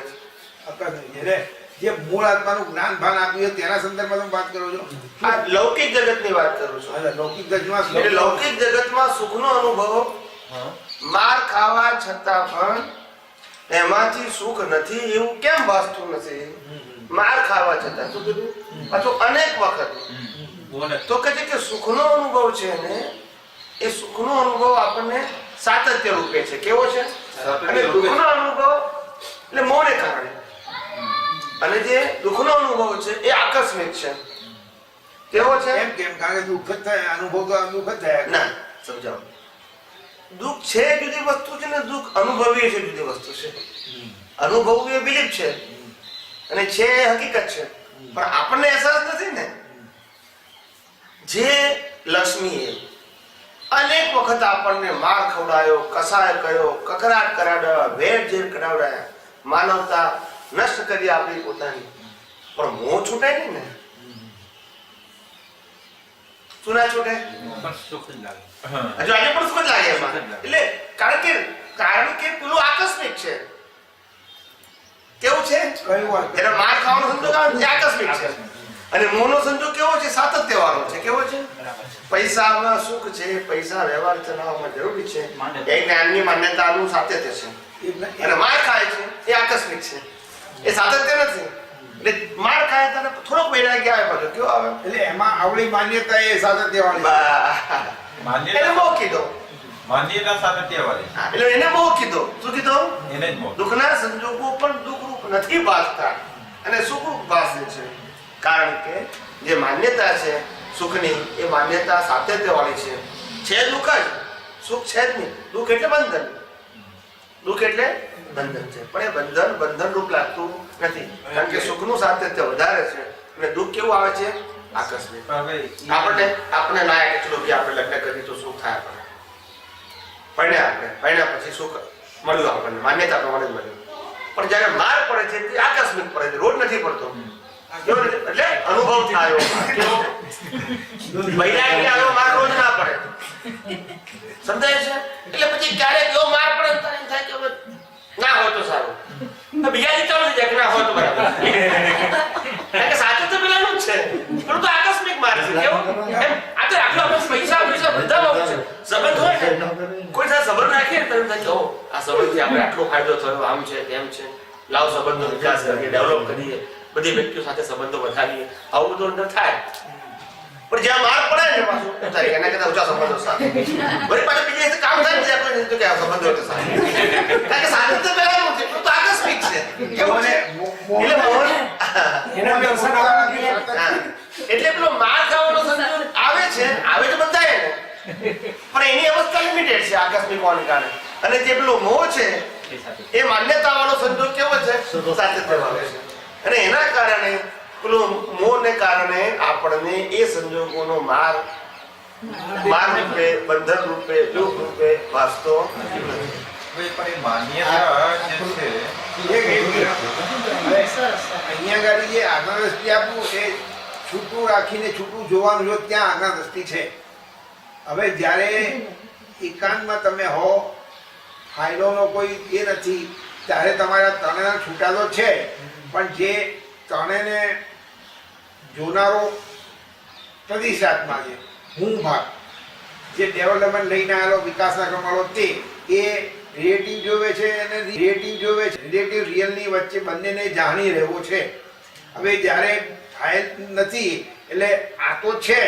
એટલે જે મૂળ આત્માનું જ્ઞાન ભાન આપ્યું તેના સંદર્ભમાં તમે વાત કરો છો. આ લૌકિક જગતની વાત કરું છું. લૌકિક જગતમાં એટલે લૌકિક જગતમાં સુખનો અનુભવ માર ખાવા છતાં પણ એમાંથી સુખ નથી એવું કેમ વાસ્તુ નથી? માર ખાવા છતાં શું કીધું? પાછું અનેક વખત બોલે તો કહે છે કે સુખનો અનુભવ છે ને એ સુખનો અનુભવ આપણને સાતત્ય રૂપે છે. કેવો છે? અને દુઃખનો અનુભવ એટલે મોહને કારણે, અને જે દુઃખનો અનુભવ છે એ આકસ્મિક છે. કેવો છે? એમ કેમ? કારણ કે દુઃખ જ થાય, અનુભવ તો દુઃખ જ થયા. ના, સમજાવો. દુઃખ છે જુદી વસ્તુ છે ને દુઃખ અનુભવી છે જુદી વસ્તુ છે. અનુભવવું એ બિલીફ છે અને છે એ હકીકત છે, પણ આપણને અહેસાસ નથી ને. જે લક્ષ્મીએ અનેક વખત આપણને માર ખવડાયો, કસાય કર્યો, કકરાટ કરાવ્યા, વેર ઝેર કરાવડાયા, માનવતા નષ્ટ કરી આપી પોતાની, પણ મોહ છૂટાય નહીં ને. શું ના છૂટે? પણ સુખ જ લાગે. હજુ આજે પણ સુખ જ લાગે એમાં. એટલે કારણ કે પેલું આકસ્મિક છે. કેવું છે? કયું વાત? એનો માર ખાવાનો સંજોગ આવે તે આકસ્મિક છે, અને મોહનો સંજોગ કેવો છે? સાતત્યવાળો છે. કેવો છે? પૈસામાં સુખ છે, પૈસા વ્યવહાર ચલાવવામાં જરૂરી છે, એ જ્ઞાનની માન્યતાનું સાતત્ય છે. અને માર ખાય છે એ આકસ્મિક છે, એ સાતત્ય નથી. એટલે માર ખાય ત્યારે થોડોક વૈરાગ્ય આવે, પાછો કેવો આવે? એટલે એમાં આવડી માન્યતા એ સાતત્યવાળી. એને મોહ કીધો. માન્યતા સાતત્યવાળી. એટલે એને મોહ કીધો. શું કીધો? એને જ મોહ. દુઃખના સંજોગો પણ દુઃખરૂપ નથી ભાસતા અને સુખરૂપ ભાસે છે. કારણ કે જે માન્યતા છે સુખની, એ માન્યતા સાતત્યવાળી છે. છે દુઃખ જ, સુખ છે જ નહીં. દુઃખ એટલે બંધન, દુઃખ એટલે બંધન છે, પણ એ બંધન રૂપ લાગતું નથી. કારણ કે સુખનું સાતત્ય વધારે છે અને દુઃખ કેવું આવે છે? આકસ્મિક. આપણે લાયક એટલું કે આપણે લગ્ન કરીએ તો સુખ થાય. પરણ્યા પછી સુખ મળ્યું આપણને, માન્યતા પ્રમાણે જ મળ્યું. પણ જયારે માર પડે છે તે આકસ્મિક પડે છે, રોજ નથી પડતો. એટલે અનુભવ થાય. વૈરાગ્ય આવ્યો, માર રોજ ના પડે. સમજાય છે? એટલે પછી ક્યારેક એવો માર પડે તો એમ થાય કે ના હોય તો સારું, બીજા દી ચાલુ થઈ જાય કે ના હોય તો બરાબર. કારણ કે સાચું તો પેલાનું જ છે, પણ તો આકસ્મિક માર છે. કેવું? આ તો આટલો આપણે પૈસા બધા બહુ છે. સંબંધ હોય ને, કોઈ સાથે સંબંધ રાખીએ ને તો એમ થાય કે આ સંબંધથી આપણે આટલો ફાયદો થયો, આમ છે તેમ છે, લાવ સંબંધનો વિકાસ કરીએ, ડેવલપ કરીએ, બધી વ્યક્તિઓ સાથે સંબંધો વધારીએ, આવું બધું અંદર થાય. પણ જ્યાં માર પડે ને પાછું થાય એના કરતા ઊંચા સંબંધો સાથે વળી પાછું બીજા કામ થાય ને ત્યાં કોઈ કે આ સંબંધો એટલે સારા. કારણ કે સારું તો પહેલાનું છે, તો આકસ્મિક છે. કેવું છે? એટલે પેલો માર ખાવાનો સંજોગ આવે છે, આવે તો બધાય ને, પણ એની અવસ્થા લિમિટેડ છે આકસ્મિક હોવાને કારણે. અને જે પેલો મોહ છે એ માન્યતા વાળો સંજોગ કેવો છે? સાતત્યવાળો છે. અને એના કારણે પેલું મોહને કારણે આપણને એ સંજોગોનો માર રૂપે, બંધન રૂપે, દુઃખ રૂપે વાસ્તો નથી. માન્યતા જે છે અહીંયા ગાડી જે આગળ દ્રષ્ટિ આપવું એ છૂટું રાખીને છૂટું જોવાનું, જો ત્યાં આગળ દ્રષ્ટિ છે. હવે જ્યારે એકાંતમાં તમે હો, ફાયદોનો કોઈ એ નથી, ત્યારે તમારા ત્રણેના છૂટા તો છે, પણ જે ત્રણેને જોનારો પ્રતિષ્ઠાત્મા છે, હું ભાગ, જે ડેવલપમેન્ટ લઈને આવેલો, વિકાસના ક્રમવાળો, તે એ રિલેટિવ જોવે છે અને રિલેટિવ રિયલની વચ્ચે બંનેને જાણી રહેવો છે. હવે જ્યારે ફાઇલ નથી એટલે આ તો છે,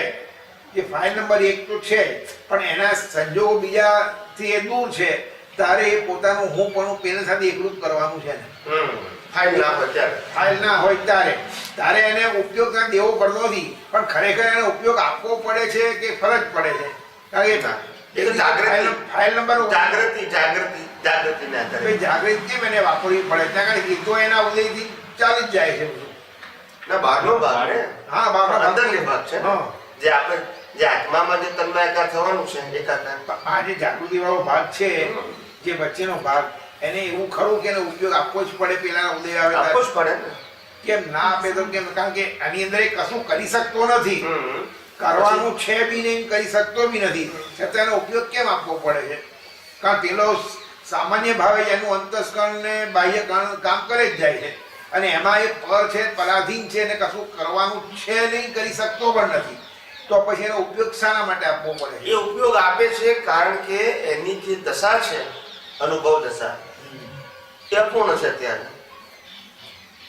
એ ફાઇલ નંબર 1 તો છે, પણ એના સંજોગો બીજાથી એ દૂર છે, તારે એ પોતાનું હું પણ પેલા સાથે એકરૂપ કરવાનું છે ને. ફાઇલ ના હોય તારે એને ઉપયોગ દેવો પડતો નથી, પણ ખરેખર એને ઉપયોગ આપવો પડે છે કે ફરજ પડે છે? જાગૃતિ કેમ એને વાપરવી પડે? ત્યાં ગીતો એના ઉદયથી ચાલી જ જાય છે. બહારનો ભાગ ને, હા, બાબા અંદરનો ભાગ છે જે આપણે જે આત્મામાં જે તન્મયાકાર થવાનું છે, એકાકાર. આ જે જાગૃતિ વાળો ભાગ છે, જે વચ્ચેનો ભાગ, એને એવું ખરું કે એને ઉપયોગ આપવો જ પડે? પેલા ઉદય આવે આપવો જ પડે ને. કેમ ના આપે તો કેમ? કારણ કે આની અંદર એ કશું કરી શકતો નથી, કરવાનું છે બી નહીં, કરી શકતો બી નથી, છતાં એનો ઉપયોગ કેમ આપવો પડે છે? કારણ પેલો સામાન્ય ભાવે એનું અંતસ્કરણ ને બાહ્ય કામ કરે જ જાય છે, અને એમાં એ પર છે, પરાધીન છે, ને કશું કરવાનું છે નહીં, કરી શકતો પણ નથી. તો પછી એનો ઉપયોગ શાના માટે આપવો પડે? એ ઉપયોગ આપે છે કારણ કે એની જે દશા છે, અનુભવ દશા, એ અપૂર્ણ છે. અત્યારે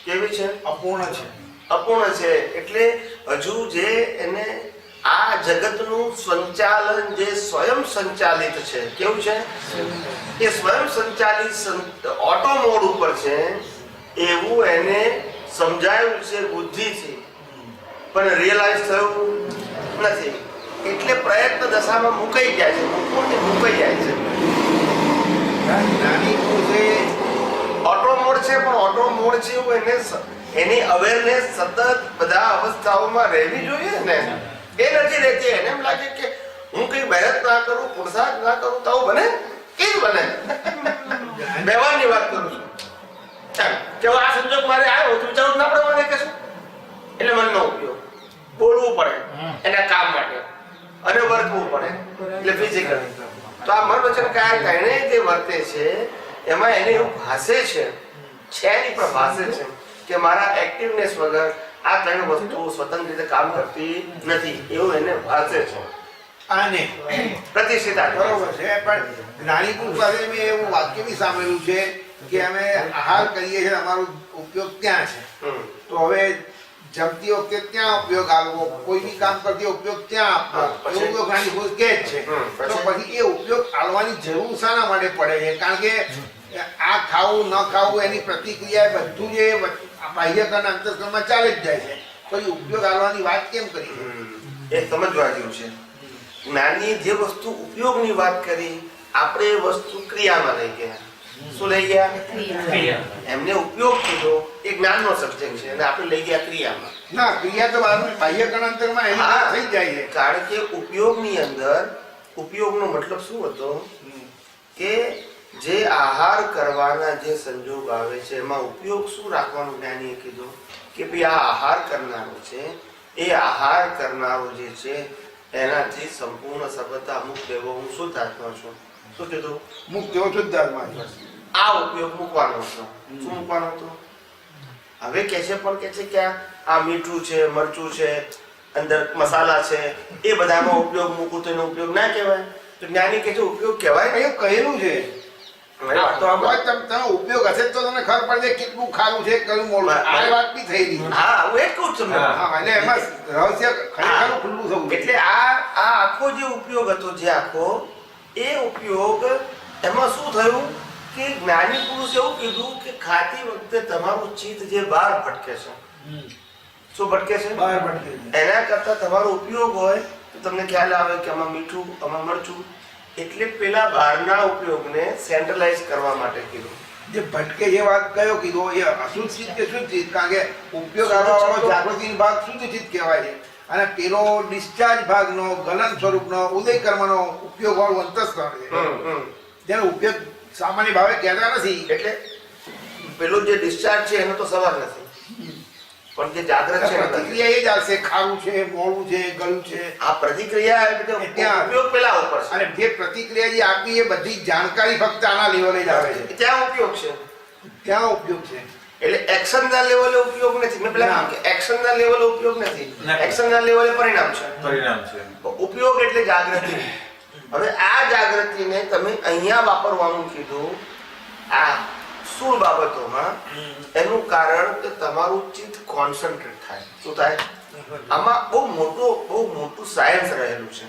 કેવી છે? અપૂર્ણ છે. અપૂર્ણ છે એટલે હજુ જે એને આ જગતનું સંચાલન જે સ્વયં સંચાલિત છે, કેવું છે? એ સ્વયં સંચાલિત ઓટો મોડ ઉપર છે એવું એને સમજાયું છે બુદ્ધિથી, પણ રિયલાઇઝ થયું નથી. એટલે પ્રયત્ન દશામાં મુકાઈ જાય છે, મુકાઈ જાય છે. નાની પુરુષે ઓટો મોડ છે, પણ ઓટો મોડ છે એવું એની અવેરનેસ સતત બધા અવસ્થાઓમાં રહેવી જોઈએ ને. એ નથી રહેતી. એને એમ લાગે કે હું કઈ મહેનત ના કરું, પુરુષાર્થ ના કરું તો બને, કેમ બને? વ્યવહારની વાત કરું છું. કે આ સંજોગ મારે આવ્યો તો વિચારવું ના પડે મને કશું. એટલે મનનો ઉપયોગ, બોલવું પડે એના કામ માટે અને વર્તવું પડે એટલે ફિઝિકલ. તો આ મન વચન કાયા ત્રણે જે વર્તે છે એમાં એને એવું ભાસે છે એની પર ભાસે છે કે મારા એક્ટિવનેસ વગર આ ત્રણ વસ્તુઓ સ્વતંત્ર રીતે કામ કરતી નથી, એવું એને ભાસે છે. આને પ્રતિષ્ઠિતા બરોબર છે. પણ જ્ઞાની પુરુષ પાસે મેં એવું વાક્ય બી સાંભળ્યું છે કે અમે આહાર કરીએ છીએ, અમારો ઉપયોગ ત્યાં છે. તો હવે જમતી વખતે ત્યાં ઉપયોગ આવવો, કોઈ બી કામ કરતી ઉપયોગ ત્યાં આપવો, એવું તો જ્ઞાની પુરુષ કહે જ છે. તો પછી એ ઉપયોગ આવવાની જરૂર શાના માટે પડે છે? કારણ કે આ ખાવું ન ખાવું એની પ્રતિક્રિયા બધું જે બાહ્યકરણ અંતસ્કરણમાં ચાલે જ જાય છે. પછી ઉપયોગ આવવાની વાત કેમ કરી? એ સમજવા જેવું છે. જ્ઞાની જે વસ્તુ ઉપયોગની વાત કરી, આપણે એ વસ્તુ ક્રિયામાં લઈ ગયા. શું લઈ ગયા? એમને ઉપયોગ કીધો એ જ્ઞાનનો સબ્જેક્ટ છે અને આપણે લઈ ગયા ક્રિયામાં. ના, ક્રિયા તો બાહ્યકરણ અંતરમાં એની વાત થઈ જાય છે. કારણ કે ઉપયોગની અંદર ઉપયોગનો મતલબ શું હતો કે જે આહાર કરવાના જે સંજોગ આવે છે એમાં ઉપયોગ શું રાખવાનું જ્ઞાનીએ કીધું કે ભાઈ આ આહાર કરનારો છે, એ આહાર કરનારો જે છે એનાથી સંપૂર્ણ સફળતા અમુક દેવો હું શુદ્ધ આત્મા છું. શું કીધું? મુક્ત એવો શુદ્ધાત્મા છે. આ ઉપયોગ મૂકવાનો હતો. શું મૂકવાનો હતો? હવે કે છે પણ કે છે કે આ મીઠું છે, મરચું છે, અંદર મસાલા છે, એ બધાનો ઉપયોગ મૂકું તો એનો ઉપયોગ ના કહેવાય. તો જ્ઞાની કે છે ઉપયોગ કહેવાય. એ કહેલું છે. તમે ઉપયોગ હશે તો તમને ખબર પડે કેટલું ખારું છે, કયું મોડું. આ વાત બી થઈ રહી. હા, હું એ જ કહું છું. એટલે એમાં રહસ્ય ખરેખર ખુલ્લું થવું. એટલે આ આખો જે ઉપયોગ હતો, જે આખો એ ઉપયોગ એમાં શું થયું કે જ્ઞાની પુરુષ એવું કીધું કે ખાતી વખતે તમારું ચિત્ત જે બહાર ભટકે છે. શું ભટકે છે? બહાર ભટકે છે. એના કરતા તમારો ઉપયોગ હોય તો તમને ખ્યાલ આવે કે આમાં મીઠું, આમાં મરચું. એટલે પેલા બહારના ઉપયોગને સેન્ટ્રલાઇઝ કરવા માટે કીધું. જે ભટકે જે વાત કયો કીધો એ અશુદ્ધ ચિત્ત કે શુદ્ધ ચિત્ત? કારણ કે ઉપયોગ આવવા વાળો જાગૃતિ ભાગ શુદ્ધ ચિત્ત કહેવાય છે અને પેલો ડિસ્ચાર્જ ભાગનો ગલન સ્વરૂપનો ઉદય કર્મનો ઉપયોગ વાળું અંતસ્કરણ છે, જેનો ઉપયોગ સામાન્ય ભાવે કહેતા નથી. એટલે પેલો જે ડિસ્ચાર્જ છે એનો તો સવાલ નથી, પણ જે જાગૃત છે પ્રતિક્રિયા એ જ આવશે. ખારું છે, મોડું છે, ગળું છે. આ પ્રતિક્રિયા ઉપયોગ પેલા ઉપર છે. અને જે પ્રતિક્રિયા જે આપી એ બધી જાણકારી ફક્ત આના લેવલે જ આવે છે. ત્યાં ઉપયોગ છે, ત્યાં ઉપયોગ છે. એટલે એક્શન ના લેવલે ઉપયોગ નથી. મેં પેલા કહ્યું કે એક્શન ના લેવલે ઉપયોગ નથી, એક્શન ના લેવલે પરિણામ છે. પરિણામ છે. ઉપયોગ એટલે જાગૃતિ. હવે આ જાગૃતિને તમે અહીંયા વાપરવાનું કીધું આ સ્થૂળ બાબતોમાં, એનું કારણ કે તમારું ચિત્ત કોન્સન્ટ્રેટ થાય. શું થાય? આમાં બહુ મોટું સાયન્સ રહેલું છે.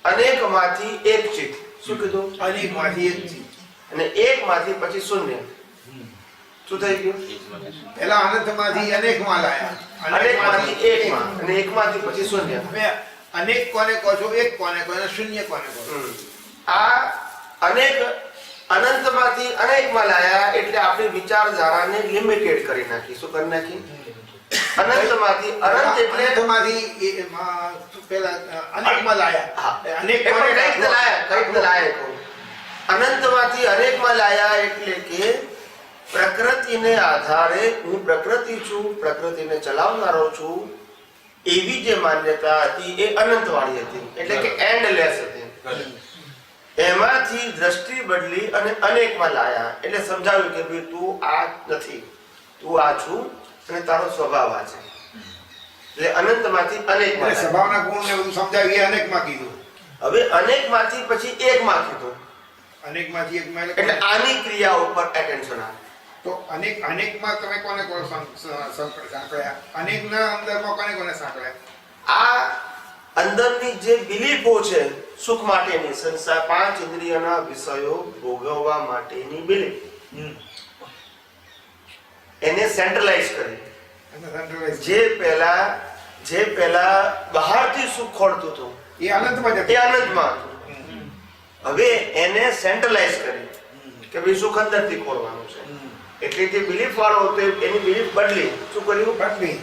અનેકમાંથી એક ચિત્ત. શું કીધું? અનેકમાંથી એક ચીજ. અને એકમાંથી પછી શૂન્ય. શું થઈ ગયું? પેલા અનંતમાંથી અનેકમાં લાયા, અનેકમાંથી એકમાં અને એકમાંથી પછી શૂન્ય. હવે અનેક કોને કહો છો? એક કોને કહો અને શૂન્ય કોને કહો? આ અનેક અનંતમાંથી અનેકમાં લાયા એટલે આપણી વિચારધારાને લિમિટેડ કરી નાખી. શું કરી નાખી? અનંતમાંથી અનંત એટલે અનંતમાંથી પેલા અનેકમાં લાયા. અનેક કઈક કોને લાયા કહું. અનંતમાંથી અનેકમાં લાયા એટલે કે પ્રકૃતિને આધારે હું પ્રકૃતિ છું, પ્રકૃતિને ચલાવનારો છું, એવી જે માન્યતા હતી એ અનંતવાળી હતી, એટલે કે એન્ડલેસ હતી. એમાંથી દ્રષ્ટિ બદલી અને અનેકમાં લાયા એટલે સમજાવ્યું કે ભાઈ તું આ નથી, તું આ છું અને તારો સ્વભાવ આ છે. એટલે અનંતમાંથી અનેકમાં સ્વભાવના ગુણ ને બધું સમજાવી અનેકમાં કીધું. હવે અનેકમાંથી પછી એકમાં કીધું. અનેકમાંથી એકમાં એટલે આની ક્રિયા ઉપર એટેન્શન આવે. તો અનેકમાં તમે કોને કોને સાંકળ્યા? અનેકના અંદરમાં કોને કોને સાંકળ્યા? આ અંદરની જે બિલીફો છે સુખ માટેની, સંસાર 5 ઇન્દ્રિયોના વિષયો ભોગવવા માટેની બિલીફ, એને સેન્ટ્રલાઇઝ કરી. જે પહેલા બહારથી સુખ ખોળતું હતું એ અનંતમાં જતું. એ અનંતમાં હતું. હવે એને સેન્ટ્રલાઇઝ કરી કે ભાઈ સુખ અંદરથી ખોળવાનું છે. એટલે જે બિલીફ વાળો હતો એની બિલીફ બદલી. શું કર્યું? બદલી.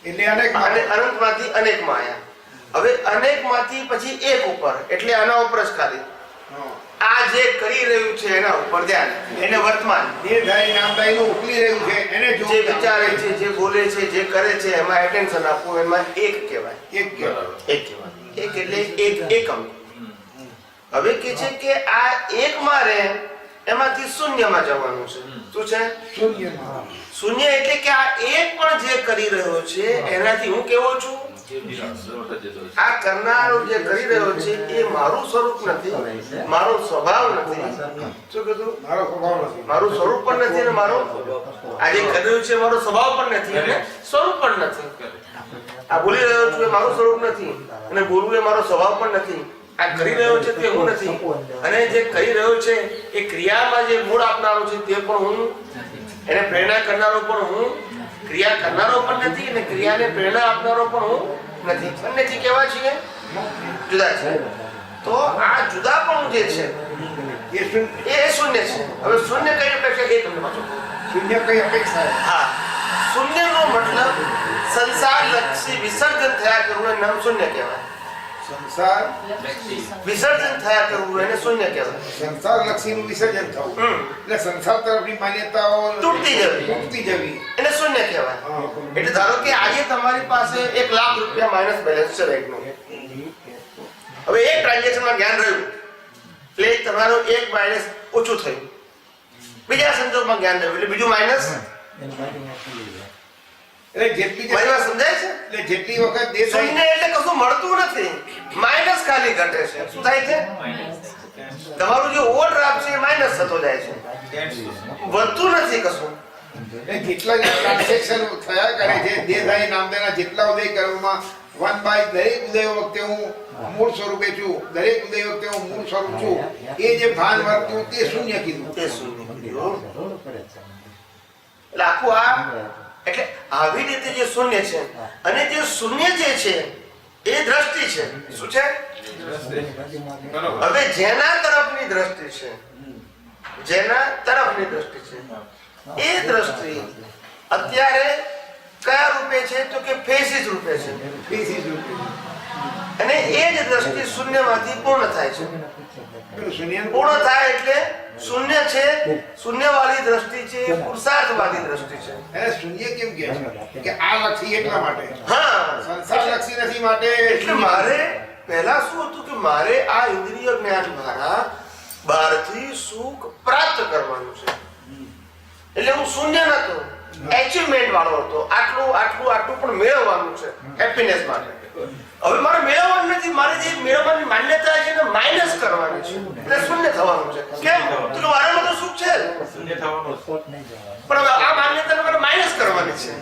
એટલે અનેક અને અનંતમાંથી અનેકમાં આવ્યા. હવે અનેકમાંથી પછી એક ઉપર, એટલે આના ઉપર જ ખાલી આ જે કરી રહ્યું છે એના ઉપર ધ્યાન, એને વર્તમાન દેહધારી નામધારીનું ઉકલી રહ્યું છે એને જે વિચારે છે, જે બોલે છે, જે કરે છે એમાં એટેન્શન આપવું, એમાં એક કહેવાય. એક કહેવાય. એક કહેવાય. એક એટલે એકમ. હવે કે છે કે આ એકમાં રહે એમાંથી શૂન્યમાં જવાનું છે. શું છે? શૂન્યમાં. શૂન્ય એટલે કે આ એક પણ જે કરી રહ્યો છે એનાથી હું કેવો છું? આ કરનારો જે કરી રહ્યો છે એ મારું સ્વરૂપ નથી, મારો સ્વભાવ નથી. શું કીધું? મારો સ્વભાવ નથી. મારું સ્વરૂપ પણ નથી અને મારો આ જે કરી રહ્યું છે મારો સ્વભાવ પણ નથી અને સ્વરૂપ પણ નથી. આ બોલી રહ્યો છું એ મારું સ્વરૂપ નથી અને બોલવું એ મારો સ્વભાવ પણ નથી. આ કરી રહ્યો છે તે હું નથી અને જે કરી રહ્યો છે એ ક્રિયામાં જે મૂળ આપનારો છે તે પણ હું, એને પ્રેરણા કરનારો પણ હું, ક્રિયા કરનારો પણ નથી અને ક્રિયાને પ્રેરણા આપનારો પણ હું નથી. બંનેથી કેવા છીએ? જુદા છે. તો આ જુદાપણું જે છે એ શૂન્ય છે. હવે શૂન્ય કઈ અપેક્ષા એ તમને પાછું કહું. શૂન્ય કઈ અપેક્ષા? હા, શૂન્યનો મતલબ સંસાર લક્ષી વિસર્જન થયા કરવું એને નામ શૂન્ય કહેવાય. સંસાર વિસર્જન થયા કરવું એને શૂન્ય કહેવાય. સંસાર લક્ષીનું વિસર્જન થવું એટલે સંસાર તરફની માન્યતાઓ તૂટતી જવી એને શૂન્ય કહેવાય. એટલે ધારો કે આજે તમારી પાસે 1 લાખ રૂપિયા માઇનસ બેલેન્સ છે બેંકનું. હવે એક ટ્રાન્ઝેક્શનમાં જ્ઞાન રહ્યું એટલે તમારું એક માઇનસ ઓછું થયું. બીજા સંજોગમાં જ્ઞાન રહ્યું એટલે બીજું માઇનસ. એટલે જેટલી મારી વાત સમજાય છે? એટલે જેટલી વખત દેહ શૂન્ય એટલે કશું મળતું નથી, માઇનસ ખાલી ઘટે છે. શું થાય છે? તમારું જે ઓવરડ્રાફ્ટ છે એ માઇનસ થતો જાય છે, વધતું નથી કશું. જેટલા ટ્રાન્ઝેક્શન થયા કરે છે દેહધારી નામદારના જેટલા ઉદય કરવામાં 1/, દરેક ઉદય વખતે હું મૂળ સ્વરૂપે છું, દરેક ઉદય વખતે હું મૂળ સ્વરૂપ છું, એ જે ભાન વર્તું તે શૂન્ય કીધું. તે શૂન્ય કીધું. એટલે આખું આ એટલે આવી રીતે જે શૂન્ય છે અને જે શૂન્ય જે છે એ દ્રષ્ટિ છે. શું છે? હવે જેના તરફની દ્રષ્ટિ છે, જેના તરફની દ્રષ્ટિ છે એ દ્રષ્ટિ અત્યારે કયા રૂપે છે? તો કે ફેસિસ રૂપે છે. અને એ જ દ્રષ્ટિ શૂન્યમાંથી પૂર્ણ થાય છે. પૂર્ણ થાય એટલે શૂન્ય છે, શૂન્યવાળી દ્રષ્ટિ છે, પુરુષાર્થવાળી દ્રષ્ટિ છે. એને શૂન્ય કેમ કહે છે? કે આ લક્ષી એટલા માટે, હા, સંસાર લક્ષી નથી માટે. એટલે મારે પહેલા શું હતું કે મારે આ ઇન્દ્રિય જ્ઞાન દ્વારા બહારથી સુખ પ્રાપ્ત કરવાનું છે. એટલે હું શૂન્ય નતો, એચિવમેન્ટ વાળો હતો. આટલું આટલું આટલું પણ મેળવવાનું છે હેપીનેસ માટે. હવે મારે મેળવવાનું નથી, મારે જે મેળવવાની માન્યતા છે એને માઇનસ કરવાની છે, એટલે શૂન્ય થવાનું છે. કેમ? તો મારામાં તો સુખ છે શૂન્ય થવાનું પણ હવે આ માન્યતાને મારે માઇનસ કરવાની છે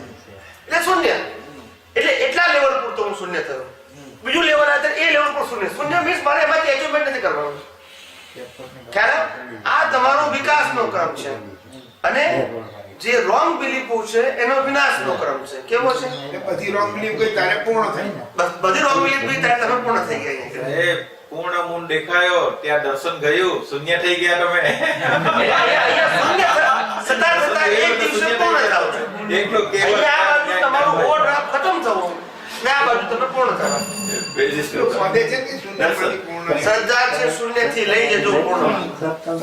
એટલે શૂન્ય. એટલે એટલા લેવલ પૂરતો હું શૂન્ય થયો. બીજું લેવલ આવે એ લેવલ પર શૂન્ય. શૂન્ય મીન્સ મારે એમાંથી એચિવમેન્ટ નથી કરવાનું. ખ્યાલ? આ તમારો વિકાસનો ક્રમ છે અને જે રોંગ બિલીફો છે એનો વિનાશનો ક્રમ છે. કેવો છે? બધી રોંગ બિલીફ કોઈ તારે પૂર્ણ થઈ. બધી રોંગ બિલીફ બી ત્યારે તમે પૂર્ણ થઈ ગયા. એ પૂર્ણ મૂળ દેખાયો ત્યાં દર્શન ગયું, શૂન્ય થઈ ગયા તમે. સતા એક દિવસે પૂર્ણ થાવ છો. એકલું કેવળ અહીંયા આ બાજુ તમારું ઓવરડ્રાફ્ટ ખતમ થવું ને આ બાજુ તમે પૂર્ણ થવા. બેઝિસ તો વધે છે કે શૂન્યમાંથી પૂર્ણ. શ્રદ્ધા છે શૂન્યથી લઈ જજો પૂર્ણ.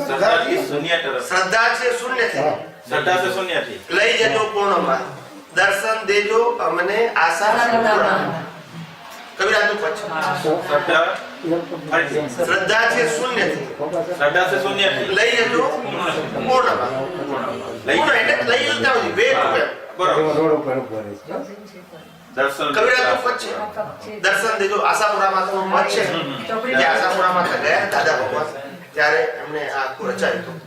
શ્રદ્ધાથી શૂન્ય તરફ. શ્રદ્ધા છે શૂન્યથી શ્રદ્ધા છે શૂન્યથી લઈ જજો પૂર્ણમાં. દર્શન દેજો અમને આશા પૂર્ણ. કવિરાજનું પછી શ્રદ્ધા ફરીથી. શ્રદ્ધા છે શૂન્યથી શ્રદ્ધા છે શૂન્યથી લઈ જજો પૂર્ણમાં. લઈ પૂર્ણ એટલે લઈ જતા હોય વે ટુ વે. બરોબર. દર્શન કવિરાજનું પછી દર્શન દેજો આશાપુરામાં તો મત છે. જે આશાપુરામાં ગયા દાદા ભગવાન ત્યારે એમને આ આખું રચાયું હતું.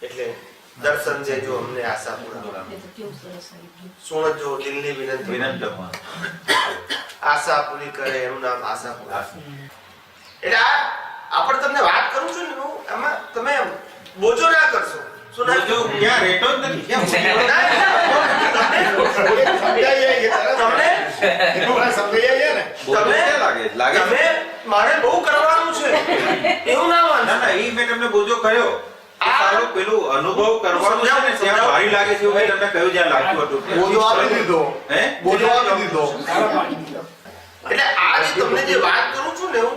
એટલે દર્શન દેજો અમને આશાપુરા, સુણજો દિલની વિનંતી. વિનંતી આશા પૂરી કરે એનું નામ આશાપુરા. એટલે આપણે તમને વાત કરું છું ને હું એમાં તમે બોજો ના કરશો. શું ના જો ક્યાં રહેતો જ નથી ક્યાં સમજાઈ જાય તમને એટલું વાત સમજાઈ જાય ને બોજો ક્યાં લાગે તમે મારે બહુ કરવાનું છે એવું ના માનો. ના ઈ મેં તમને બોજો કહ્યો સારો પેલું અનુભવ કરવાનું છે ને ત્યાં ભારી લાગે છે એવું મેં તમને કહ્યું જ્યાં લાગતું હતું બોજો આપી દીધો હે બોજો આપી દીધો એટલે આ જે તમને જે વાત કરું છું ને હું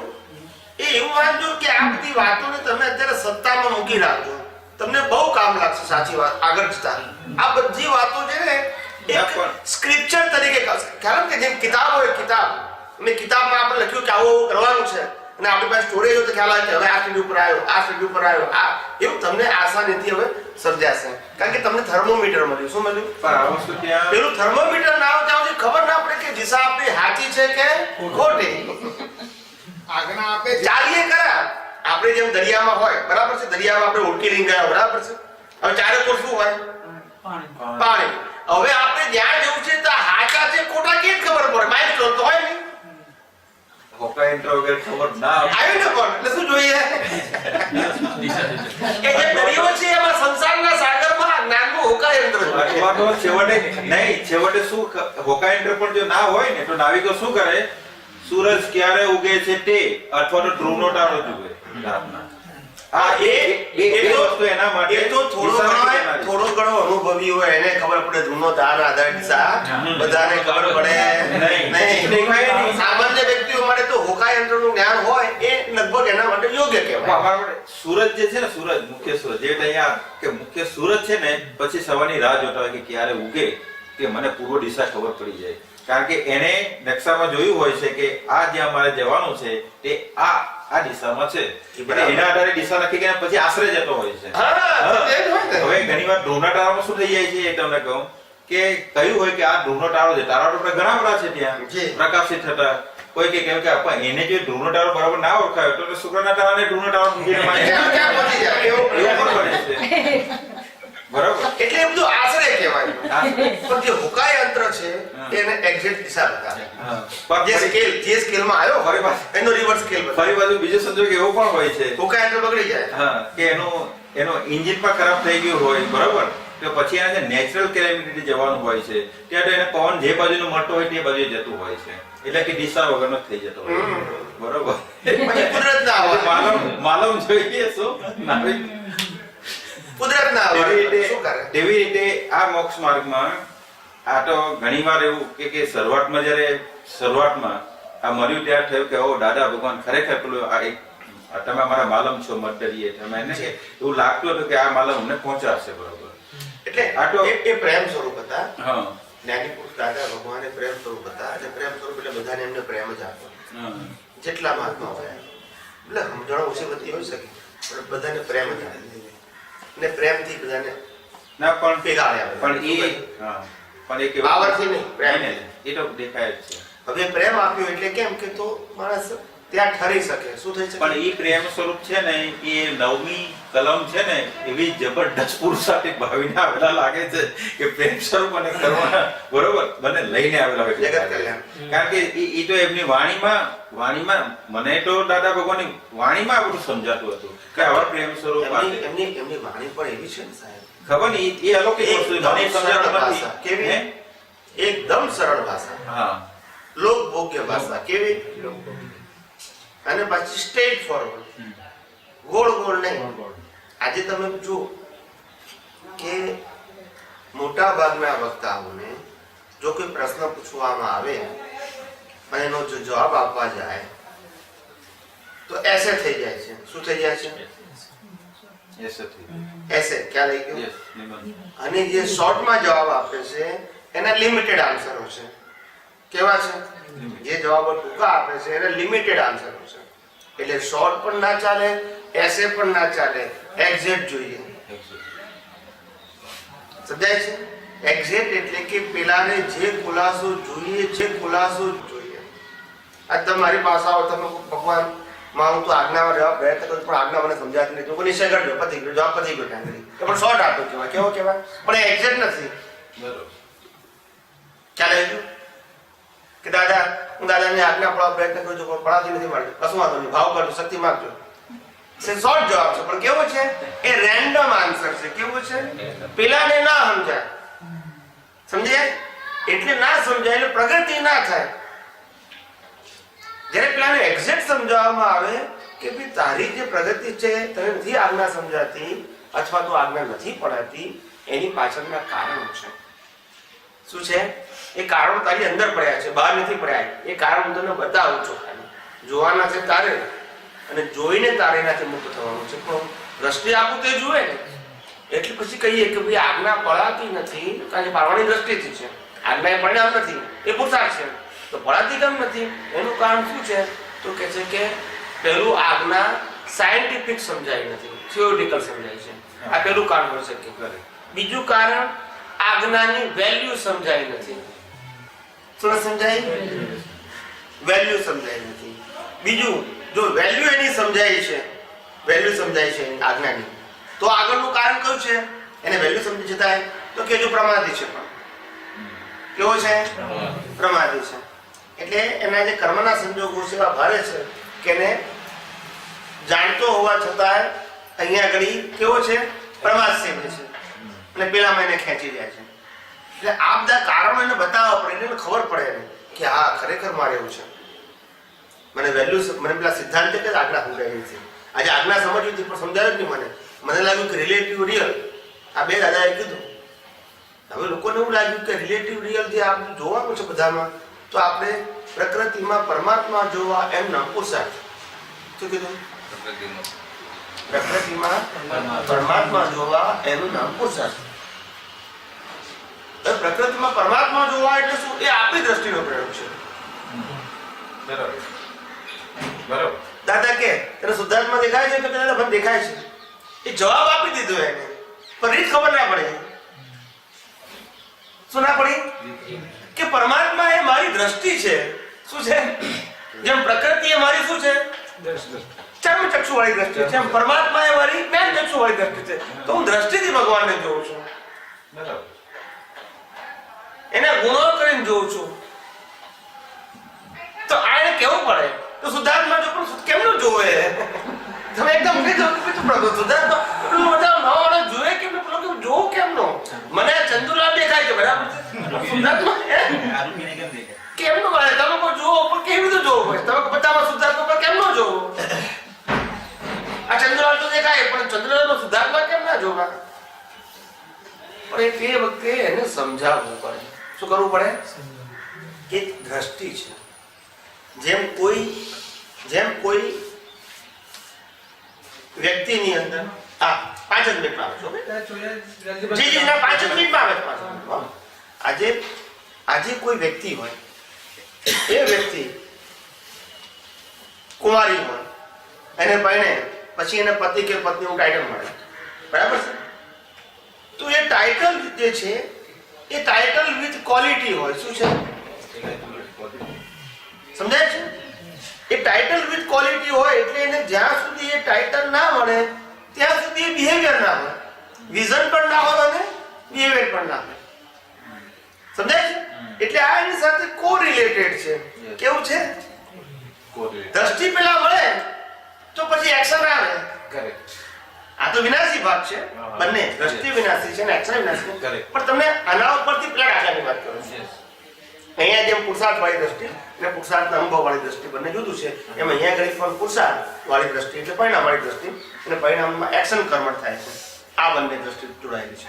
એ એવું માનજો કે આ બધી વાતોને તમે અત્યારે સત્તામાં મૂકી રાખજો. તમને બહુ કામ લાગશે સાચી વાત આગળ જતા. આ બધી વાતો છે ને એક સ્ક્રિપ્ચર તરીકે કારણ કે જેમ કિતાબ હોય કિતાબ મેં કિતાબમાં આપણે લખ્યું કે આવું કરવાનું છે અને આપણી પાસે સ્ટોરેજ હોય તો ખ્યાલ આવે કે હવે આ સ્ટેજ ઉપર આવ્યો આ સ્ટેજ ઉપર આવ્યો આ એવું તમને આસાનીથી હવે સર્જાશે. કારણ કે તમને થર્મોમીટર મળ્યું. શું મળ્યું? પણ આ વસ્તુ ત્યાં પેલું થર્મોમીટર ના હોય ત્યાં સુધી ખબર ના પડે કે દિશા આપણી સાચી છે કે ખોટી. આજ્ઞા આપે છે ચાલીએ ખરા આપણે જેમ દરિયામાં હોય બરાબર છે. દરિયામાં આપણે ઉડકી લઈને ગયા બરાબર છે. હવે ચારે કોર શું હોય? પાણી. હવે આપણે ત્યાં જવું છે તો હાચા છે ખોટા કેવી રીતે ખબર પડે? માઇલ તો હોય નહીં. હોકા એન્ટર વગર ખબર ના આવે. આવ્યું ને કોણ એટલે શું જોઈએ કે જે દરિયો છે એમાં સંસારના સાગરમાં જ્ઞાનનું હોકા યંત્ર છે. અથવા તો છેવટે નહીં છેવટે શું હોકા એન્ટર પણ જો ના હોય ને તો નાવિકો શું કરે સૂરજ ક્યારે ઉગે છે તે અથવા તો ધ્રુવનો તારો જ ઉગે રાતના. આ એ વસ્તુ એના માટે એ તો થોડો ઘણો અનુભવી હોય એને ખબર પડે ધૂનો તાર આધાર દિશા બધાને ખબર પડે નહીં. સામાન્ય વ્યક્તિઓ માટે તો હોકા યંત્રનું જ્ઞાન હોય એ લગભગ એના માટે યોગ્ય કહેવાય. સૂરજ જે છે ને સૂરજ મુખ્ય સૂરજ જે અહીંયા કે મુખ્ય સૂરજ છે ને પછી સવારની રાહ જોતા હોય કે ક્યારે ઉગે કે મને પૂર્વ દિશા ખબર પડી જાય. કારણ કે એને નકશામાં જોયું હોય છે કે આ જ્યાં મારે જવાનું છે તે આ દિશામાં છે. એટલે એના આધારે દિશા નક્કી કરીને પછી આશરે જતો હોય છે. હવે ઘણીવાર ધ્રુવના તારામાં શું થઈ જાય છે એ તમને કહું કે કહ્યું હોય કે આ ધ્રુવનો તારો છે. તારા તો ઘણા બધા છે ત્યાં પ્રકાશિત થતા. કોઈ કે કેમ કે આપણે એને જો ધ્રુવનો તારો બરાબર ના ઓળખાયો તો શુક્રના તારાને ધ્રુવનો તારો મૂકીને માની એવું પણ બને છે. બરાબર એટલે એ બધું આશરે કહેવાય. પણ જે હોકા યંત્ર છે એને એક્ઝેક્ટ દિશા બતાવે. જે સ્કેલમાં આવ્યો ફરી પાછું એનો રિવર્સ સ્કેલ બતાવે. ફરી બાજુ બીજો સંજોગ એવો પણ હોય છે હોકા યંત્ર બગડી જાય. હા કે એનો એન્જિન પણ ખરાબ થઈ ગયું હોય બરાબર તો પછી એને જે નેચરલ કેલેમિટી જવાનું હોય છે ત્યાં તો એને પવન જે બાજુનો મળતો હોય તે બાજુએ જતું હોય છે. એટલે કે દિશા વગરનો થઈ જતો હોય બરોબર. પછી કુદરતના આવા માલમ જોઈએ શું નાવિક કુદરતના આવા શું કરે? તેવી રીતે આ મોક્ષ માર્ગમાં આ તો ઘણીવાર એવું કે શરૂઆતમાં આ મર્યું ત્યારે થયું કે ઓ દાદા ભગવાન ખરેખર પેલું આ એક તમે અમારા માલમ છો મર્દરીએ તમે એને કે એવું લાગતું હતું કે આ માલમ અમને પહોંચાડશે બરોબર. એટલે આ તો એ પ્રેમ સ્વરૂપ હતા. હા જ્ઞાની પુરુષ દાદા ભગવાને પ્રેમ સ્વરૂપ હતા અને પ્રેમ સ્વરૂપ એટલે બધાને એમને પ્રેમ જ આપો. જેટલા મહાત્મા હોય એટલે સમજણ ઓછી બધી હોઈ શકે પણ બધાને પ્રેમ જ આપે ને પ્રેમથી બધાને ના પણ પીગાડ્યા. પણ એ હા પણ એ પાવરથી નહીં પ્રેમ. એ તો દેખાય જ છે. હવે પ્રેમ આપ્યો એટલે કેમ કે તો માણસ ત્યાં ઠરી શકે. શું થઈ શકે? પણ એ પ્રેમ સ્વરૂપ છે ને એ નવમી કલમ છે ને એવી જબરદસ્ત પુરુષાર્થી ભાવીને આવેલા લાગે છે કે પ્રેમ સ્વરૂપ અને કરુણા બરોબર બંને લઈને આવેલા હોય જગત કલ્યાણ. કારણ કે એ તો એમની વાણીમાં મને તો દાદા ભગવાનની વાણીમાં આ બધું સમજાતું હતું કે આવા પ્રેમ સ્વરૂપ એમની વાણી પણ એવી છે ને સાહેબ. ખબર ને એ અલૌકિક વસ્તુ છે. મને સમજાતું નથી. કેવી? એકદમ સરળ ભાષા, હા લોકભોગ્ય ભાષા. કેવી? અને પાછી સ્ટ્રેટ ફોરવર્ડ, ગોળ ગોળ નહીં. આજે તમે જુઓ કે મોટા ભાગના વક્તાઓને જો કોઈ પ્રશ્ન પૂછવામાં આવે અને એનો જો જવાબ આપવા જાય તો એસે થઈ જાય છે. શું થઈ જાય છે? એસે. ક્યાં લઈ ગયો? અને જે શોર્ટમાં જવાબ આપે છે એના લિમિટેડ આન્સરો છે. કેવા છે? જે જવાબો ટૂંકા આપે છે એને લિમિટેડ આન્સરો છે. એટલે શોર્ટ પણ ના ચાલે, એસે પણ ના ચાલે, એક્ઝેક્ટ જોઈએ. સમજાય છે? એક્ઝેક્ટ એટલે કે પેલાને જે ખુલાસો જોઈએ છે ખુલાસો જોઈએ. આ તમારી પાસે આવો તમે ભગવાન માં હું તો આજ્ઞામાં જવાબ પ્રયત્ન કરું પણ આજ્ઞા મને સમજાતી નથી. તો નિશ્ચય કરજો પતી ગયો જવાબ પતી ગયો ત્યાં એ પણ શોર્ટ આપો કહેવાય. કેવો કહેવાય? પણ એક્ઝેક્ટ નથી. બરોબર. ખ્યાલ આવી ગયો? કે દાદા હું દાદાને આજ્ઞા પાડવા પ્રયત્ન કરું છું પણ પડાતી નથી મળતી, કશું વાંધો નહીં, ભાવ કરજો, શક્તિ માગજો. શોર્ટ જવાબ છે, પણ કેવો છે? એ રેન્ડમ આન્સર છે. કેવો છે? પેલાને ના સમજાય, સમજાય એટલે ના સમજાય એટલે પ્રગતિ ના થાય. જ્યારે પેલાને એક્ઝેક્ટ સમજાવવામાં આવે કે ભાઈ તારી જે પ્રગતિ છે તને નથી આજ્ઞા સમજાતી અથવા તો આજ્ઞા નથી પડાતી, એની પાછળના કારણો છે. શું છે? એ કારણો તારી અંદર પડ્યા છે, બહાર નથી પડ્યા. એ કારણ હું તને બતાવું છું. જોવાના છે તારે, અને જોઈને તારે એનાથી મુક્ત થવાનું છે. પણ દ્રષ્ટિ આપું તે જુએ ને, એટલે પછી કહીએ કે ભાઈ આજ્ઞા પડાતી નથી કારણ કે પાડવાની દ્રષ્ટિથી છે, આજ્ઞા એ પરિણામ નથી, એ પુરુષાર્થ છે. તો પડાતી કેમ નથી? એનું કારણ શું છે? તો કહે છે કે પહેલું આજ્ઞા સાયન્ટિફિક સમજાય નથી, થિયોરિટિકલ સમજાય છે. આ પહેલું કારણ હોઈ શકે. બીજું કારણ આજ્ઞાની વેલ્યુ સમજાય નથી. શું સમજાય? વેલ્યુ સમજાય નથી. બીજું, જો વેલ્યુ એની સમજાય છે, વેલ્યુ સમજાય છે આજ્ઞાની, તો આગળનું કારણ કયું છે? એને વેલ્યુ સમજી જતા તો કે જો પ્રમાદી છે. પણ કેવો છે? પ્રમાદી છે. એટલે એના જે કર્મના સંજોગો છે એવા ભારે છે કે એને જાણતો હોવા છતાં અહીંયા આગળ કેવો છે? પ્રમાદ સેવે છે, અને પેલામાં એને ખેંચી જાય છે. એટલે આ બધા કારણો એને બતાવવા પડે, એને ખબર પડે કે હા ખરેખર મારે એવું છે. મને વેલ્યુ, મને પેલા સિદ્ધાંત કે આજ્ઞા સમજાવી છે, આજે આજ્ઞા સમજવી હતી પણ સમજાયું જ નહીં. મને લાગ્યું કે રિલેટિવ રિયલ, આ બે દાદાએ કીધું. હવે લોકોને એવું લાગ્યું કે રિલેટિવ રિયલ જે આપણે જોવાનું છે બધામાં, તો આપણે પ્રકૃતિમાં પરમાત્મા જોવા એમ નામ પુરુષાર્થ. શું કીધું? પ્રકૃતિમાં પરમાત્મા જોવા એનું નામ પુરુષાર્થ. પ્રકૃતિમાં પરમાત્મા જોવા એટલે શું? એ આપણી દ્રષ્ટિનો પ્રયોગ છે. બરાબર. દાદા કે એને શુદ્ધાત્મા દેખાય છે? તો દાદા મને દેખાય છે. એ જવાબ આપી દીધો એને, પણ રીત ખબર ના પડે. શું ના પડી? કે પરમાત્મા એ મારી દ્રષ્ટિ છે. શું છે? જેમ પ્રકૃતિ એ મારી શું છે? ચર્મ ચક્ષુ વાળી દ્રષ્ટિ છે, એમ પરમાત્મા એ મારી જ્ઞાન ચક્ષુ વાળી દ્રષ્ટિ છે. તો હું દ્રષ્ટિથી ભગવાનને જોઉં છું, બરાબર. એના ગુણો કરીને જોઉં છું. તો આને કેવું પડે? તો શુદ્ધાત્મા જો પણ કેમનું જોવે? તમે એકદમ કીધો કે તું શુદ્ધાત્મા બધા નવા જોવે કેમ? પેલો જોવું કેમનો? મને ચંદુલાલ દેખાય છે, બરાબર છે. શુદ્ધાત્મા કેમનું મારે? તમે કોઈ જોવો પણ કેવી રીતે જોવો? તમે બધામાં શુદ્ધાત્મા પર કેમ ન જોવો? આ ચંદ્રલાલ તો દેખાય, પણ ચંદ્રલાલ શુદ્ધાત્મા કેમ ના જોવા? પણ તે વખતે એને સમજાવવું પડે. શું કરવું પડે? એક દ્રષ્ટિ છે. જેમ કોઈ વ્યક્તિની અંદર 5 જ મિનિટમાં આવે છો. જી 5 જ મિનિટમાં આવે. આજે કોઈ વ્યક્તિ હોય, એ વ્યક્તિ કુમારી હોય, એને પરણે પછી એને પતિ કે પત્નીનું ટાઇટલ મળે, બરાબર છે? તો એ ટાઇટલ જે છે એ ટાઇટલ વિથ ક્વોલિટી હોય. શું છે? સમજાય છે? એ ટાઇટલ વિથ ક્વોલિટી હોય એટલે એને જ્યાં સુધી એ ટાઇટલ ના મળે ત્યાં સુધી એ બિહેવિયર ના હોય, વિઝન પણ ના હોય અને બિહેવિયર પણ ના હોય. સમજાય છે? એટલે આ એની સાથે કોરિલેટેડ છે. કેવું છે? દ્રષ્ટિ પેલા મળે તો પછી એક્શન આવે. કરેક્ટ. આ તો વિનાશી ભાગ છે, બંને દ્રષ્ટિ વિનાશી છે અને એક્શન વિનાશી છે. પણ તમને આના ઉપરથી પેલા દાખલાની વાત કરું છું. અહીંયા જેમ પુરુષાર્થ વાળી દ્રષ્ટિ અને પુરુષાર્થના અનુભવ વાળી દ્રષ્ટિ બંને જુદું છે, એમ અહીંયા આગળ પણ પુરુષાર્થ વાળી દ્રષ્ટિ એટલે પરિણામ વાળી દ્રષ્ટિ, અને પરિણામમાં એક્શન કર્મઠ થાય છે. આ બંને દ્રષ્ટિ જોડાયેલી છે.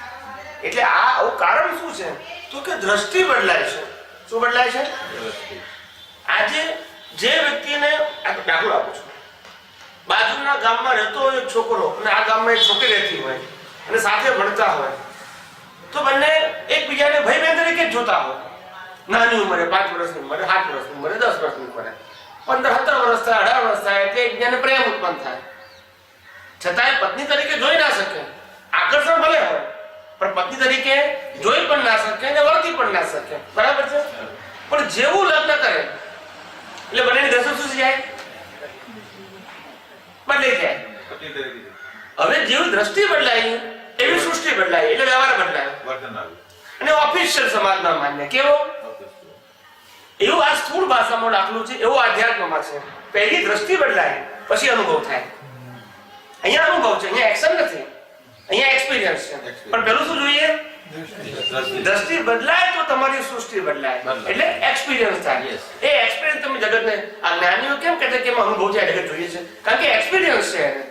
એટલે આ આવું કારણ શું છે? તો કે દ્રષ્ટિ બદલાય છે. શું બદલાય છે? આજે જે વ્યક્તિને દાખલો આપું છું, બાજુના ગામમાં રહેતો હોય એક છોકરો અને આ ગામમાં એક છોકરી રહેતી હોય અને સાથે ભણતા હોય, તો બંને એકબીજાને ભાઈ બહેન તરીકે જ જોતા હોય. નાની ઉંમરે 5 વર્ષની ઉંમરે, 7 વર્ષની ઉંમરે, 10 વર્ષની ઉંમરે, 15-17 વર્ષ થાય, 18 વર્ષ થાય એટલે એકબીજાને પ્રેમ ઉત્પન્ન થાય. છતાંય પત્ની તરીકે જોઈ ના શકે. આકર્ષણ ભલે હોય પણ પત્ની તરીકે જોઈ પણ ના શકે અને વર્તી પણ ના શકે, બરાબર છે? પણ જેવું લગ્ન કરે એટલે બંનેની દશા શું જાય? બદલાઈ જાય. હવે જેવી દ્રષ્ટિ બદલાઈ એવી સૃષ્ટિ બદલાઈ એટલે વ્યવહાર બદલાય. વર્તન આવ્યું. અને ઓફિશિયલ સમાજમાં માન્ય કેવો? એવું આ સ્થૂળ ભાષામાં દાખલું છે, એવું આધ્યાત્મમાં છે. પહેલી દ્રષ્ટિ બદલાય પછી અનુભવ થાય. અહીંયા અનુભવ છે, અહીંયા એક્શન નથી, અહીંયા એક્સપિરિયન્સ છે. પણ પેલું શું જોઈએ? દ્રષ્ટિ બદલાય તો તમારી સૃષ્ટિ બદલાય, એટલે એક્સપિરિયન્સ થાય. એ એક્સપિરિયન્સ તમે જગતને, આ જ્ઞાનીઓ કેમ કહેતા કે એમાં અનુભવ છે, જગત જોઈએ છે? કારણ કે એક્સપિરિયન્સ છે એને.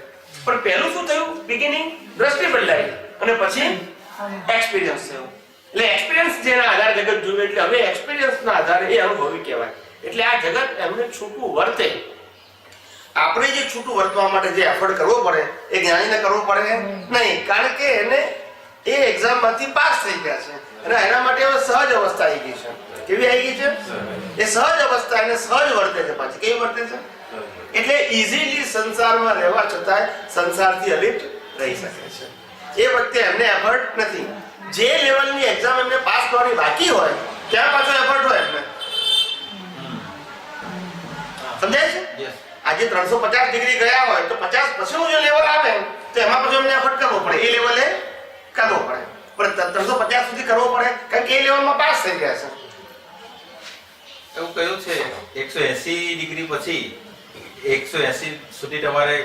પણ પહેલું શું થયું? બિગિનિંગ દ્રષ્ટિ બદલાઈ અને પછી એક્સપિરિયન્સ થયું. એટલે એક્સપિરિયન્સ જેના આધારે જગત જોયું, એટલે હવે એક્સપિરિયન્સના આધારે એ અનુભવી કહેવાય. એટલે આ જગત એમને છૂટું વર્તે. આપણે જે છૂટું વર્તવા માટે જે એફર્ટ કરવો પડે એ જ્ઞાનીને કરવો પડે નહીં, કારણ કે એને એ એક્ઝામમાંથી પાસ થઈ ગયા છે અને એના માટે હવે સહજ અવસ્થા આવી ગઈ છે. કેવી આવી ગઈ છે? એ સહજ અવસ્થા, એને સહજ વર્તે છે. પાછી કેવી વર્તે છે? એટલે ઇઝીલી સંસારમાં રહેવા છતાં સંસારથી અલિપ્ત રહી શકે છે. એ વખતે એમને એફર્ટ નથી. જે લેવલની એક્ઝામ એમને પાસ કરવાની બાકી હોય ત્યાં પાછો એફર્ટ હોય એમને. સમજાય છે? આજે 350 ડિગ્રી ગયા હોય તો 50 પછીનું જે લેવલ આવે તો એમાં પછી એમને એફર્ટ કરવો પડે, એ લેવલે કરવો પડે. પણ 350 સુધી કરવો પડે કારણ કે એ લેવલમાં પાસ થઈ ગયા છે. એવું કહ્યું છે 180 ડિગ્રી પછી 180 સુધી તમારે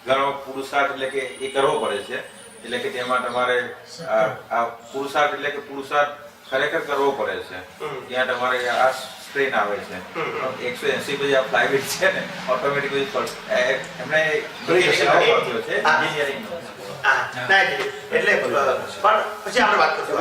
ઘણો પુરુષાર્થ એટલે કે એ કરવો પડે છે. એટલે કે તેમાં તમારે આ પુરુષાર્થ એટલે કે પુરુષાર્થ ખરેખર કરવો પડે છે. ત્યાં તમારે આ સ્ટ્રેન આવે છે. 180 પછી આ ફ્લાયવીલ છે ને ઓટોમેટિકલી એમણે એન્જિનિયરિંગ એટલે પણ પછી આપણે વાત કરીશું.